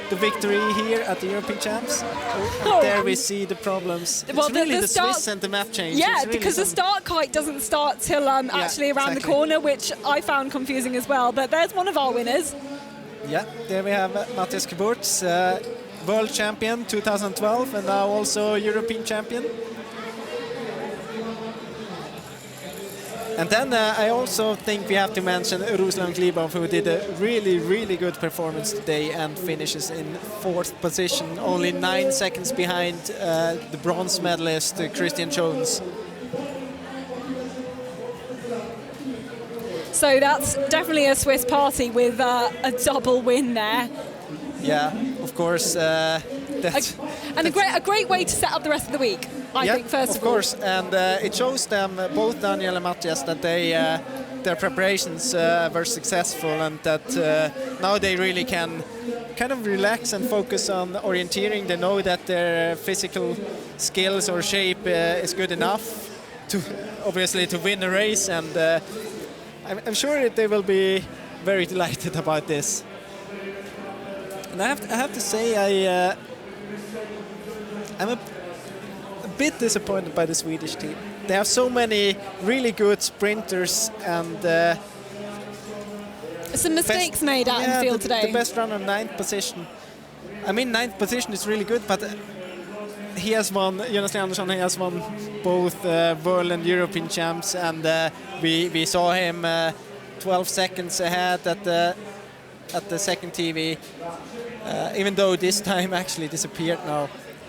the victory here at the European Champs. And there we see the problems. It's really the Swiss and the map change. Yeah, really because the start kite doesn't start till actually around the corner, which I found confusing as well. But there's one of our winners. Yeah, there we have Matthias Kubert, world champion 2012, and now also European champion. And then I also think we have to mention Ruslan Glibov, who did a really, really good performance today and finishes in 4th position, only 9 seconds behind the bronze medalist Christian Jones. So that's definitely a Swiss party with a double win there. Yeah, of course. And a great way to set up the rest of the week, I think, first of all. Of course, and it shows them, both Daniel and Matthias, that their preparations were successful, and that now they really can kind of relax and focus on orienteering. They know that their physical skills or shape is good enough to obviously to win a race, and I'm sure that they will be very delighted about this. And I have to say, I'm a bit disappointed by the Swedish team. They have so many really good sprinters and some mistakes made out in the field today. The best runner, 9th position. I mean, 9th position is really good, but he has won. Jonas Andersson, he has won both World and European champs, and we saw him 12 seconds ahead at the second TV. Even though this time actually disappeared now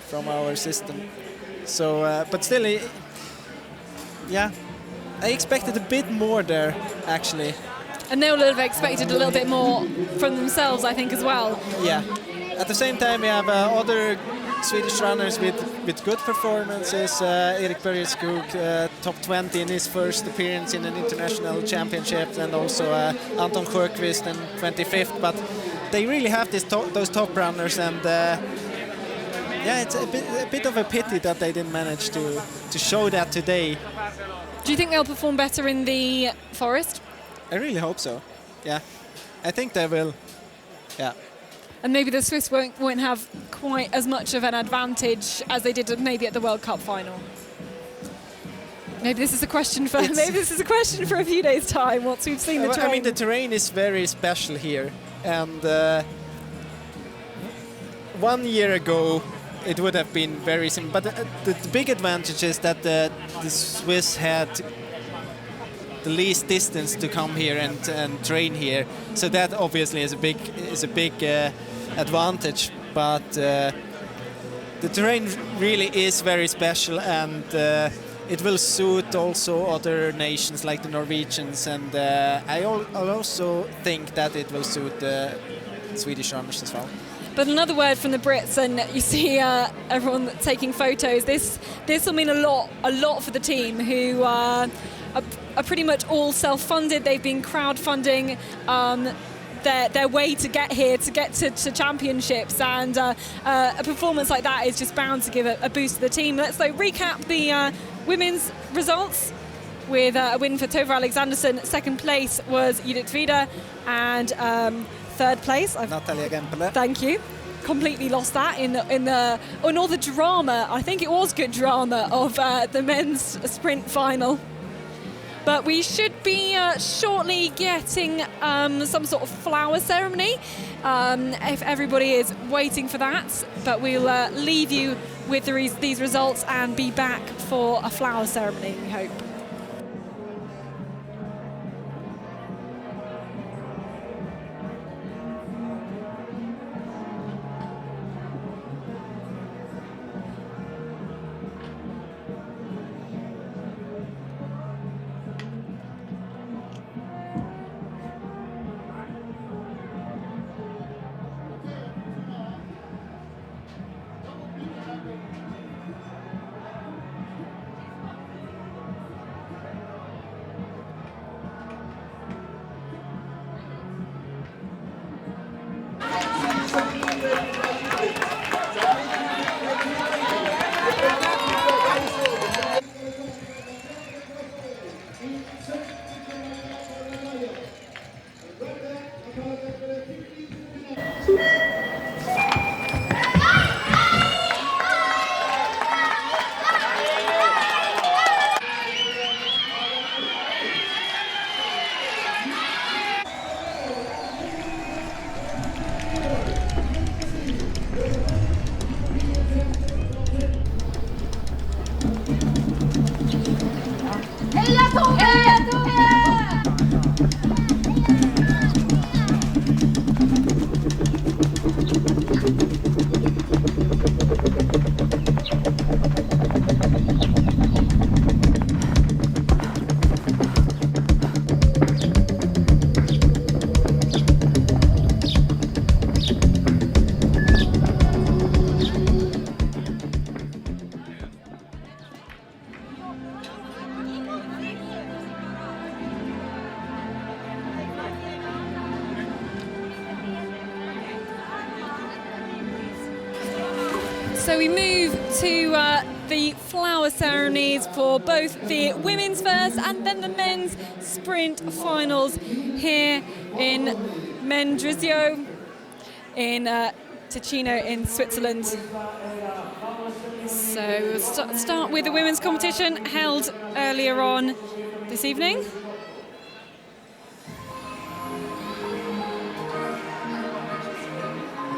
from our system. So, but still, I expected a bit more there, actually. And they will have expected a little bit more from themselves, I think, as well. Yeah. At the same time, we have other Swedish runners with good performances. Erik Börjeskog, top 20 in his first appearance in an international championship, and also Anton Sjöqvist in 25th. But they really have those top runners, and it's a bit of a pity that they didn't manage to show that today. Do you think they'll perform better in the forest? I really hope so. Yeah, I think they will. Yeah. And maybe the Swiss won't have quite as much of an advantage as they did maybe at the World Cup final. Maybe this is a question for a few days' time once we've seen the terrain. I mean, the terrain is very special here, and 1 year ago it would have been very simple. But the big advantage is that the Swiss had the least distance to come here and train here, so that obviously is a big advantage. But the terrain really is very special, and it will suit also other nations like the Norwegians, and I'll also think that it will suit the Swedish runners as well. But another word from the Brits, and you see everyone taking photos. This will mean a lot for the team, who are pretty much all self-funded. They've been crowdfunding their way to get here, to get to championships, and a performance like that is just bound to give a boost to the team. Let's though recap the women's results. With a win for Tove Alexanderson. Second place was Judith Vida, and third place, Natalia Gempele. Thank you. Completely lost that in all the drama. I think it was good drama of the men's sprint final. But we should be shortly getting some sort of flower ceremony, if everybody is waiting for that. But we'll leave you with these results and be back for a flower ceremony, we hope. So we move to the flower ceremonies for both the women's first and then the men's sprint finals here in Mendrisio in Ticino in Switzerland. So we'll start with the women's competition held earlier on this evening.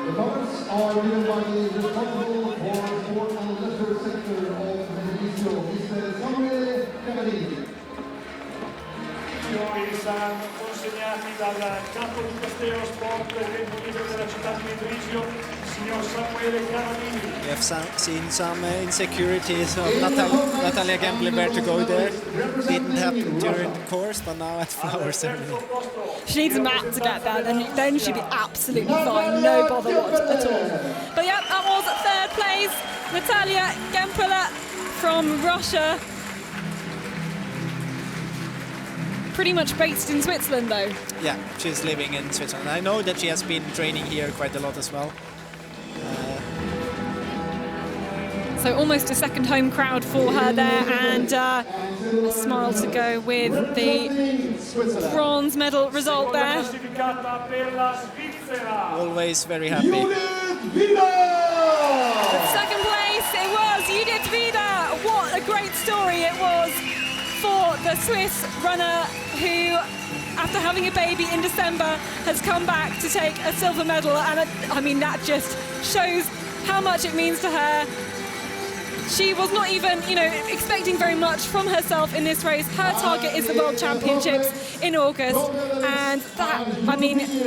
The comments are given by the responsible for sport and leisure sector of Mendrisio, Mr. Samuele Cavallini. Saranno consegnati dal capo di Castello Sport e del Ministro della città di Mendrisio, signor Samuele Cavallini. We have seen some insecurities of Natalia Gempele where to go there. Didn't happen during the course, but now at flower ceremony. She needs a map to get there, then she'd be absolutely fine, no bother at all. But yeah, that was third place, Natalia Gempele from Russia. Pretty much based in Switzerland though. Yeah, she's living in Switzerland. I know that she has been training here quite a lot as well. So almost a second home crowd for her there, and a smile to go with the bronze medal result there. Always very happy. Second place, it was Judith Vida. What a great story it was for the Swiss runner who, after having a baby in December, has come back to take a silver medal. And I mean, that just shows how much it means to her. She was not even, expecting very much from herself in this race. Her target is the World Championships in August, and that,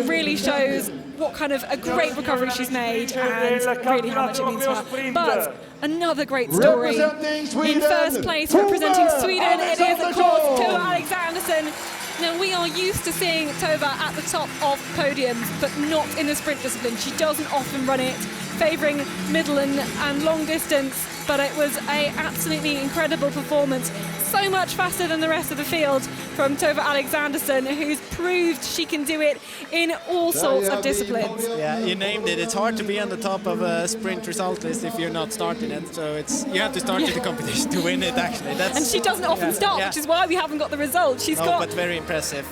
really shows what kind of a great recovery she's made and really how much it means to her. But another great story. In first place, representing Sweden, it is, of course, Tove Alexanderson. Now, we are used to seeing Tove at the top of podiums, but not in the sprint discipline. She doesn't often run it, favouring middle and long distance, but it was an absolutely incredible performance. so much faster than the rest of the field from Tove Alexanderson, who's proved she can do it in all sorts of disciplines. Yeah, you named it. It's hard to be on the top of a sprint result list if you're not starting it. So you have to start the competition to win it. Actually, and she doesn't often start, which is why we haven't got the result. But very impressive.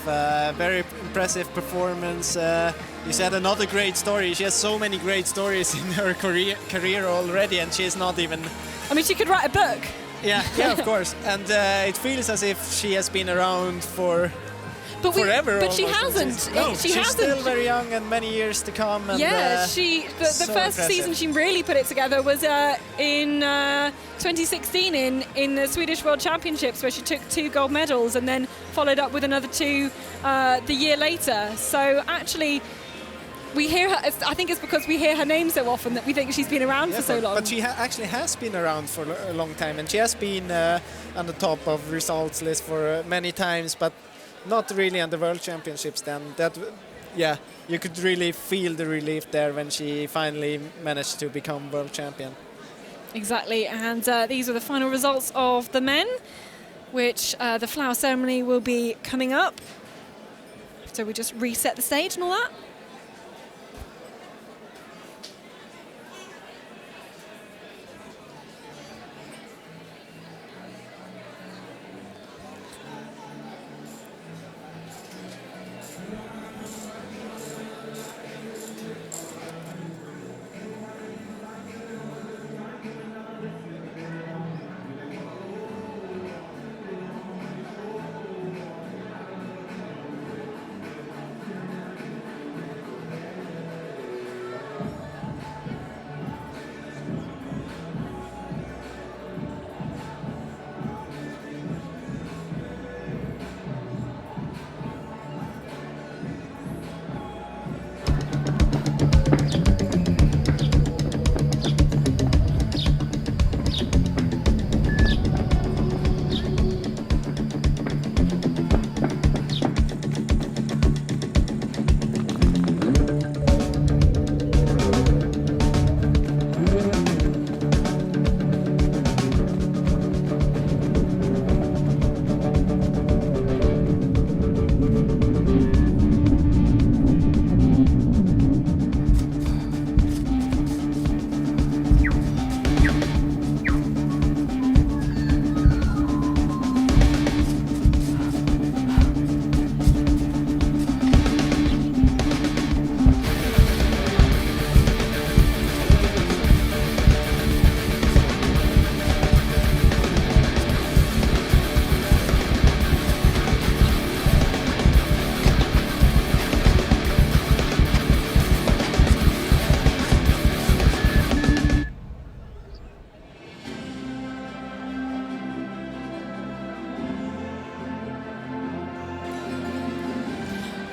Very impressive performance. You said another great story. She has so many great stories in her career already, and she's not even. I mean, she could write a book. Yeah, of course. And it feels as if she has been around for forever. But she hasn't. She's still very young and many years to come. And, the so first impressive. season she really put it together was in 2016 in the Swedish World Championships, where she took 2 gold medals and then followed up with another 2 the year later. So actually, we hear her. I think it's because we hear her name so often that we think she's been around for so long. But she actually has been around for a long time, and she has been on the top of results list for many times, but not really on the World Championships. Then you could really feel the relief there when she finally managed to become world champion. Exactly, and these are the final results of the men, which the flower ceremony will be coming up. So we just reset the stage and all that.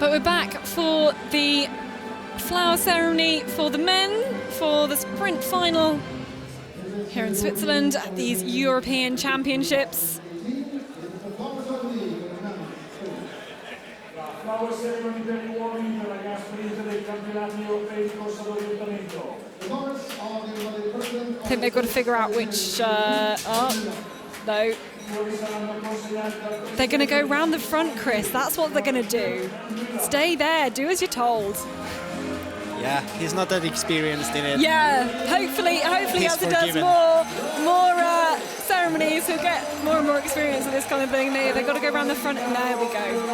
But we're back for the flower ceremony for the men, for the sprint final here in Switzerland at these European Championships. Flower ceremony per gli uomini per la gara sprint dei campionati europei di corsa d'orientamento. I think they've got to figure out which. No. They're going to go round the front, Chris. That's what they're going to do. Stay there. Do as you're told. Yeah, he's not that experienced in it. Yeah, hopefully as he does more ceremonies, he'll get more and more experience with this kind of thing. They've got to go around the front, and there we go.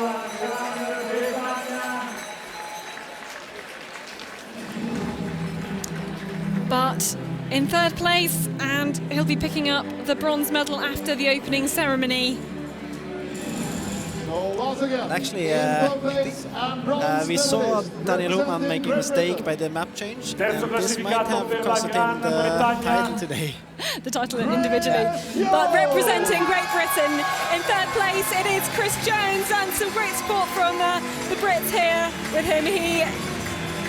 But in third place, and he'll be picking up the bronze medal after the opening ceremony. Actually, we saw Daniel Hohmann making a mistake by the map change, and this might have costed him the title today. The title individually. But representing Great Britain in third place, it is Chris Jones, and some great support from the Brits here with him. He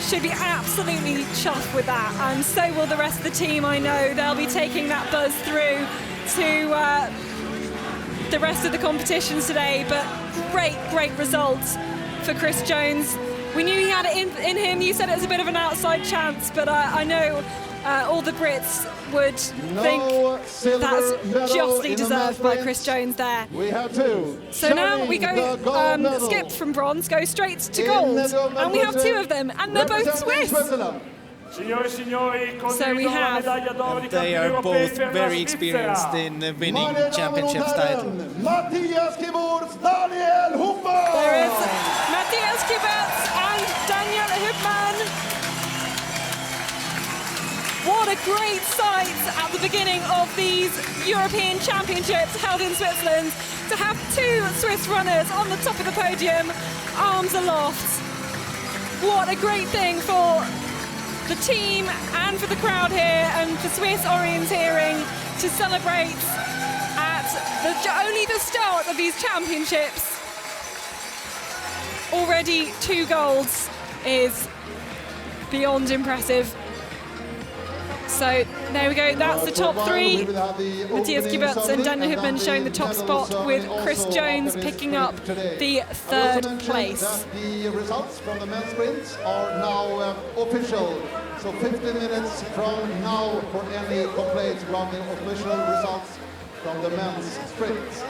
should be absolutely chuffed with that, and so will the rest of the team. I know they'll be taking that buzz through to the rest of the competitions today. But great results for Chris Jones. We knew he had it in him. You said it was a bit of an outside chance, but I know all the Brits would think that's justly deserved by Chris Jones there. We have two. So now we go skip from bronze, go straight to gold, and we have two of them, and they're both Swiss. So we have. They are both very experienced in winning championships title. There is Matthias Kiberts and Daniel Hübmann. What a great sight at the beginning of these European Championships held in Switzerland, to have two Swiss runners on the top of the podium, arms aloft. What a great thing for the team and for the crowd here and for Swiss orienteering to celebrate at only the start of these championships. Already 2 golds is beyond impressive. So there we go, that's the top 3. Matthias Kiberts and Daniel Hübmann showing the top spot, with Chris Jones picking up the 3rd place. The results from the men's sprints are now official. So 15 minutes from now for any complaints from the official results from the men's sprints.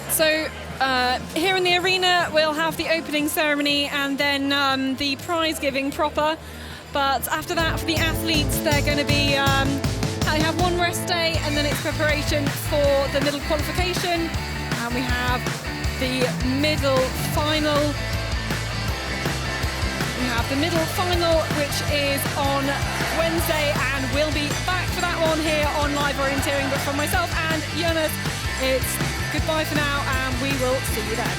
So here in the arena we'll have the opening ceremony and then the prize giving proper. But after that, for the athletes, they're going to be they have 1 rest day, and then it's preparation for the middle qualification, and we have the middle final. We have the middle final, which is on Wednesday, and we'll be back for that one here on Live Orienteering. But from myself and Jonas, it's goodbye for now, and we will see you then.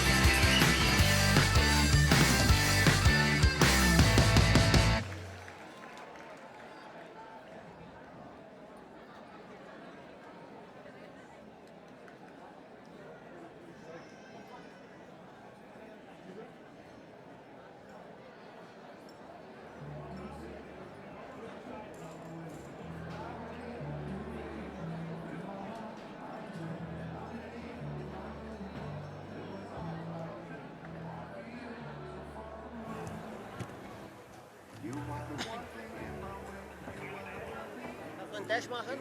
Test machen?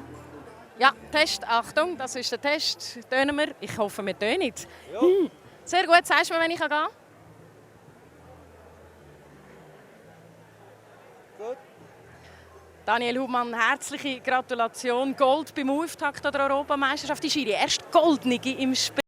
Ja, Test. Achtung, das ist der Test. Tönen wir? Ich hoffe, wir tönen. Sehr gut. Sagst du mir, wenn ich gehen kann? Gut. Daniel Hübmann, herzliche Gratulation. Gold beim Auftakt der Europameisterschaft. Die Schiri, erst Goldnige im Sprint.